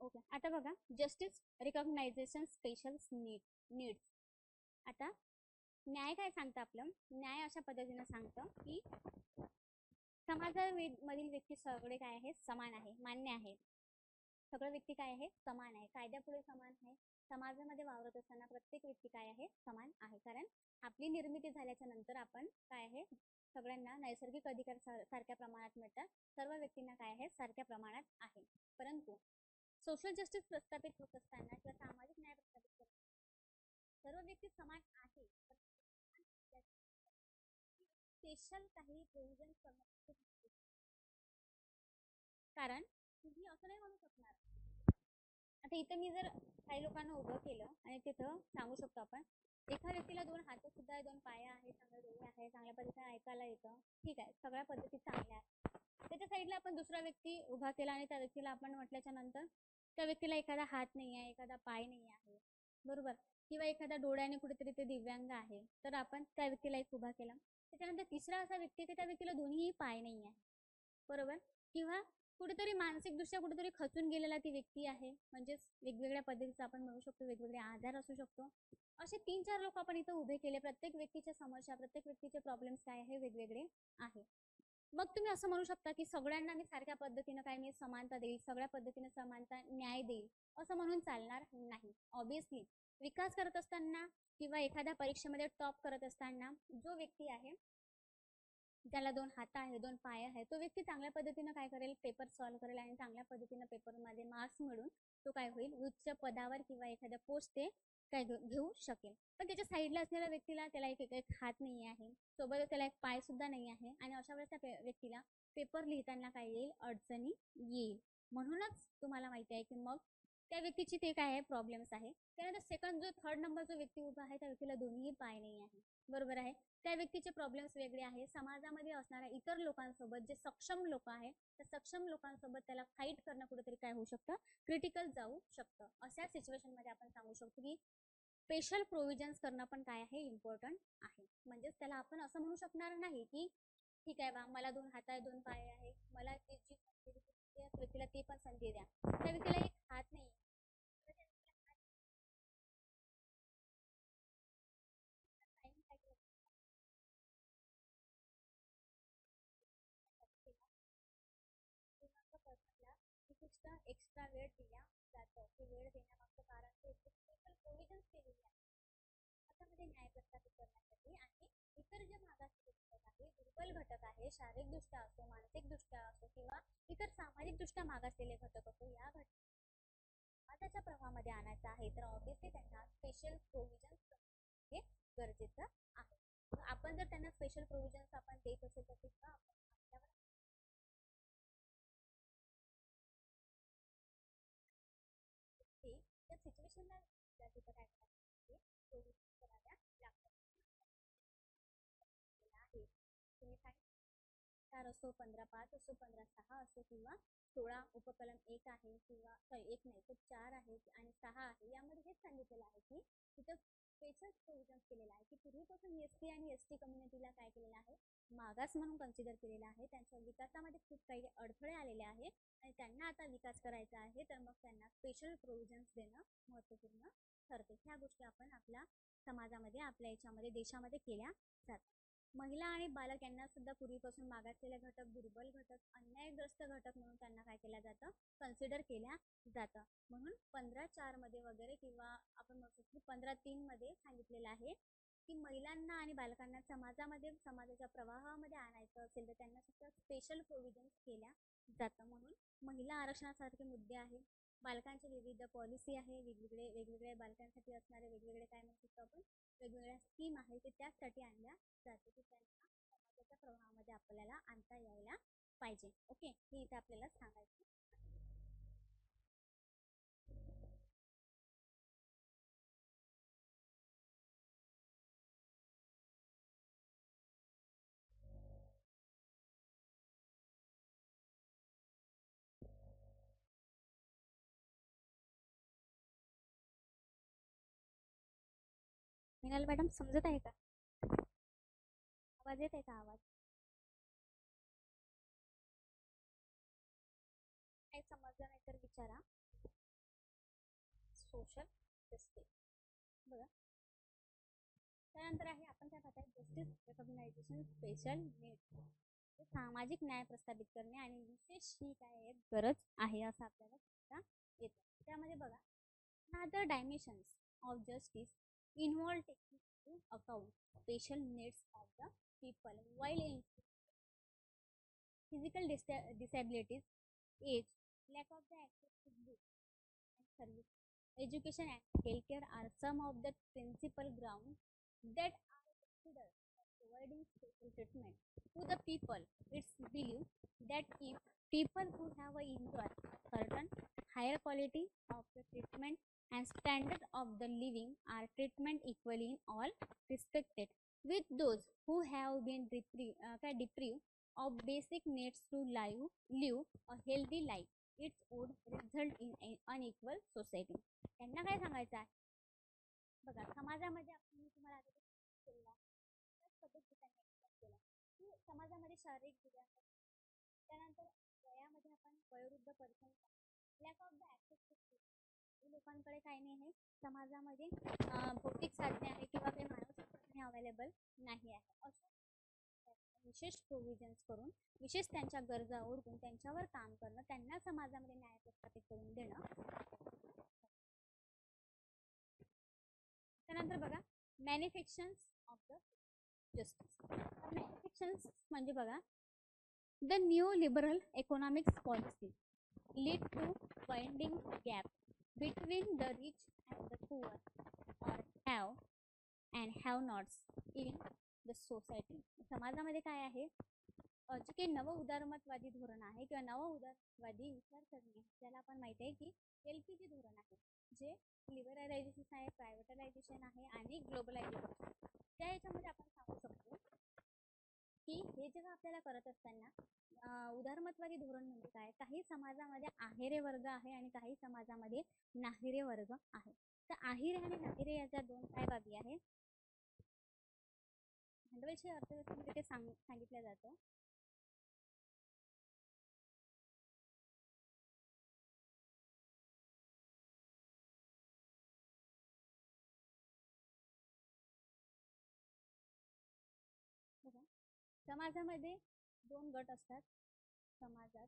ओके, आता बघा, जस्टिस रिकॉग्नायझेशन स्पेशल नीड्स. आता न्याय काय सांगतं, आपलं न्याय अशा पद्धतीनं सांगतं की समाजामधील व्यक्ती सगळे काय आहे, समान आहे, मान्य आहे. सगळे व्यक्ती काय आहे, समान आहे, कायद्यापुढे समान आहे. समाजामध्ये वावरत असताना प्रत्येक व्यक्ती काय आहे, समान आहे. कारण आपली निर्मिती झाल्याच्या नंतर आपण काय आहे, सगळ्यांना नैसर्गिक अधिकार सारख्या प्रमाणात मिळतात. सर्व व्यक्तींना काय आहे, सारख्या प्रमाणात आहे. परंतु सोशल जस्टिस प्रस्थापित होत असताना किंवा सामाजिक न्याय प्रस्थापित करताना सर्व व्यक्ती समान आहे, स्पेशल काही प्रोव्हिजन करण्याची, कारण तुम्ही असं नाही म्हणू शकणार. आता इथं मी जर काही लोकांना उभं केलं आणि तिथं सांगू शकतो आपण, एका व्यक्तीला 2 हात सुद्धा आहे, 2 पाय आहे, चांगले डोळे आहे, चांगल्या पद्धतीने ऐकायला येतं, ठीक आहे, सगळ्या पद्धती चांगल्या आहेत. त्याच्या साईडला आपण दुसरा व्यक्ती उभा केला आणि त्या व्यक्तीला आपण म्हटल्याच्या नंतर त्या व्यक्तीला एखादा हात नाही आहे, एखादा पाय नाही आहे, बरोबर, किंवा एखादा डोळ्याने कुठेतरी ते दिव्यांग आहे, तर आपण त्या व्यक्तीला एक उभा केला. त्याच्यानंतर तिसरा असा व्यक्ती की त्या व्यक्तीला दोन्ही पाय नाही आहे, बरोबर, किंवा कुठेतरी मानसिकदृष्ट्या कुठेतरी खचून गेलेला ती व्यक्ती आहे, म्हणजेच वेगवेगळ्या पद्धतीचा आपण म्हणू शकतो, वेगवेगळे आजार असू शकतो. असे 3-4 लोक आपण इथं उभे केले. प्रत्येक व्यक्तीच्या समस्या, प्रत्येक व्यक्तीचे प्रॉब्लेम्स काय आहे, वेगवेगळे आहे. मग तुम्ही असं म्हणू शकता की सगळ्यांना मी सारख्या पद्धतीनं काय, मी समानता देईल, सगळ्या पद्धतीने समानता न्याय देईल, असं म्हणून चालणार नाही. ऑब्व्हियसली विकास करत असताना किंवा एखाद्या परीक्षेमध्ये टॉप करत असताना जो व्यक्ती आहे, ज्याला 2 हात आहे, 2 पाय आहे, तो व्यक्ती चांगल्या पद्धतीनं काय करेल, पेपर सॉल्व्ह करेल आणि चांगल्या पद्धतीनं पेपरमध्ये मार्क्स मिळून तो काय होईल, उच्च पदावर किंवा एखाद्या पोस्ट ते काय घेऊ शकेल. पण त्याच्या साईडला असलेल्या व्यक्तीला, त्याला एक हात नाही आहे, सोबत त्याला एक पाय सुद्धा नाही आहे, आणि अशा वेळेस त्या व्यक्तीला पेपर लिहिताना काय येईल, अडचणी येईल. म्हणूनच तुम्हाला माहिती आहे की मग त्या व्यक्तीची ते काय आहे, प्रॉब्लेम्स आहे. त्यानंतर थर्ड नंबर जो व्यक्ती उभा आहे, त्या व्यक्तीला दोन्ही पाय नाही आहे, बरोबर आहे, त्या व्यक्तीचे प्रॉब्लेम्स वेगळे आहे. समाजामध्ये असणाऱ्या इतर लोकांसोबत जे सक्षम लोक आहे, त्या सक्षम लोकांसोबत त्याला फाईट करणं कुठेतरी काय होऊ शकतं, क्रिटिकल जाऊ शकतं. अशा सिच्युएशनमध्ये आपण सांगू शकतो की स्पेशल प्रोव्हिजन्स करणं पण काय आहे, इम्पॉर्टंट आहे. म्हणजेच त्याला आपण असं म्हणू शकणार नाही की ठीक आहे बा, मला 2 हात आहे, 2 पाय आहे, मला जी संधी त्या व्यक्तीला ती पण संधी द्या. त्या व्यक्तीला एक हात नाही, एक्स्ट्रा वेळ दिला जातो. ते वेळ देण्यामागचं कारण ते स्पेशल प्रोव्हिजन्स केलेली आहे त्यामध्ये न्याय प्रस्थापित करण्यासाठी. आणि इतर जे मागासलेले घटक आहे, दुर्बल घटक आहे, शारीरिकदृष्ट्या असो, मानसिकदृष्ट्या असो किंवा इतर सामाजिकदृष्ट्या मागासलेले घटक असो, या समाजाच्या प्रवाहामध्ये आणायचं आहे, तर ऑब्व्हियसली त्यांना स्पेशल प्रोव्हिजन्स हे गरजेचं आहे. आपण जर त्यांना स्पेशल प्रोव्हिजन्स आपण देत असेल तर सुद्धा आपण आपल्यावर त्या सिच्युएशनला काय कराव्या लागतात. तुम्ही 4 असो, 15(5) असो, 15(6) असो किंवा 16 उपकलम 1 आहे, किंवा 1 नाही तर 4 आहे आणि 6 आहे, यामध्ये हेच सांगितलेलं आहे की तिथं स्पेशल प्रोव्हिजन्स केलेला आहे की पूर्वीपासून एस.सी. आणि एस.टी. कम्युनिटीला काय केलेलं आहे, मागास म्हणून कन्सिडर केलेलं आहे. त्यांच्या विकासामध्ये खूप काही अडथळे आलेले आहेत आणि त्यांना आता विकास करायचा आहे, तर मग त्यांना स्पेशल प्रोव्हिजन्स देणं महत्त्वपूर्ण ठरते. ह्या गोष्टी आपण आपल्या समाजामध्ये, आपल्या याच्यामध्ये, देशामध्ये केल्या जातात. महिला आणि बालक यांना सुद्धा पूर्वीपासून मागासलेले घटक, दुर्बल घटक, अन्यायग्रस्त घटक म्हणून त्यांना काय केलं जातं, कन्सिडर केल्या जातं. म्हणून 15(4) मध्ये वगैरे किंवा आपण म्हणू शकतो 15(3) मध्ये सांगितलेलं आहे की महिलांना आणि बालकांना समाजामध्ये, समाजाच्या प्रवाहामध्ये आणायचं असेल तर त्यांना सुद्धा स्पेशल प्रोव्हिजन्स केल्या जातं. म्हणून महिला आरक्षणासारखे मुद्दे आहे, बालकांचे विविध पॉलिसी आहे, वेगवेगळे बालकांसाठी असणारे वेगवेगळे काय म्हणू शकतो आपण, वेगवेगळ्या स्कीम आहे ते त्याचसाठी आणल्या जाते की त्यांना समाजाच्या प्रवाहामध्ये आपल्याला आणता यायला पाहिजे. ओके, हे इथे आपल्याला सांगायचं. मिनल मॅडम समजत आहे का? आवाज येत आहे का? आवाज काही समजलं नाही तर विचारा. सोशल जस्टिस बघा, त्यानंतर आहे आपण काय पाहताय, जस्टिस रेकॉग्नायझेशन स्पेशल नीड्स, सामाजिक न्याय प्रस्थापित करणे आणि विशेष ही काय एक गरज आहे असं आपल्याला सांगता येतं. त्यामध्ये बघा, another dimensions of justice involve taking into account special needs of the people while in physical disabilities, age, lack of the access to goods and service, education and healthcare are some of the principal grounds that are considered for providing special treatment to the people. It's believed that if people who have enjoyed certain higher quality of the treatment and standard of the living are treatment equally in all respected with those who have been deprived of basic needs to live a healthy life, it would result in an unequal society. त्यांना काय सांगायचं आहे बघा, समाजामध्ये आपण, मी तुम्हाला आता केलेला त्याच पद्धतीने त्यांनी एक्सप्लेन केला की समाजामध्ये शारीरिक दिव्यांग, त्यानंतर वयामध्ये आपण वयोवृद्ध person, lack of the access to food, लोकांकडे काही नाही आहे समाजामध्ये, भौतिक साधने आहे किंवा काही मानसिक साधने अवेलेबल नाही आहे, अशा विशेष प्रोव्हिजन्स करून, विशेष त्यांच्या गरजा ओळखून त्यांच्यावर काम करणं, त्यांना समाजामध्ये न्याय प्रस्थापित करून देणं. त्यानंतर बघा, manifestations of the justice. Manifestations म्हणजे बघा, the new liberal economics policy lead to widening gap between the rich and the poor or have and have nots in the society. समाजामध्ये काय आहे, जे काही नव उदारमतवादी धोरण आहे किंवा नव उदारवादी विचारसरणी आहे, त्याला आपण माहिती आहे की LPG धोरण आहे, जे लिबरलायझेशन आहे, प्रायव्हेटायझेशन आहे आणि ग्लोबलायझेशन. त्या याच्यामध्ये आपण सांगू शकतो की हे जेव्हा आपल्याला करत असताना उदारमतवादी धोरण म्हणजे काय, काही समाजामध्ये आहेरे वर्ग आहे आणि काही समाजामध्ये नाहिरे वर्ग आहे. तर आहेरे आणि नाहिरे याच्या दोन काय बाबी आहे, भांडवलशी अर्थव्यवस्थेमध्ये ते सांगितलं जातं. बघा, समाजामध्ये दोन गट असतात, समाजात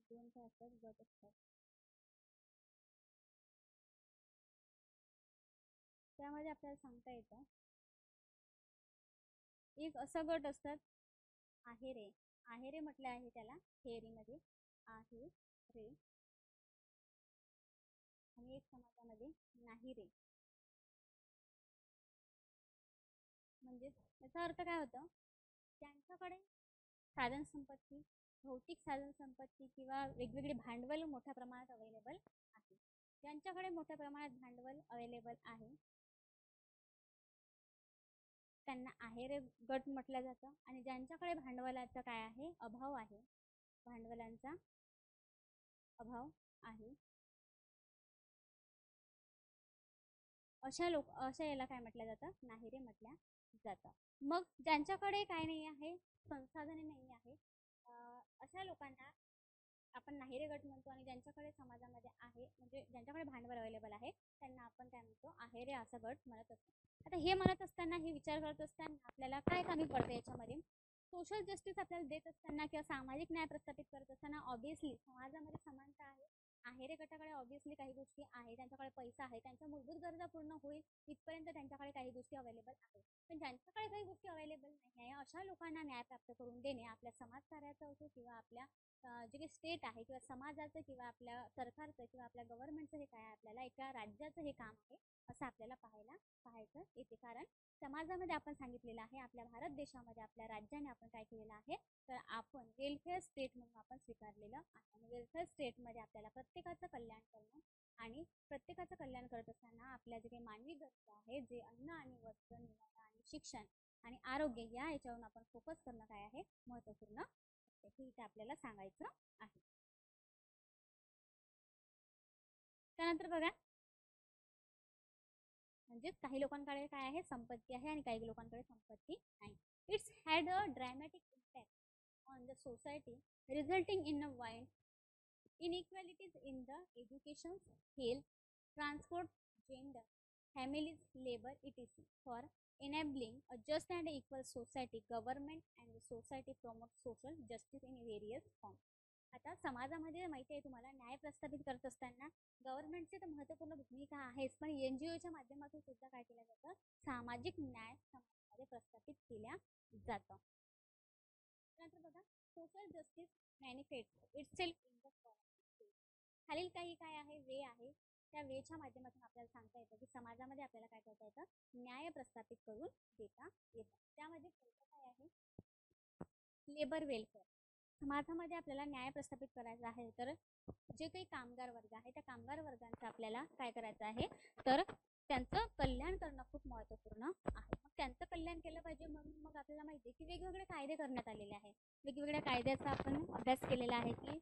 दोन काय असतात, गट असतात. त्यामध्ये आपल्याला सांगता येतं, एक असा गट असतात आहेरे, आहेरे म्हटले आहे त्याला थेअरीमध्ये, आहेरे, आणि एक समाजामध्ये नाहिरे. म्हणजे याचा अर्थ काय होतं, त्यांच्याकडे साधन संपत्ती, भौतिक साधन संपत्ती किंवा वेगवेगळे भांडवल मोठ्या प्रमाणात अवेलेबल आहे. ज्यांच्याकडे मोठ्या प्रमाणात भांडवल अवेलेबल आहे त्यांना आहेरे गट म्हटलं जातं, आणि ज्यांच्याकडे भांडवलाचा काय आहे, अभाव आहे, भांडवलांचा अभाव आहे, अशा याला काय म्हटलं जातं, नाहेरे म्हटलं जातं. मग ज्यांच्याकडे काय नाही आहे, संसाधने नाही आहे, अशा लोकांना आपण नाहिरे गट म्हणतो. आणि ज्यांच्याकडे समाजामध्ये आहे, म्हणजे ज्यांच्याकडे भांडवल अवेलेबल आहे, त्यांना आपण काय म्हणतो, आहेरे असा गट म्हणत असतो. आता हे म्हणत असताना, हे विचार करत असताना आपल्याला काय कमी पडतं याच्यामध्ये, सोशल जस्टिस आपल्याला देत असताना किंवा सामाजिक न्याय प्रस्थापित करत असताना ऑब्व्हियसली समाजामध्ये समानता आहे. आहेरे गटाकडे ऑब्व्हियसली काही गोष्टी आहे, त्यांच्याकडे पैसा आहे, त्यांच्या मूलभूत गरजा पूर्ण होईल इथपर्यंत त्यांच्याकडे काही गोष्टी अवेलेबल आहे. पण ज्यांच्याकडे काही गोष्टी अवेलेबल नाही आहे, अशा लोकांना न्याय प्राप्त करून देणे आपल्या समाजकार्याचं असो किंवा आपल्या जे काही स्टेट आहे किंवा समाजाचं किंवा आपल्या सरकारचं किंवा आपल्या गव्हर्नमेंटचं हे काय, आपल्याला एका राज्याचं हे काम आहे असं आपल्याला पाहायचं येते. कारण समाजामध्ये आपण सांगितलेलं आहे, आपल्या भारत देशामध्ये आपल्या राज्याने आपण काय केलेलं आहे, तर आपण वेलफेअर स्टेट म्हणून आपण स्वीकारलेलं आहे. आणि वेलफेअर स्टेटमध्ये आपल्याला प्रत्येकाचं कल्याण करणं, आणि प्रत्येकाचं कल्याण करत असताना आपल्या जे काही मानवी गरजा आहे, जे अन्न आणि वस्त्र, निवारा आणि शिक्षण आणि आरोग्य, या याच्यावरून आपण फोकस करणं काय आहे, महत्त्वपूर्ण हे इथे आपल्याला सांगायचं आहे. त्यानंतर बघा, म्हणजेच काही लोकांकडे काय आहे, संपत्ती आहे आणि काही लोकांकडे संपत्ती नाही. It's had a dramatic impact on the society, resulting in a wide inequalities in the education, health, transport, gender, families, labor, etc. For enabling a just and equal society, government and the society promote social justice in various forms. आता समाजामध्ये माहिती आहे तुम्हाला, न्याय प्रस्थापित करत असताना गव्हर्नमेंटची तर महत्त्वपूर्ण भूमिका आहेच, पण NGOच्या माध्यमातून सुद्धा काय केलं जातं, सामाजिक न्याय समाजामध्ये प्रस्थापित केल्या जातं. त्यानंतर बघा, social justice manifesto itself in the खालील काही काय आहे, वे आहे, त्या वेच्या माध्यमातून आपल्याला सांगता येतं की समाजामध्ये आपल्याला काय करता येतं, न्याय प्रस्थापित करून देता येतं. त्यामध्ये पहिलं काय आहे, लेबर वेलफेअर. समाजामध्ये आपल्याला न्याय प्रस्थापित करायचा आहे, तर जे काही कामगार वर्ग आहे, त्या कामगार वर्गांचं आपल्याला काय करायचं आहे, तर त्यांचं कल्याण करणं खूप महत्त्वपूर्ण आहे. मग त्यांचं कल्याण केलं पाहिजे म्हणून मग आपल्याला माहिती आहे की वेगवेगळे कायदे करण्यात आलेले आहे. वेगवेगळ्या कायद्याचा आपण अभ्यास केलेला आहे की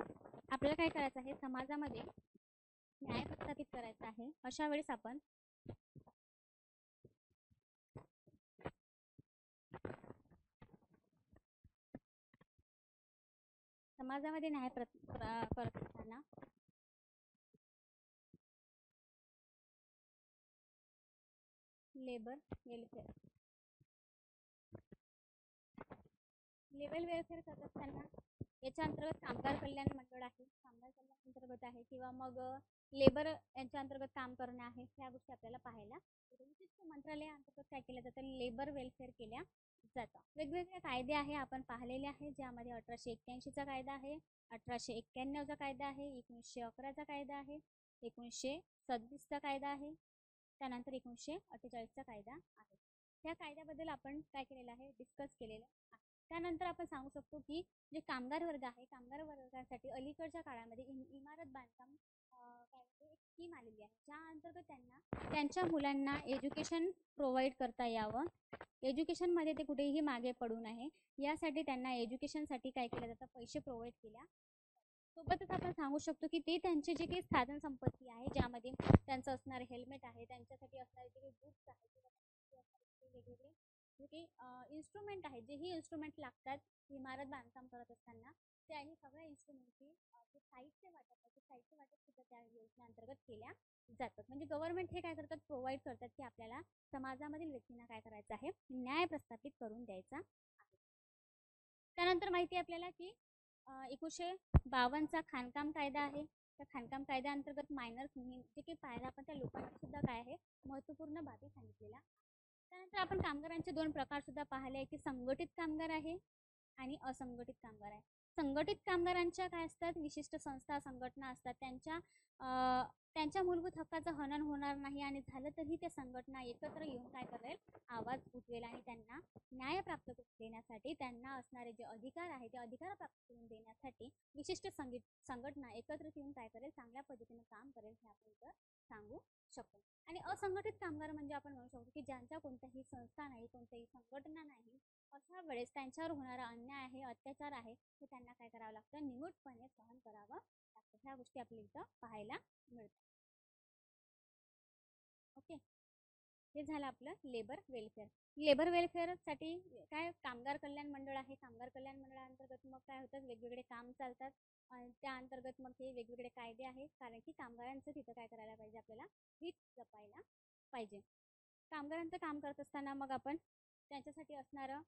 आपल्याला काय करायचं आहे, समाजामध्ये न्याय प्रस्थापित करायचा आहे. अशा वेळेस आपण समाजामध्ये न्याय करत असताना लेबर वेलफेअर करत असताना याच्या अंतर्गत कामगार कल्याण मंडळ आहे, कामगार कल्याण अंतर्गत आहे, किंवा मग लेबर यांच्या अंतर्गत काम करणं आहे, ह्या गोष्टी आपल्याला पाहायला विशिष्ट मंत्रालयाअंतर्गत काय केलं जातं, लेबर वेलफेअर केल्या जातं. वेगवेगळे कायदे आहे आपण पाहिलेले आहे, ज्यामध्ये 1881चा कायदा आहे, 1891चा कायदा आहे, 1911चा कायदा आहे, 1926चा कायदा आहे, त्यानंतर 1948चा कायदा आहे. ह्या कायद्याबद्दल आपण काय केलेलं आहे, डिस्कस केलेलं आहे. त्यानंतर आपण सांगू शकतो की जे कामगार वर्ग आहे, कामगार वर्गासाठी अलीकडच्या काळामध्ये इमारत बांधकाम एक स्कीम आलेली आहे, ज्या अंतर्गत त्यांना त्यांच्या मुलांना एज्युकेशन प्रोव्हाइड करता यावं, एज्युकेशनमध्ये ते कुठेही मागे पडू नये, यासाठी त्यांना एज्युकेशनसाठी काय केलं जातं, पैसे प्रोव्हाइड केल्या. सोबतच आपण सांगू शकतो की ते त्यांचे जे काही साधन संपत्ती आहे, ज्यामध्ये त्यांचं असणारे हेल्मेट आहे, त्यांच्यासाठी असणारे जे काही बुक्स आहे, किंवा वेगवेगळे जे काही इन्स्ट्रुमेंट आहे, जेही इन्स्ट्रुमेंट लागतात इमारत बांधकाम करत असताना, त्याही सगळ्या इन्स्ट्रुमेंटची जे साहित्य वाटप आहे, ते साहित्य वाटप सुद्धा त्या योजनेअंतर्गत केल्या जातात. म्हणजे गव्हर्नमेंट हे काय करतात, प्रोव्हाइड करतात की आपल्याला समाजामधील व्यक्तींना काय करायचं आहे, न्याय प्रस्थापित करून द्यायचा आहे. त्यानंतर माहिती आहे आपल्याला की 1952चा खाणकाम कायदा आहे. त्या खाणकाम कायद्याअंतर्गत मायनर्स जे काही पाहायला आपण त्या लोकांना सुद्धा काय आहे, महत्त्वपूर्ण बाबी सांगितलेल्या. त्यानंतर आपण कामगारांचे दोन प्रकार सुद्धा पाहिले आहे की संघटित कामगार आहे आणि असंघटित कामगार आहे. संघटित कामगारांच्या काय असतात, विशिष्ट संस्था संघटना असतात, त्यांच्या मूलभूत हक्काचं हनन होणार नाही, आणि झालं तरी त्या संघटना एकत्र येऊन काय करेल, आवाज उठवेल आणि त्यांना न्याय प्राप्त करून देण्यासाठी, त्यांना असणारे जे अधिकार आहे ते अधिकार प्राप्त करून देण्यासाठी विशिष्ट संघटना एकत्रित येऊन काय करेल, चांगल्या पद्धतीने काम करेल, हे आपण इथं सांगू शकतो. आणि असंघटित कामगार म्हणजे आपण म्हणू शकतो की ज्यांच्या कोणत्याही संस्था नाही, कोणत्याही संघटना नाही, अशा वेळेस त्यांच्यावर होणारा अन्याय आहे, अत्याचार आहे, हे त्यांना काय करावं लागतं, निमूटपणे सहन करावं लागतं. ह्या गोष्टी आपल्याला इथं पाहायला मिळतात. ओके. हे झालं आपलं लेबर वेलफेअर. लेबर वेलफेअरसाठी काय कामगार कल्याण मंडळ आहे. कामगार कल्याण मंडळाअंतर्गत मग काय होतं, वेगवेगळे काम चालतात. त्या अंतर्गत मग हे वेगवेगळे कायदे आहेत, कारण की कामगारांचं तिथं काय करायला पाहिजे, आपल्याला हित जपायला पाहिजे. कामगारांचं काम करत असताना मग आपण त्यांच्यासाठी असणारं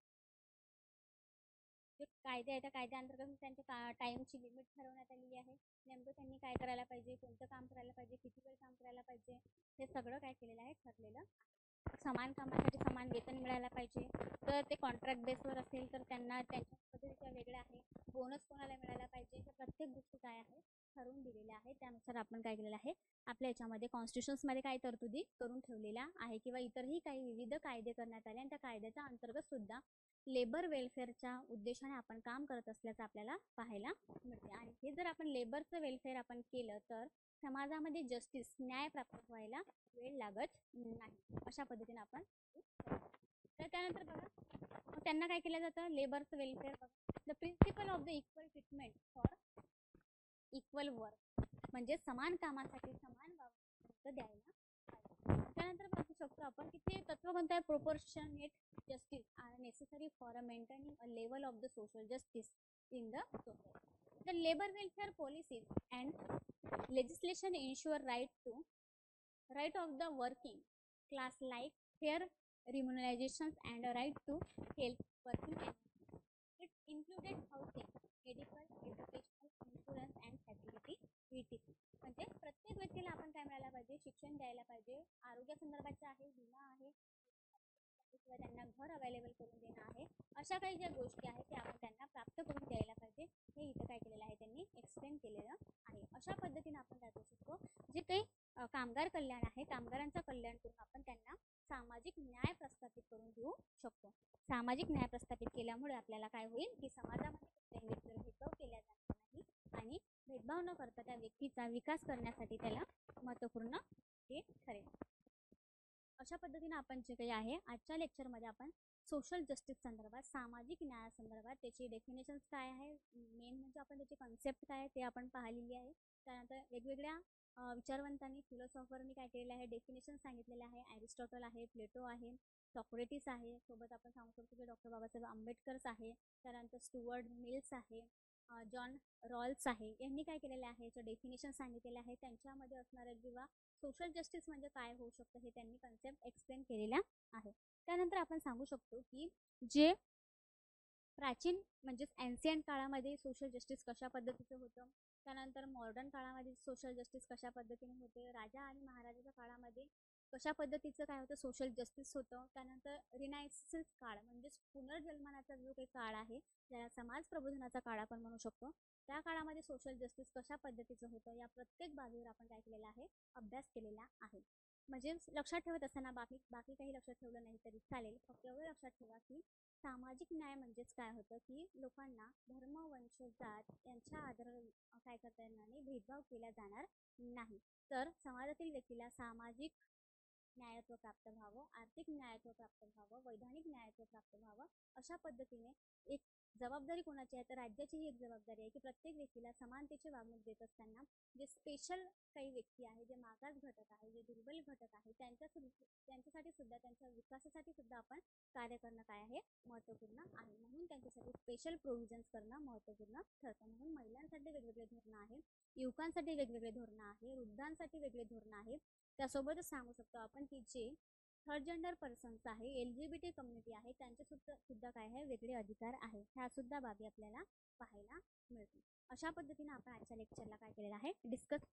जे कायदे आहे त्या कायद्याअंतर्गत त्यांच्या टाईमची लिमिट ठरवण्यात आलेली आहे. नेमकं त्यांनी काय करायला पाहिजे, कोणतं काम करायला पाहिजे, किती वेळ काम करायला पाहिजे, हे सगळं काय केलेलं आहे, ठरलेलं. समान कामासाठी समान वेतन मिळायला पाहिजे. तर ते कॉन्ट्रॅक्ट बेसवर असेल तर त्यांना त्यांच्या पद्धतीच्या वेगळ्या आहे. बोनस कोणाला मिळायला पाहिजे, हे प्रत्येक गोष्टी काय आहे ठरवून दिलेल्या आहे. त्यानुसार आपण काय केलेलं आहे, आपल्या याच्यामध्ये कॉन्स्टिट्यूशन्समध्ये काही तरतुदी करून ठेवलेल्या आहे किंवा इतरही काही विविध कायदे करण्यात आले आणि त्या कायद्याच्या अंतर्गत सुद्धा लेबर वेलफेअरच्या उद्देशाने आपण काम करत असल्याचं आपल्याला पाहायला मिळते. आणि हे जर आपण लेबरचं वेलफेअर आपण केलं तर समाजामध्ये जस्टिस, न्याय प्राप्त व्हायला वेळ लागत नाही. अशा पद्धतीने आपण तर त्यानंतर बघा, मग त्यांना काय केलं जातं, लेबरचं वेलफेअर. बघा, the principle of the equal treatment for equal work, म्हणजे समान कामासाठी समान वागणूक द्यायला पाहिजे. त्यानंतर बघू शकतो आपण की ते तत्व कोणतं आहे, proportionate justice are necessary for maintaining a level of the social justice in the society. The labor welfare policies and legislation ensure right of the working class like fair remunerations and a right to health working environment. It included housing, medical, educational, insurance and facility etc. म्हणजे प्रत्येक व्यक्तीला आपण काय मिळायला पाहिजे, शिक्षण द्यायला पाहिजे, आरोग्य संदर्भाचे आहे, विमा आहे किंवा त्यांना घर अवेलेबल करून देणं आहे. अशा काही ज्या गोष्टी आहेत त्या आपण त्यांना प्राप्त करून द्यायला पाहिजे. हे इथं काय केलेलं आहे, त्यांनी एक्सप्लेन केलेलं आहे. अशा पद्धतीने आपण काय करू शकतो, जे काही कामगार कल्याण आहे, कामगारांचं कल्याण करून आपण त्यांना सामाजिक न्याय प्रस्थापित करून देऊ शकतो. सामाजिक न्याय प्रस्थापित केल्यामुळे आपल्याला काय होईल की समाजामध्ये कुठल्याही व्यक्तीवर भेदभाव केला जाणार नाही आणि भेदभाव न करता त्या व्यक्तीचा विकास करण्यासाठी त्याला महत्त्वपूर्ण हे ठरेल. अशा पद्धतीने आपण जे काही आहे आजच्या लेक्चरमध्ये आपण सोशल जस्टिस संदर्भात, सामाजिक न्यायासंदर्भात त्याची डेफिनेशन्स काय आहे, मेन म्हणजे आपण त्याची कॉन्सेप्ट काय आहे ते आपण पाहिलेली आहे. त्यानंतर वेगवेगळ्या विचारवंतांनी, फिलॉसॉफरनी काय केलेलं आहे, डेफिनेशन सांगितलेलं आहे. ॲरिस्टॉटल आहे, प्लेटो आहे, सॉक्रेटिस आहे, सोबत आपण सांगू शकतो की डॉक्टर बाबासाहेब आंबेडकर्स आहे, त्यानंतर स्टुअर्ट मिल्स आहे, जॉन रॉल्स आहे. यांनी काय केलेलं आहे, याचं डेफिनेशन सांगितलेलं आहे. त्यांच्यामध्ये असणारं किंवा सोशल जस्टिस म्हणजे काय होऊ शकतं हे त्यांनी कन्सेप्ट एक्सप्लेन केलेला आहे. त्यानंतर आपण सांगू शकतो की जे प्राचीन म्हणजेच एन्शियंट काळामध्ये सोशल जस्टिस कशा पद्धतीचं होतं, त्यानंतर मॉडर्न काळामध्ये सोशल जस्टिस कशा पद्धतीने होते, राजा आणि महाराजाच्या काळामध्ये कशा पद्धतीचं काय होतं सोशल जस्टिस होतं, त्यानंतर रिनायसेन्स काळ म्हणजेच पुनर्जन्मानाचा जो काही काळ आहे, ज्याला समाज प्रबोधनाचा काळ आपण म्हणू शकतो, त्या काळामध्ये सोशल जस्टिस कशा पद्धतीचं होतं, या प्रत्येक बाबीवर आपण काय केलेला आहे, अभ्यास केलेला आहे. म्हणजे लक्षात ठेवत असताना बाकी काही लक्षात ठेवलं नाही तरी चालेल, फक्त एवढं लक्षात ठेवा की सामाजिक न्याय म्हणजेच काय होतं की लोकांना धर्म, वंश, जात यांच्या आधारावर काय करता येणार नाही, भेदभाव केला जाणार नाही. तर समाजातील व्यक्तीला सामाजिक न्यायत्व प्राप्त व्हावं, आर्थिक न्यायत्व प्राप्त व्हावं, वैधानिक न्यायत्व प्राप्त व्हावं, अशा पद्धतीने एक जबाबदारी कोणाची आहे, तर राज्याची ही एक जबाबदारी आहे की प्रत्येक व्यक्तीला समानतेची वागणूक देत असताना जे स्पेशल काही व्यक्ती आहे, जे मागास घटक आहे, जे दुर्बल घटक आहे, त्यांच्यासाठी सुद्धा, त्यांच्या विकासासाठी सुद्धा आपण कार्य करणं काय आहे, महत्त्वपूर्ण आहे. म्हणून त्यांच्यासाठी स्पेशल प्रोव्हिजन्स करणं महत्त्वपूर्ण ठरतं. म्हणून महिलांसाठी वेगवेगळे धोरणं आहे, युवकांसाठी वेगवेगळे धोरणं आहे, वृद्धांसाठी वेगळे धोरणं आहे. त्यासोबतच सांगू शकतो आपण की जे थर्ड जेंडर पर्सन्स आहे, LGBT कम्युनिटी आहे, त्यांचे सुद्धा काय आहे, वेगळे अधिकार आहे. ह्या सुद्धा बाबी आपल्याला पाहायला मिळतील. अशा पद्धतीने आपण आजच्या लेक्चरला काय केलेलं आहे, डिस्कस